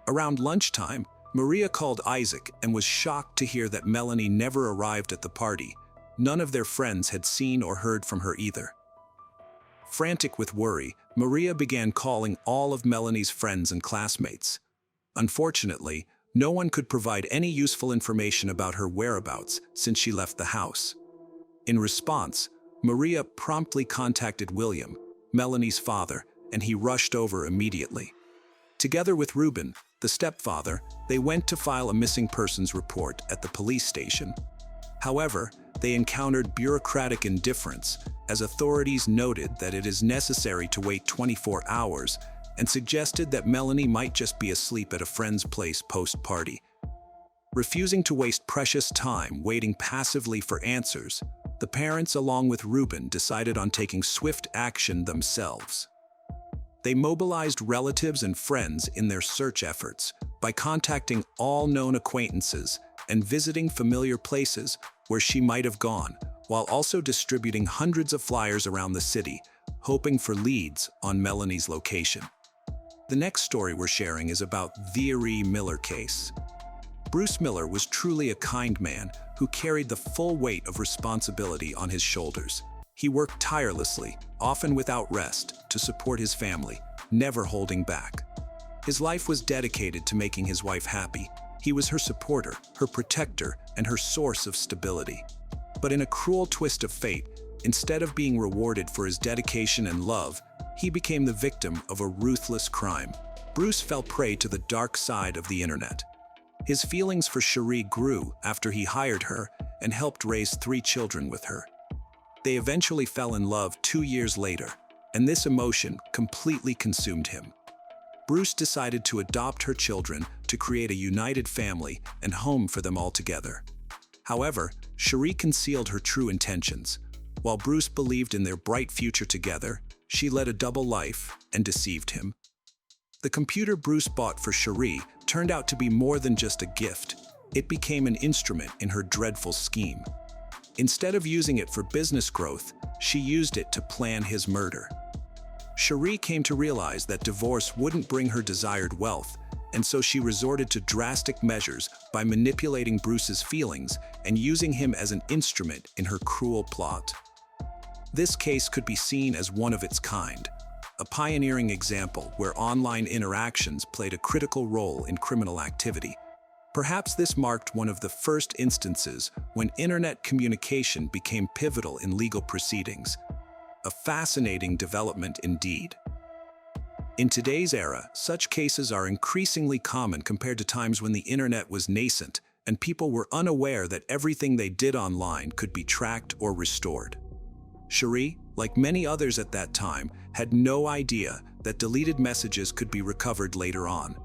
Around lunchtime, Maria called Isaac and was shocked to hear that Melanie never arrived at the party. None of their friends had seen or heard from her either. Frantic with worry, Maria began calling all of Melanie's friends and classmates. Unfortunately, no one could provide any useful information about her whereabouts since she left the house. In response, Maria promptly contacted William, Melanie's father, and he rushed over immediately. Together with Ruben, the stepfather, they went to file a missing persons report at the police station. However, they encountered bureaucratic indifference, as authorities noted that it is necessary to wait 24 hours and suggested that Melanie might just be asleep at a friend's place post-party. Refusing to waste precious time waiting passively for answers, the parents, along with Ruben, decided on taking swift action themselves. They mobilized relatives and friends in their search efforts by contacting all known acquaintances and visiting familiar places where she might have gone, while also distributing hundreds of flyers around the city, hoping for leads on Melanie's location. The next story we're sharing is about the Shari Miller case. Bruce Miller was truly a kind man who carried the full weight of responsibility on his shoulders. He worked tirelessly, often without rest, to support his family, never holding back. His life was dedicated to making his wife happy. He was her supporter, her protector, and her source of stability. But in a cruel twist of fate, instead of being rewarded for his dedication and love, he became the victim of a ruthless crime. Bruce fell prey to the dark side of the internet. His feelings for Shari grew after he hired her and helped raise 3 children with her. They eventually fell in love 2 years later, and this emotion completely consumed him. Bruce decided to adopt her children to create a united family and home for them all together. However, Shari concealed her true intentions. While Bruce believed in their bright future together, she led a double life and deceived him. The computer Bruce bought for Shari turned out to be more than just a gift. It became an instrument in her dreadful scheme. Instead of using it for business growth, she used it to plan his murder. Shari came to realize that divorce wouldn't bring her desired wealth, and so she resorted to drastic measures by manipulating Bruce's feelings and using him as an instrument in her cruel plot. This case could be seen as one of its kind, a pioneering example where online interactions played a critical role in criminal activity. Perhaps this marked one of the first instances when internet communication became pivotal in legal proceedings. A fascinating development indeed. In today's era, such cases are increasingly common compared to times when the internet was nascent and people were unaware that everything they did online could be tracked or restored. Shari, like many others at that time, had no idea that deleted messages could be recovered later on.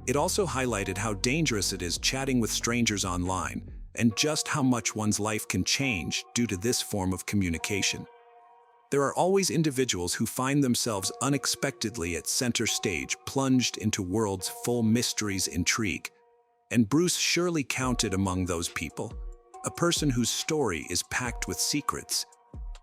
It also highlighted how dangerous it is chatting with strangers online and just how much one's life can change due to this form of communication. There are always individuals who find themselves unexpectedly at center stage, plunged into worlds full mysteries, intrigue. And Bruce surely counted among those people, a person whose story is packed with secrets,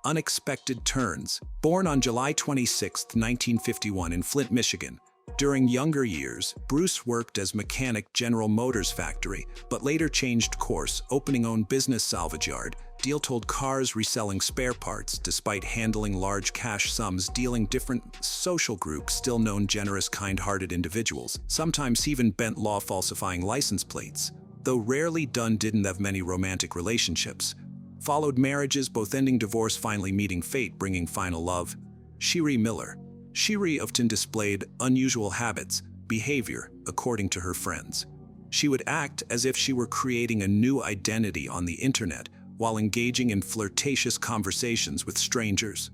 unexpected turns. Born on July 26, 1951 in Flint, Michigan, during younger years, Bruce worked as mechanic General Motors factory, but later changed course, opening own business salvage yard, deal-told cars reselling spare parts despite handling large cash sums, dealing different social groups, still known generous, kind-hearted individuals. Sometimes he even bent law falsifying license plates. Though rarely done, didn't have many romantic relationships. Followed marriages, both ending divorce, finally meeting fate, bringing final love. Shari Miller. Shari often displayed unusual habits, behavior, according to her friends. She would act as if she were creating a new identity on the internet while engaging in flirtatious conversations with strangers.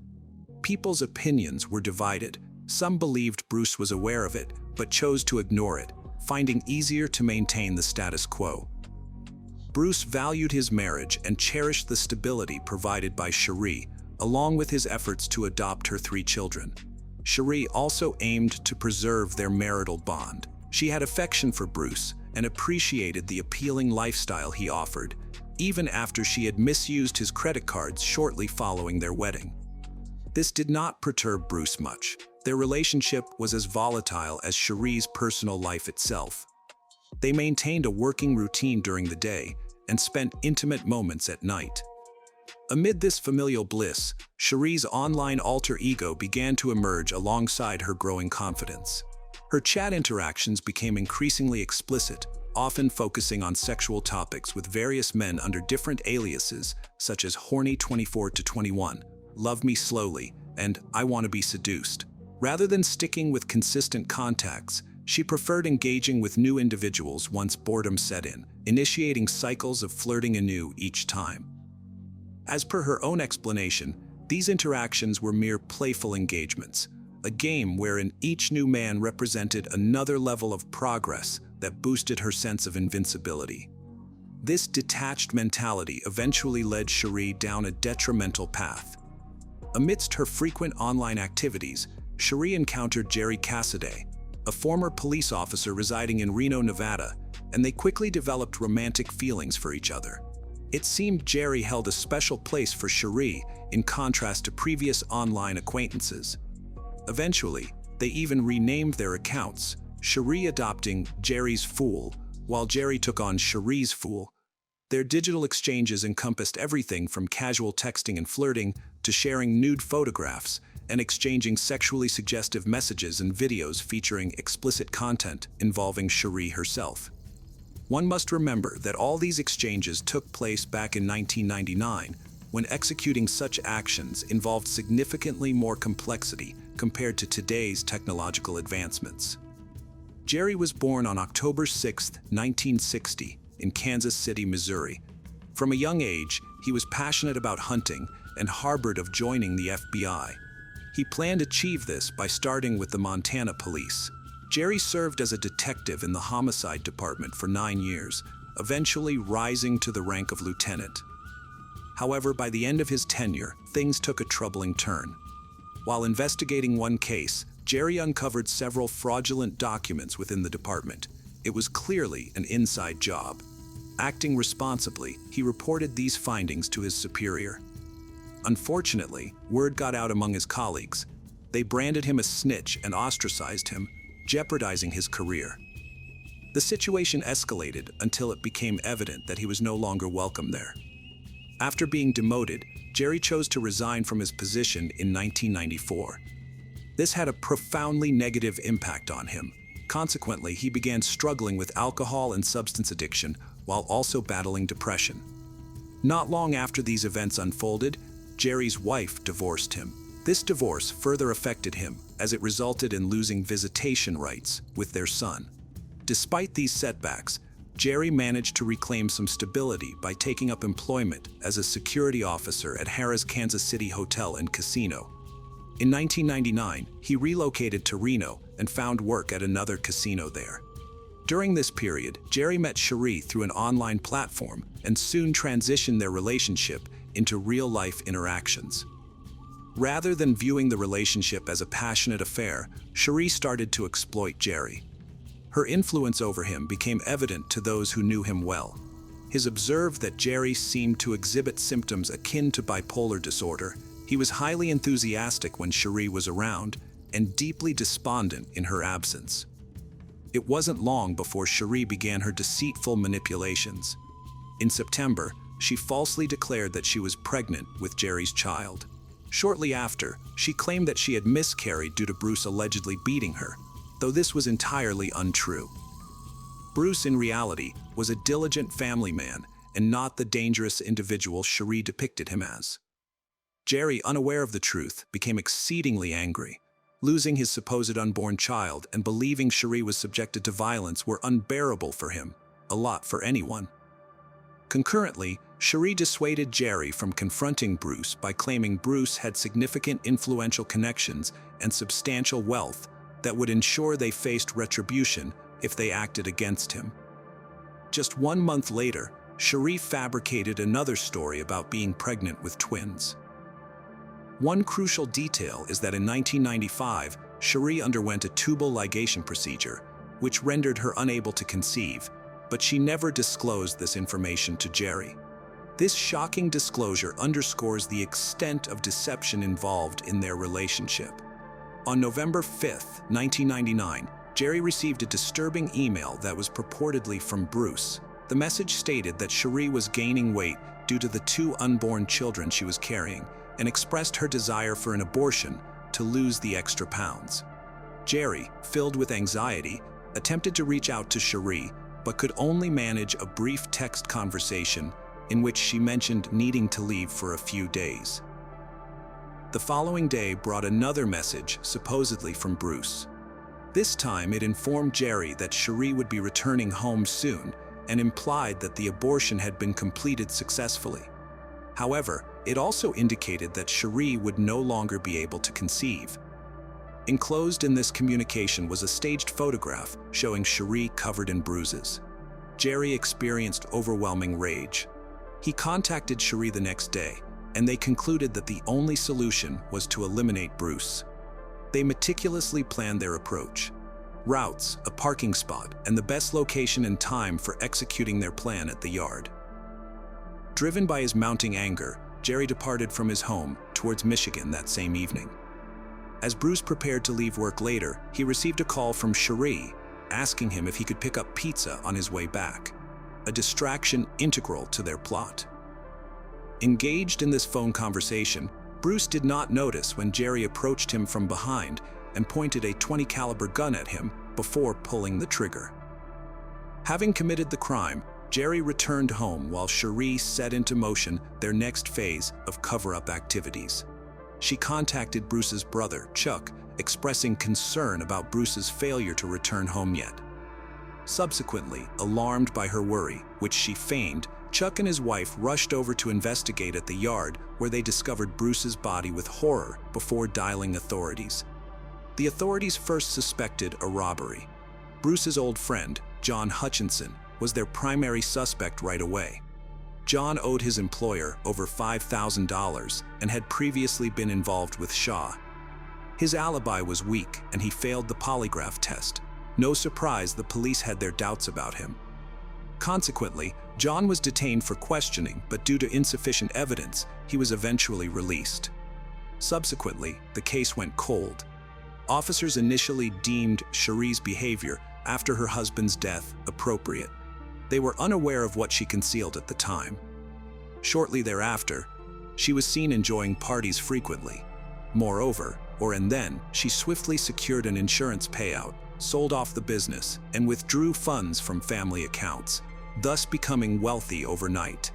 People's opinions were divided. Some believed Bruce was aware of it, but chose to ignore it, finding easier to maintain the status quo. Bruce valued his marriage and cherished the stability provided by Shari, along with his efforts to adopt her 3 children. Shari also aimed to preserve their marital bond. She had affection for Bruce and appreciated the appealing lifestyle he offered, even after she had misused his credit cards shortly following their wedding. This did not perturb Bruce much. Their relationship was as volatile as Cherie's personal life itself. They maintained a working routine during the day and spent intimate moments at night. Amid this familial bliss, Cherie's online alter ego began to emerge alongside her growing confidence. Her chat interactions became increasingly explicit, often focusing on sexual topics with various men under different aliases such as Horny 24-21, Love Me Slowly, and I Want to Be Seduced. Rather than sticking with consistent contacts, she preferred engaging with new individuals once boredom set in, initiating cycles of flirting anew each time. As per her own explanation, these interactions were mere playful engagements, a game wherein each new man represented another level of progress that boosted her sense of invincibility. This detached mentality eventually led Cherie down a detrimental path. Amidst her frequent online activities, Cherie encountered Jerry Cassidy, a former police officer residing in Reno, Nevada, and they quickly developed romantic feelings for each other. It seemed Jerry held a special place for Cherie in contrast to previous online acquaintances. Eventually, they even renamed their accounts, Cherie adopting Jerry's Fool, while Jerry took on Cherie's Fool. Their digital exchanges encompassed everything from casual texting and flirting to sharing nude photographs and exchanging sexually suggestive messages and videos featuring explicit content involving Cherie herself. One must remember that all these exchanges took place back in 1999, when executing such actions involved significantly more complexity compared to today's technological advancements. Jerry was born on October 6, 1960, in Kansas City, Missouri. From a young age, he was passionate about hunting and harbored of joining the FBI. He planned to achieve this by starting with the Montana Police. Jerry served as a detective in the homicide department for 9 years, eventually rising to the rank of lieutenant. However, by the end of his tenure, things took a troubling turn. While investigating one case, Jerry uncovered several fraudulent documents within the department. It was clearly an inside job. Acting responsibly, he reported these findings to his superior. Unfortunately, word got out among his colleagues. They branded him a snitch and ostracized him, jeopardizing his career. The situation escalated until it became evident that he was no longer welcome there. After being demoted, Jerry chose to resign from his position in 1994. This had a profoundly negative impact on him. Consequently, he began struggling with alcohol and substance addiction while also battling depression. Not long after these events unfolded, Jerry's wife divorced him. This divorce further affected him as it resulted in losing visitation rights with their son. Despite these setbacks, Jerry managed to reclaim some stability by taking up employment as a security officer at Harrah's Kansas City Hotel and Casino. In 1999, he relocated to Reno and found work at another casino there. During this period, Jerry met Cherie through an online platform and soon transitioned their relationship into real-life interactions. Rather than viewing the relationship as a passionate affair, Cherie started to exploit Jerry. Her influence over him became evident to those who knew him well. He observed that Jerry seemed to exhibit symptoms akin to bipolar disorder. He was highly enthusiastic when Cherie was around and deeply despondent in her absence. It wasn't long before Cherie began her deceitful manipulations. In September, she falsely declared that she was pregnant with Jerry's child. Shortly after, she claimed that she had miscarried due to Bruce allegedly beating her, though this was entirely untrue. Bruce, in reality, was a diligent family man and not the dangerous individual Cherie depicted him as. Jerry, unaware of the truth, became exceedingly angry. Losing his supposed unborn child and believing Cherie was subjected to violence were unbearable for him, a lot for anyone. Concurrently, Cherie dissuaded Jerry from confronting Bruce by claiming Bruce had significant influential connections and substantial wealth that would ensure they faced retribution if they acted against him. Just 1 month later, Cherie fabricated another story about being pregnant with twins. One crucial detail is that in 1995, Cherie underwent a tubal ligation procedure, which rendered her unable to conceive, but she never disclosed this information to Jerry. This shocking disclosure underscores the extent of deception involved in their relationship. On November 5, 1999, Jerry received a disturbing email that was purportedly from Bruce. The message stated that Cherie was gaining weight due to the 2 unborn children she was carrying and expressed her desire for an abortion to lose the extra pounds. Jerry, filled with anxiety, attempted to reach out to Cherie, but could only manage a brief text conversation in which she mentioned needing to leave for a few days. The following day brought another message, supposedly from Bruce. This time it informed Jerry that Cherie would be returning home soon and implied that the abortion had been completed successfully. However, it also indicated that Cherie would no longer be able to conceive. Enclosed in this communication was a staged photograph showing Cherie covered in bruises. Jerry experienced overwhelming rage. He contacted Cherie the next day, and they concluded that the only solution was to eliminate Bruce. They meticulously planned their approach: routes, a parking spot, and the best location and time for executing their plan at the yard. Driven by his mounting anger, Jerry departed from his home towards Michigan that same evening. As Bruce prepared to leave work later, he received a call from Cherie asking him if he could pick up pizza on his way back, a distraction integral to their plot. Engaged in this phone conversation, Bruce did not notice when Jerry approached him from behind and pointed a .20 caliber gun at him before pulling the trigger. Having committed the crime, Jerry returned home while Cherie set into motion their next phase of cover-up activities. She contacted Bruce's brother, Chuck, expressing concern about Bruce's failure to return home yet. Subsequently, alarmed by her worry, which she feigned, Chuck and his wife rushed over to investigate at the yard, where they discovered Bruce's body with horror before dialing authorities. The authorities first suspected a robbery. Bruce's old friend, John Hutchinson, was their primary suspect right away. John owed his employer over $5,000 and had previously been involved with Shaw. His alibi was weak and he failed the polygraph test. No surprise the police had their doubts about him. Consequently, John was detained for questioning, but due to insufficient evidence, he was eventually released. Subsequently, the case went cold. Officers initially deemed Cherie's behavior after her husband's death appropriate. They were unaware of what she concealed at the time. Shortly thereafter, she was seen enjoying parties frequently. Moreover, she swiftly secured an insurance payout, sold off the business, and withdrew funds from family accounts, thus becoming wealthy overnight.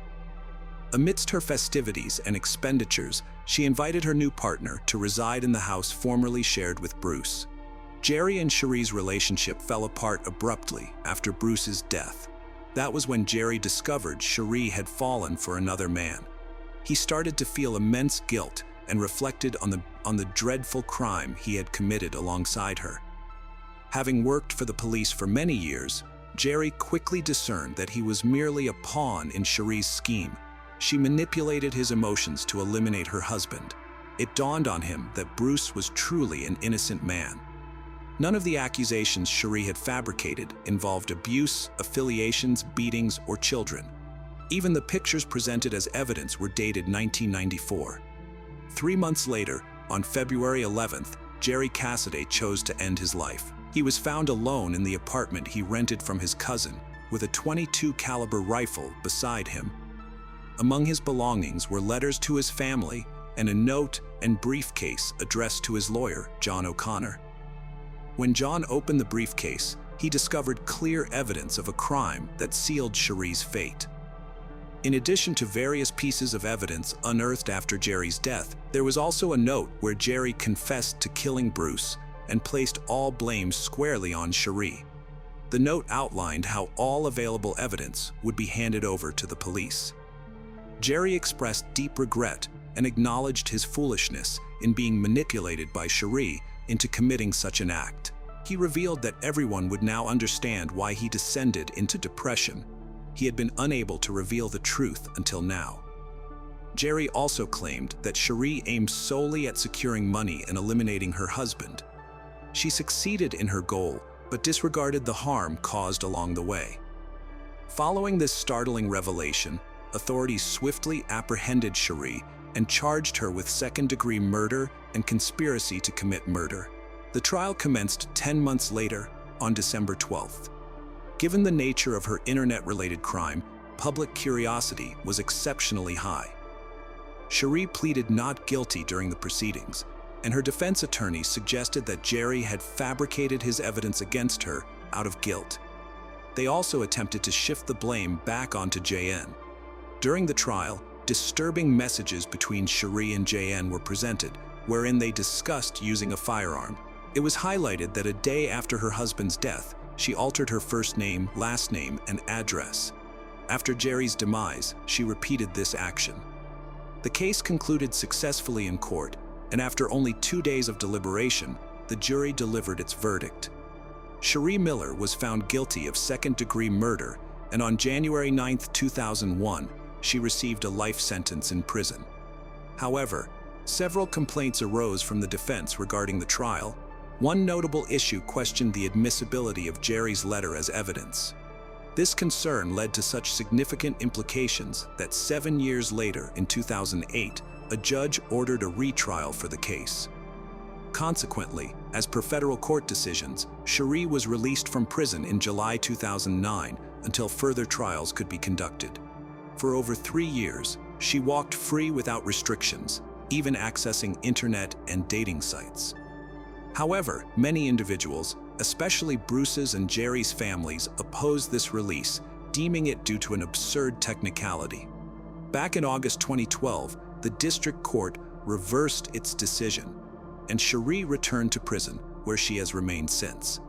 Amidst her festivities and expenditures, she invited her new partner to reside in the house formerly shared with Bruce. Jerry and Cherie's relationship fell apart abruptly after Bruce's death. That was when Jerry discovered Cherie had fallen for another man. He started to feel immense guilt and reflected on the dreadful crime he had committed alongside her. Having worked for the police for many years, Jerry quickly discerned that he was merely a pawn in Cherie's scheme. She manipulated his emotions to eliminate her husband. It dawned on him that Bruce was truly an innocent man. None of the accusations Cherie had fabricated involved abuse, affiliations, beatings, or children. Even the pictures presented as evidence were dated 1994. 3 months later, on February 11th, Jerry Cassidy chose to end his life. He was found alone in the apartment he rented from his cousin, with a .22 caliber rifle beside him. Among his belongings were letters to his family and a note and briefcase addressed to his lawyer, John O'Connor. When John opened the briefcase, he discovered clear evidence of a crime that sealed Cherie's fate. In addition to various pieces of evidence unearthed after Jerry's death, there was also a note where Jerry confessed to killing Bruce and placed all blame squarely on Cherie. The note outlined how all available evidence would be handed over to the police. Jerry expressed deep regret and acknowledged his foolishness in being manipulated by Cherie into committing such an act. He revealed that everyone would now understand why he descended into depression. He had been unable to reveal the truth until now. Jerry also claimed that Cherie aimed solely at securing money and eliminating her husband. She succeeded in her goal, but disregarded the harm caused along the way. Following this startling revelation, authorities swiftly apprehended Cherie and charged her with second-degree murder and conspiracy to commit murder. The trial commenced 10 months later, on December 12th. Given the nature of her internet-related crime, public curiosity was exceptionally high. Cherie pleaded not guilty during the proceedings, and her defense attorney suggested that Jerry had fabricated his evidence against her out of guilt. They also attempted to shift the blame back onto JN. During the trial, disturbing messages between Cherie and JN were presented, wherein they discussed using a firearm. It was highlighted that a day after her husband's death, she altered her first name, last name, and address. After Jerry's demise, she repeated this action. The case concluded successfully in court, and after only 2 days of deliberation, the jury delivered its verdict. Cherie Miller was found guilty of second-degree murder, and on January 9, 2001, she received a life sentence in prison. However, several complaints arose from the defense regarding the trial. One notable issue questioned the admissibility of Jerry's letter as evidence. This concern led to such significant implications that 7 years later, in 2008, a judge ordered a retrial for the case. Consequently, as per federal court decisions, Cherie was released from prison in July 2009 until further trials could be conducted. For over 3 years, she walked free without restrictions, even accessing internet and dating sites. However, many individuals, especially Bruce's and Jerry's families, opposed this release, deeming it due to an absurd technicality. Back in August 2012, the district court reversed its decision, and Cherie returned to prison, where she has remained since.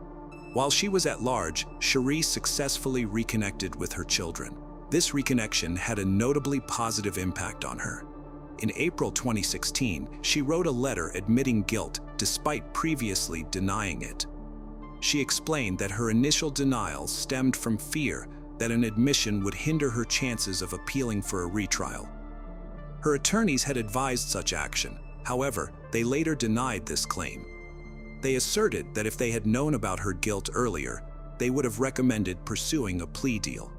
While she was at large, Cherie successfully reconnected with her children. This reconnection had a notably positive impact on her. In April 2016, she wrote a letter admitting guilt despite previously denying it. She explained that her initial denial stemmed from fear that an admission would hinder her chances of appealing for a retrial. Her attorneys had advised such action. However, they later denied this claim. They asserted that if they had known about her guilt earlier, they would have recommended pursuing a plea deal.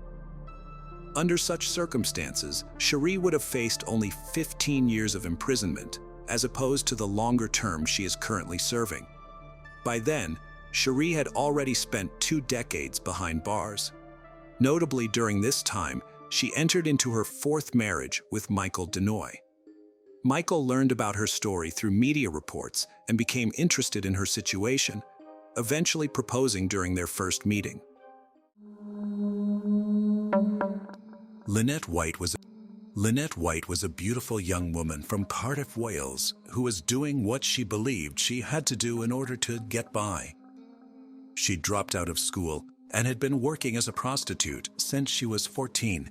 Under such circumstances, Cherie would have faced only 15 years of imprisonment, as opposed to the longer term she is currently serving. By then, Cherie had already spent 2 decades behind bars. Notably, during this time, she entered into her 4th marriage with Michael Denoy. Michael learned about her story through media reports and became interested in her situation, eventually proposing during their first meeting. Lynette White was a beautiful young woman from Cardiff, Wales, who was doing what she believed she had to do in order to get by. She dropped out of school and had been working as a prostitute since she was 14.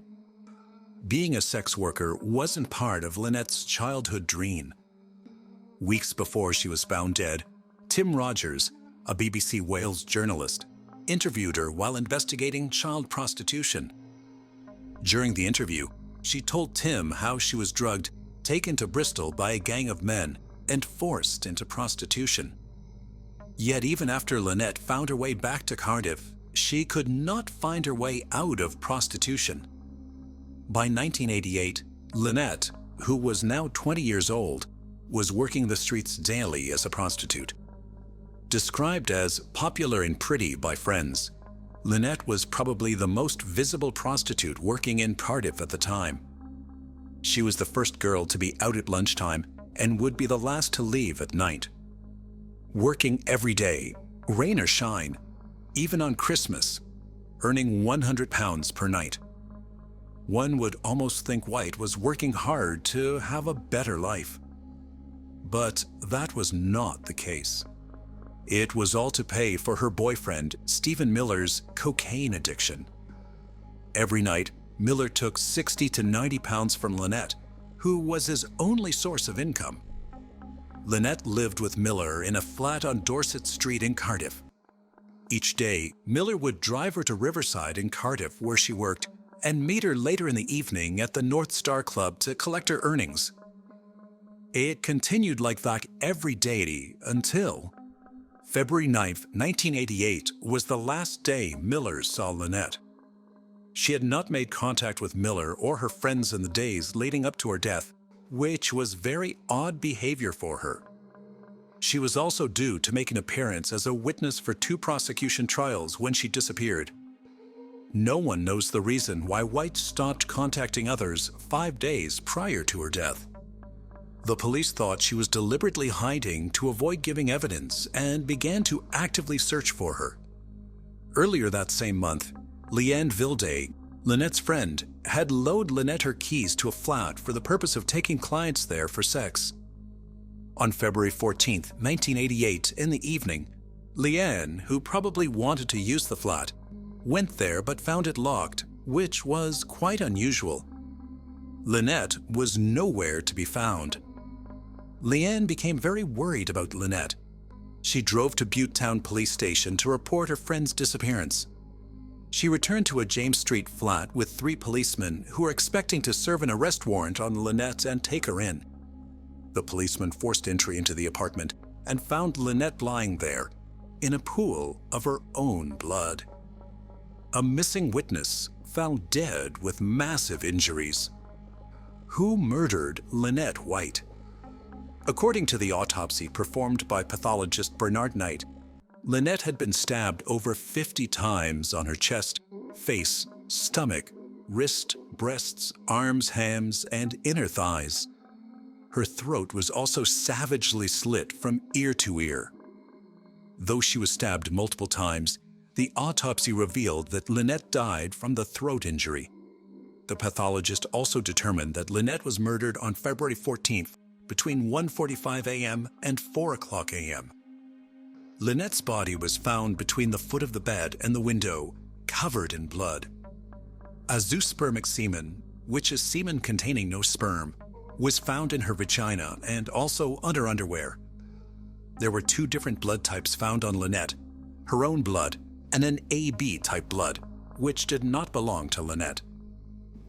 Being a sex worker wasn't part of Lynette's childhood dream. Weeks before she was found dead, Tim Rogers, a BBC Wales journalist, interviewed her while investigating child prostitution. During the interview, she told Tim how she was drugged, taken to Bristol by a gang of men, and forced into prostitution. Yet even after Lynette found her way back to Cardiff, she could not find her way out of prostitution. By 1988, Lynette, who was now 20 years old, was working the streets daily as a prostitute. Described as popular and pretty by friends, Lynette was probably the most visible prostitute working in Cardiff at the time. She was the first girl to be out at lunchtime and would be the last to leave at night. Working every day, rain or shine, even on Christmas, earning £100 per night. One would almost think White was working hard to have a better life. But that was not the case. It was all to pay for her boyfriend, Stephen Miller's cocaine addiction. Every night, Miller took £60 to £90 from Lynette, who was his only source of income. Lynette lived with Miller in a flat on Dorset Street in Cardiff. Each day, Miller would drive her to Riverside in Cardiff, where she worked, and meet her later in the evening at the North Star Club to collect her earnings. It continued like that every day until February 9, 1988 was the last day Miller saw Lynette. She had not made contact with Miller or her friends in the days leading up to her death, which was very odd behavior for her. She was also due to make an appearance as a witness for 2 prosecution trials when she disappeared. No one knows the reason why White stopped contacting others 5 days prior to her death. The police thought she was deliberately hiding to avoid giving evidence and began to actively search for her. Earlier that same month, Leanne Vilday, Lynette's friend, had loaned Lynette her keys to a flat for the purpose of taking clients there for sex. On February 14, 1988, in the evening, Leanne, who probably wanted to use the flat, went there but found it locked, which was quite unusual. Lynette was nowhere to be found. Leanne became very worried about Lynette. She drove to Buttetown Police Station to report her friend's disappearance. She returned to a James Street flat with 3 policemen who were expecting to serve an arrest warrant on Lynette and take her in. The policeman forced entry into the apartment and found Lynette lying there, in a pool of her own blood. A missing witness found dead with massive injuries. Who murdered Lynette White? According to the autopsy performed by pathologist Bernard Knight, Lynette had been stabbed over 50 times on her chest, face, stomach, wrist, breasts, arms, hams, and inner thighs. Her throat was also savagely slit from ear to ear. Though she was stabbed multiple times, the autopsy revealed that Lynette died from the throat injury. The pathologist also determined that Lynette was murdered on February 14th between 1:45 a.m. and 4:00 a.m. Lynette's body was found between the foot of the bed and the window, covered in blood. Azoospermic semen, which is semen containing no sperm, was found in her vagina and also under underwear. There were 2 different blood types found on Lynette, her own blood and an AB type blood, which did not belong to Lynette.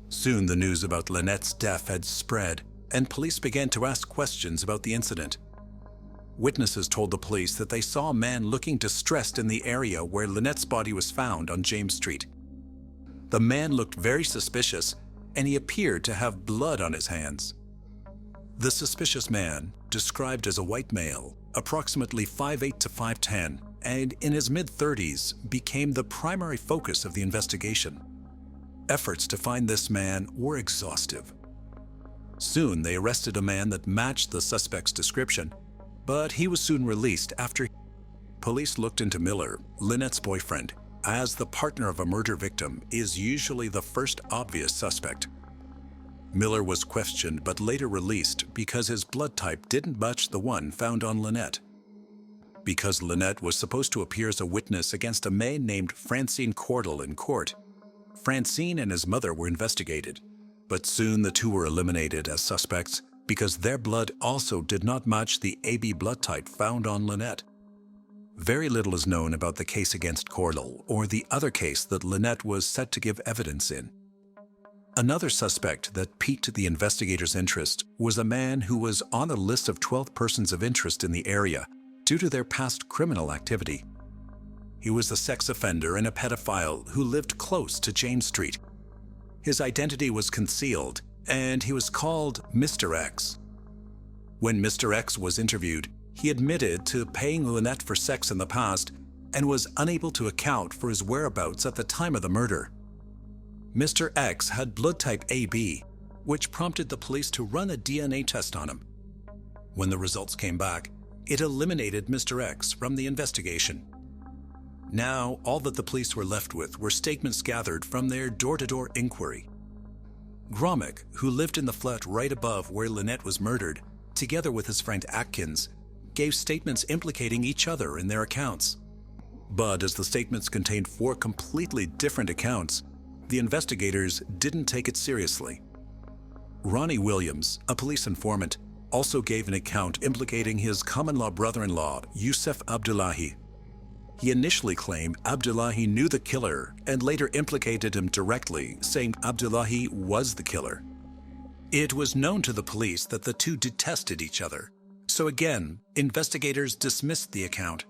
Soon the news about Lynette's death had spread, and police began to ask questions about the incident. Witnesses told the police that they saw a man looking distressed in the area where Lynette's body was found on James Street. The man looked very suspicious, and he appeared to have blood on his hands. The suspicious man, described as a white male, approximately 5'8" to 5'10", and in his mid-30s, became the primary focus of the investigation. Efforts to find this man were exhaustive. Soon they arrested a man that matched the suspect's description, but he was soon released after police looked into Miller, Lynette's boyfriend, as the partner of a murder victim is usually the first obvious suspect. Miller was questioned but later released because his blood type didn't match the one found on Lynette. Because Lynette was supposed to appear as a witness against a man named Francine Cordell in court, Francine and his mother were investigated, but soon the 2 were eliminated as suspects because their blood also did not match the AB blood type found on Lynette. Very little is known about the case against Cordell or the other case that Lynette was set to give evidence in. Another suspect that piqued the investigators' interest was a man who was on a list of 12 persons of interest in the area due to their past criminal activity. He was a sex offender and a pedophile who lived close to James Street. His identity was concealed, and he was called Mr. X. When Mr. X was interviewed, he admitted to paying Lynette for sex in the past and was unable to account for his whereabouts at the time of the murder. Mr. X had blood type AB, which prompted the police to run a DNA test on him. When the results came back, it eliminated Mr. X from the investigation. Now, all that the police were left with were statements gathered from their door-to-door inquiry. Gromick, who lived in the flat right above where Lynette was murdered, together with his friend Atkins, gave statements implicating each other in their accounts. But as the statements contained 4 completely different accounts, the investigators didn't take it seriously. Ronnie Williams, a police informant, also gave an account implicating his common-law brother-in-law, Yusef Abdullahi. He initially claimed Abdullahi knew the killer and later implicated him directly, saying Abdullahi was the killer. It was known to the police that the 2 detested each other, so again, investigators dismissed the account.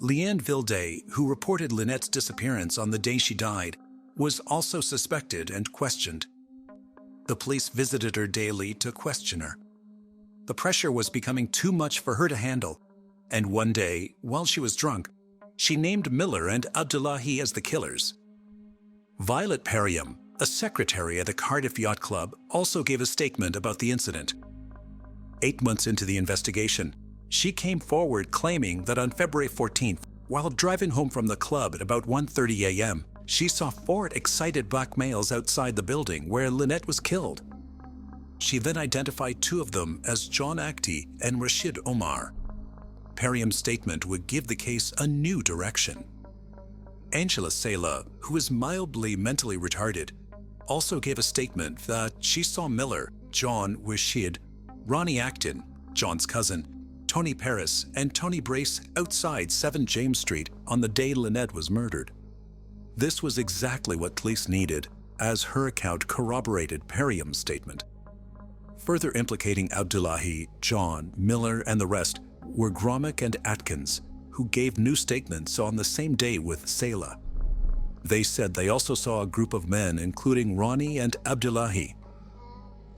Leanne Vilday, who reported Lynette's disappearance on the day she died, was also suspected and questioned. The police visited her daily to question her. The pressure was becoming too much for her to handle, and one day, while she was drunk, she named Miller and Abdullahi as the killers. Violet Perriam, a secretary at the Cardiff Yacht Club, also gave a statement about the incident. 8 months into the investigation, she came forward claiming that on February 14th, while driving home from the club at about 1:30 a.m., she saw 4 excited black males outside the building where Lynette was killed. She then identified 2 of them as John Actie and Rashid Omar. Perriam's statement would give the case a new direction. Angela Sala, who is mildly mentally retarded, also gave a statement that she saw Miller, John Rashid, Ronnie Acton, John's cousin, Tony Paris, and Tony Brace outside 7 James Street on the day Lynette was murdered. This was exactly what police needed, as her account corroborated Perriam's statement. Further implicating Abdullahi, John, Miller, and the rest were Gromick and Atkins, who gave new statements on the same day with Sala. They said they also saw a group of men, including Ronnie and Abdullahi.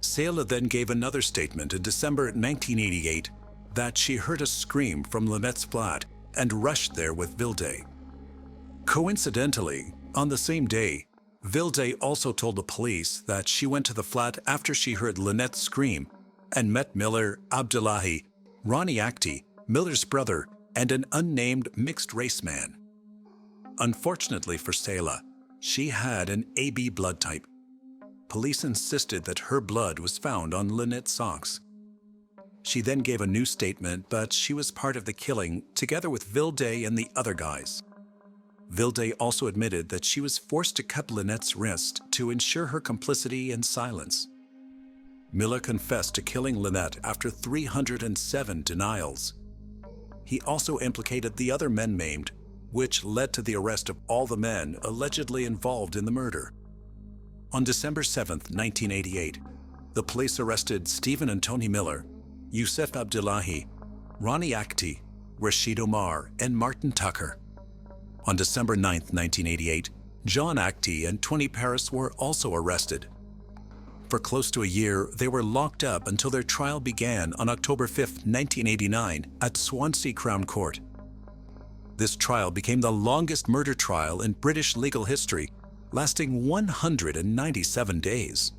Sala then gave another statement in December 1988 that she heard a scream from Lynette's flat and rushed there with Vilde. Coincidentally, on the same day, Vilde also told the police that she went to the flat after she heard Lynette scream and met Miller, Abdullahi, Ronnie Actie, Miller's brother, and an unnamed mixed-race man. Unfortunately for Sala, she had an AB blood type. Police insisted that her blood was found on Lynette's socks. She then gave a new statement, but she was part of the killing together with Vilde and the other guys. Vilde also admitted that she was forced to cut Lynette's wrist to ensure her complicity and silence. Miller confessed to killing Lynette after 307 denials. He also implicated the other men maimed, which led to the arrest of all the men allegedly involved in the murder. On December 7, 1988, the police arrested Stephen and Tony Miller, Yusef Abdullahi, Ronnie Actie, Rashid Omar, and Martin Tucker. On December 9, 1988, John Actie and Tony Paris were also arrested. For close to a year, they were locked up until their trial began on October 5, 1989, at Swansea Crown Court. This trial became the longest murder trial in British legal history, lasting 197 days.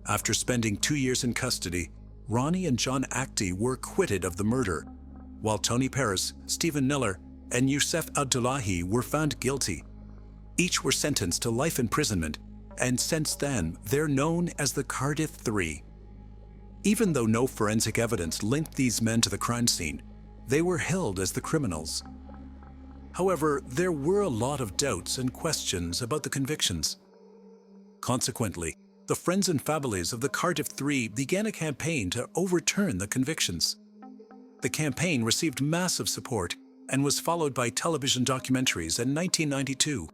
After spending 2 years in custody, Ronnie and John Actie were acquitted of the murder, while Tony Paris, Stephen Miller, and Yusef Abdullahi were found guilty. Each were sentenced to life imprisonment, and since then, they're known as the Cardiff Three. Even though no forensic evidence linked these men to the crime scene, they were held as the criminals. However, there were a lot of doubts and questions about the convictions. Consequently, the friends and families of the Cardiff Three began a campaign to overturn the convictions. The campaign received massive support and was followed by television documentaries in 1992.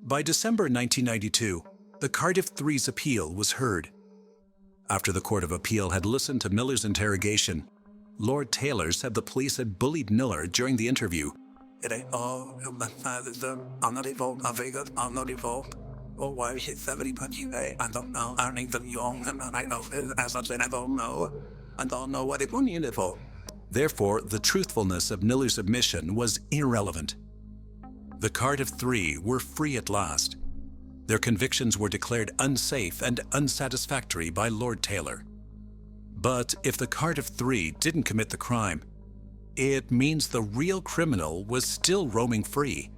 By December 1992, the Cardiff Three's appeal was heard. After the Court of Appeal had listened to Miller's interrogation, Lord Taylor said the police had bullied Miller during the interview. I'm not involved. I'm not involved. Oh, why is everybody? I don't know. I don't even young. I know. As I said, I don't know. I don't know what it was for. Therefore, the truthfulness of Miller's admission was irrelevant. The Cardiff Three were free at last. Their convictions were declared unsafe and unsatisfactory by Lord Taylor. But if the Cardiff Three didn't commit the crime, it means the real criminal was still roaming free.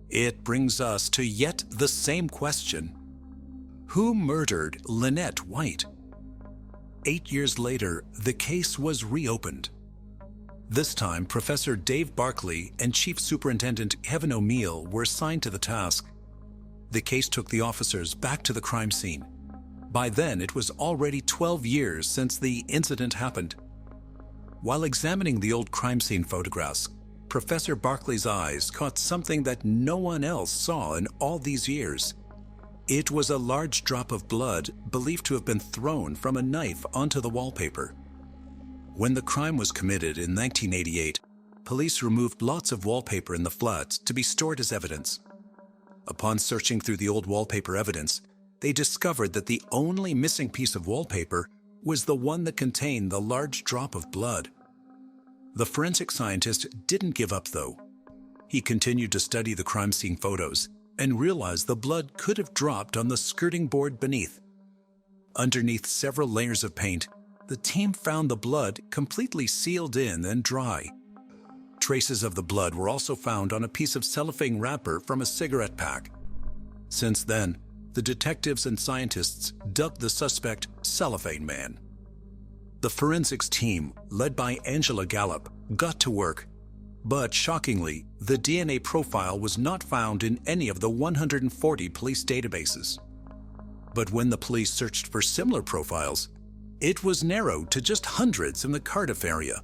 It brings us to yet the same question. Who murdered Lynette White? 8 years later, the case was reopened. This time, Professor Dave Barkley and Chief Superintendent Kevin O'Neill were assigned to the task. The case took the officers back to the crime scene. By then, it was already 12 years since the incident happened. While examining the old crime scene photographs, Professor Barkley's eyes caught something that no one else saw in all these years. It was a large drop of blood believed to have been thrown from a knife onto the wallpaper. When the crime was committed in 1988, police removed lots of wallpaper in the flat to be stored as evidence. Upon searching through the old wallpaper evidence, they discovered that the only missing piece of wallpaper was the one that contained the large drop of blood. The forensic scientist didn't give up, though. He continued to study the crime scene photos and realized the blood could have dropped on the skirting board beneath. Underneath several layers of paint, the team found the blood completely sealed in and dry. Traces of the blood were also found on a piece of cellophane wrapper from a cigarette pack. Since then, the detectives and scientists dubbed the suspect Cellophane Man. The forensics team, led by Angela Gallup, got to work. But shockingly, the DNA profile was not found in any of the 140 police databases. But when the police searched for similar profiles, it was narrowed to just hundreds in the Cardiff area.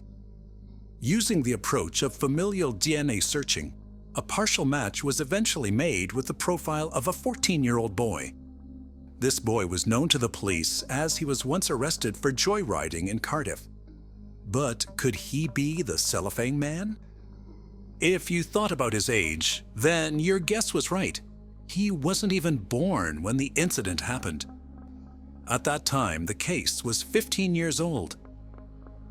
Using the approach of familial DNA searching, a partial match was eventually made with the profile of a 14-year-old boy. This boy was known to the police as he was once arrested for joyriding in Cardiff. But could he be the Cellophane Man? If you thought about his age, then your guess was right. He wasn't even born when the incident happened. At that time, the case was 15 years old.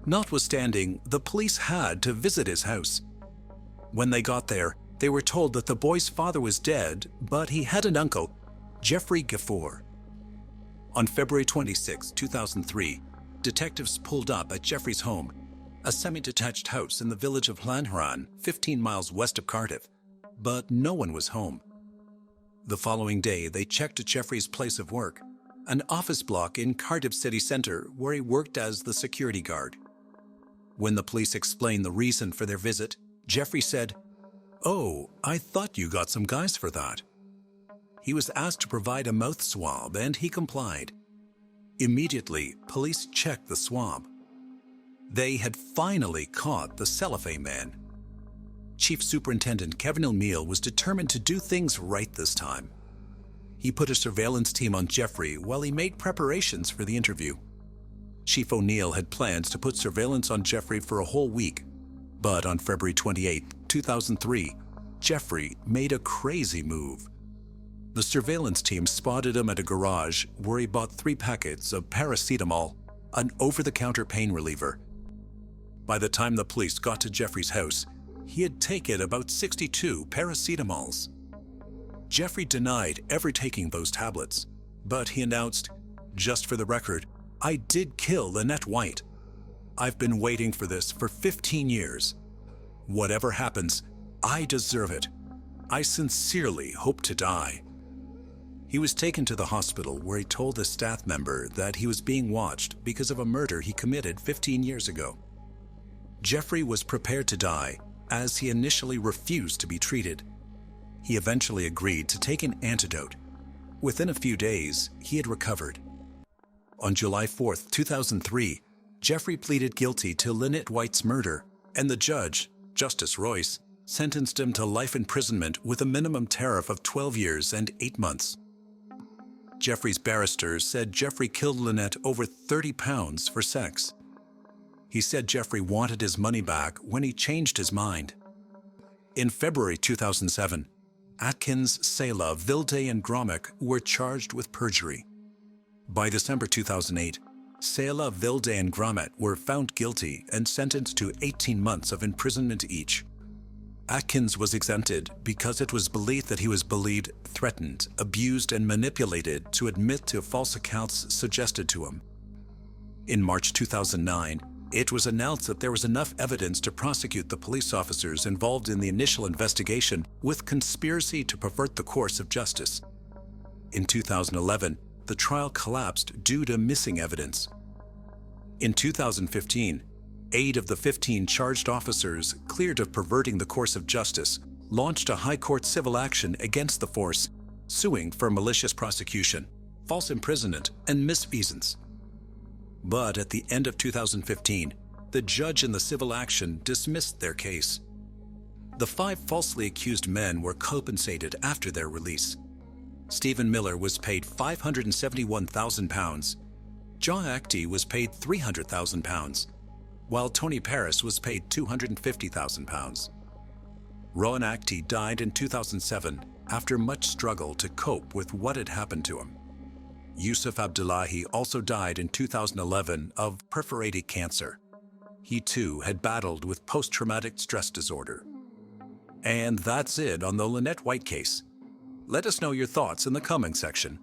Notwithstanding, the police had to visit his house. When they got there, they were told that the boy's father was dead, but he had an uncle, Jeffrey Gafford. On February 26, 2003, detectives pulled up at Jeffrey's home, a semi-detached house in the village of Llanharan, 15 miles west of Cardiff, but no one was home. The following day, they checked at Jeffrey's place of work, an office block in Cardiff city centre where he worked as the security guard. When the police explained the reason for their visit, Jeffrey said, "Oh, I thought you got some guys for that." He was asked to provide a mouth swab and he complied. Immediately, police checked the swab. They had finally caught the Cellophane Man. Chief Superintendent Kevin O'Neill was determined to do things right this time. He put a surveillance team on Jeffrey while he made preparations for the interview. Chief O'Neill had plans to put surveillance on Jeffrey for a whole week, but on February 28, 2003, Jeffrey made a crazy move. The surveillance team spotted him at a garage where he bought 3 packets of paracetamol, an over-the-counter pain reliever. By the time the police got to Jeffrey's house, he had taken about 62 paracetamols. Jeffrey denied ever taking those tablets, but he announced, "Just for the record, I did kill Lynette White. I've been waiting for this for 15 years. Whatever happens, I deserve it. I sincerely hope to die." He was taken to the hospital where he told a staff member that he was being watched because of a murder he committed 15 years ago. Jeffrey was prepared to die as he initially refused to be treated. He eventually agreed to take an antidote. Within a few days, he had recovered. On July 4, 2003, Jeffrey pleaded guilty to Lynette White's murder, and the judge, Justice Royce, sentenced him to life imprisonment with a minimum tariff of 12 years and 8 months. Jeffrey's barrister said Jeffrey killed Lynette over 30 pounds for sex. He said Jeffrey wanted his money back when he changed his mind. In February 2007, Atkins, Sela, Vilde, and Gromick were charged with perjury. By December 2008, Sela, Vilde, and Gromick were found guilty and sentenced to 18 months of imprisonment each. Atkins was exempted because it was believed that he was bullied, threatened, abused, and manipulated to admit to false accounts suggested to him. In March 2009, it was announced that there was enough evidence to prosecute the police officers involved in the initial investigation with conspiracy to pervert the course of justice. In 2011, the trial collapsed due to missing evidence. In 2015, 8 of the 15 charged officers cleared of perverting the course of justice launched a high court civil action against the force, suing for malicious prosecution, false imprisonment, and misfeasance. But at the end of 2015, the judge in the civil action dismissed their case. The 5 falsely accused men were compensated after their release. Stephen Miller was paid £571,000. John Actie was paid £300,000, while Tony Paris was paid £250,000. Rowan Actie died in 2007 after much struggle to cope with what had happened to him. Yusuf Abdullahi also died in 2011 of perforated cancer. He too had battled with post-traumatic stress disorder. And that's it on the Lynette White case. Let us know your thoughts in the comment section.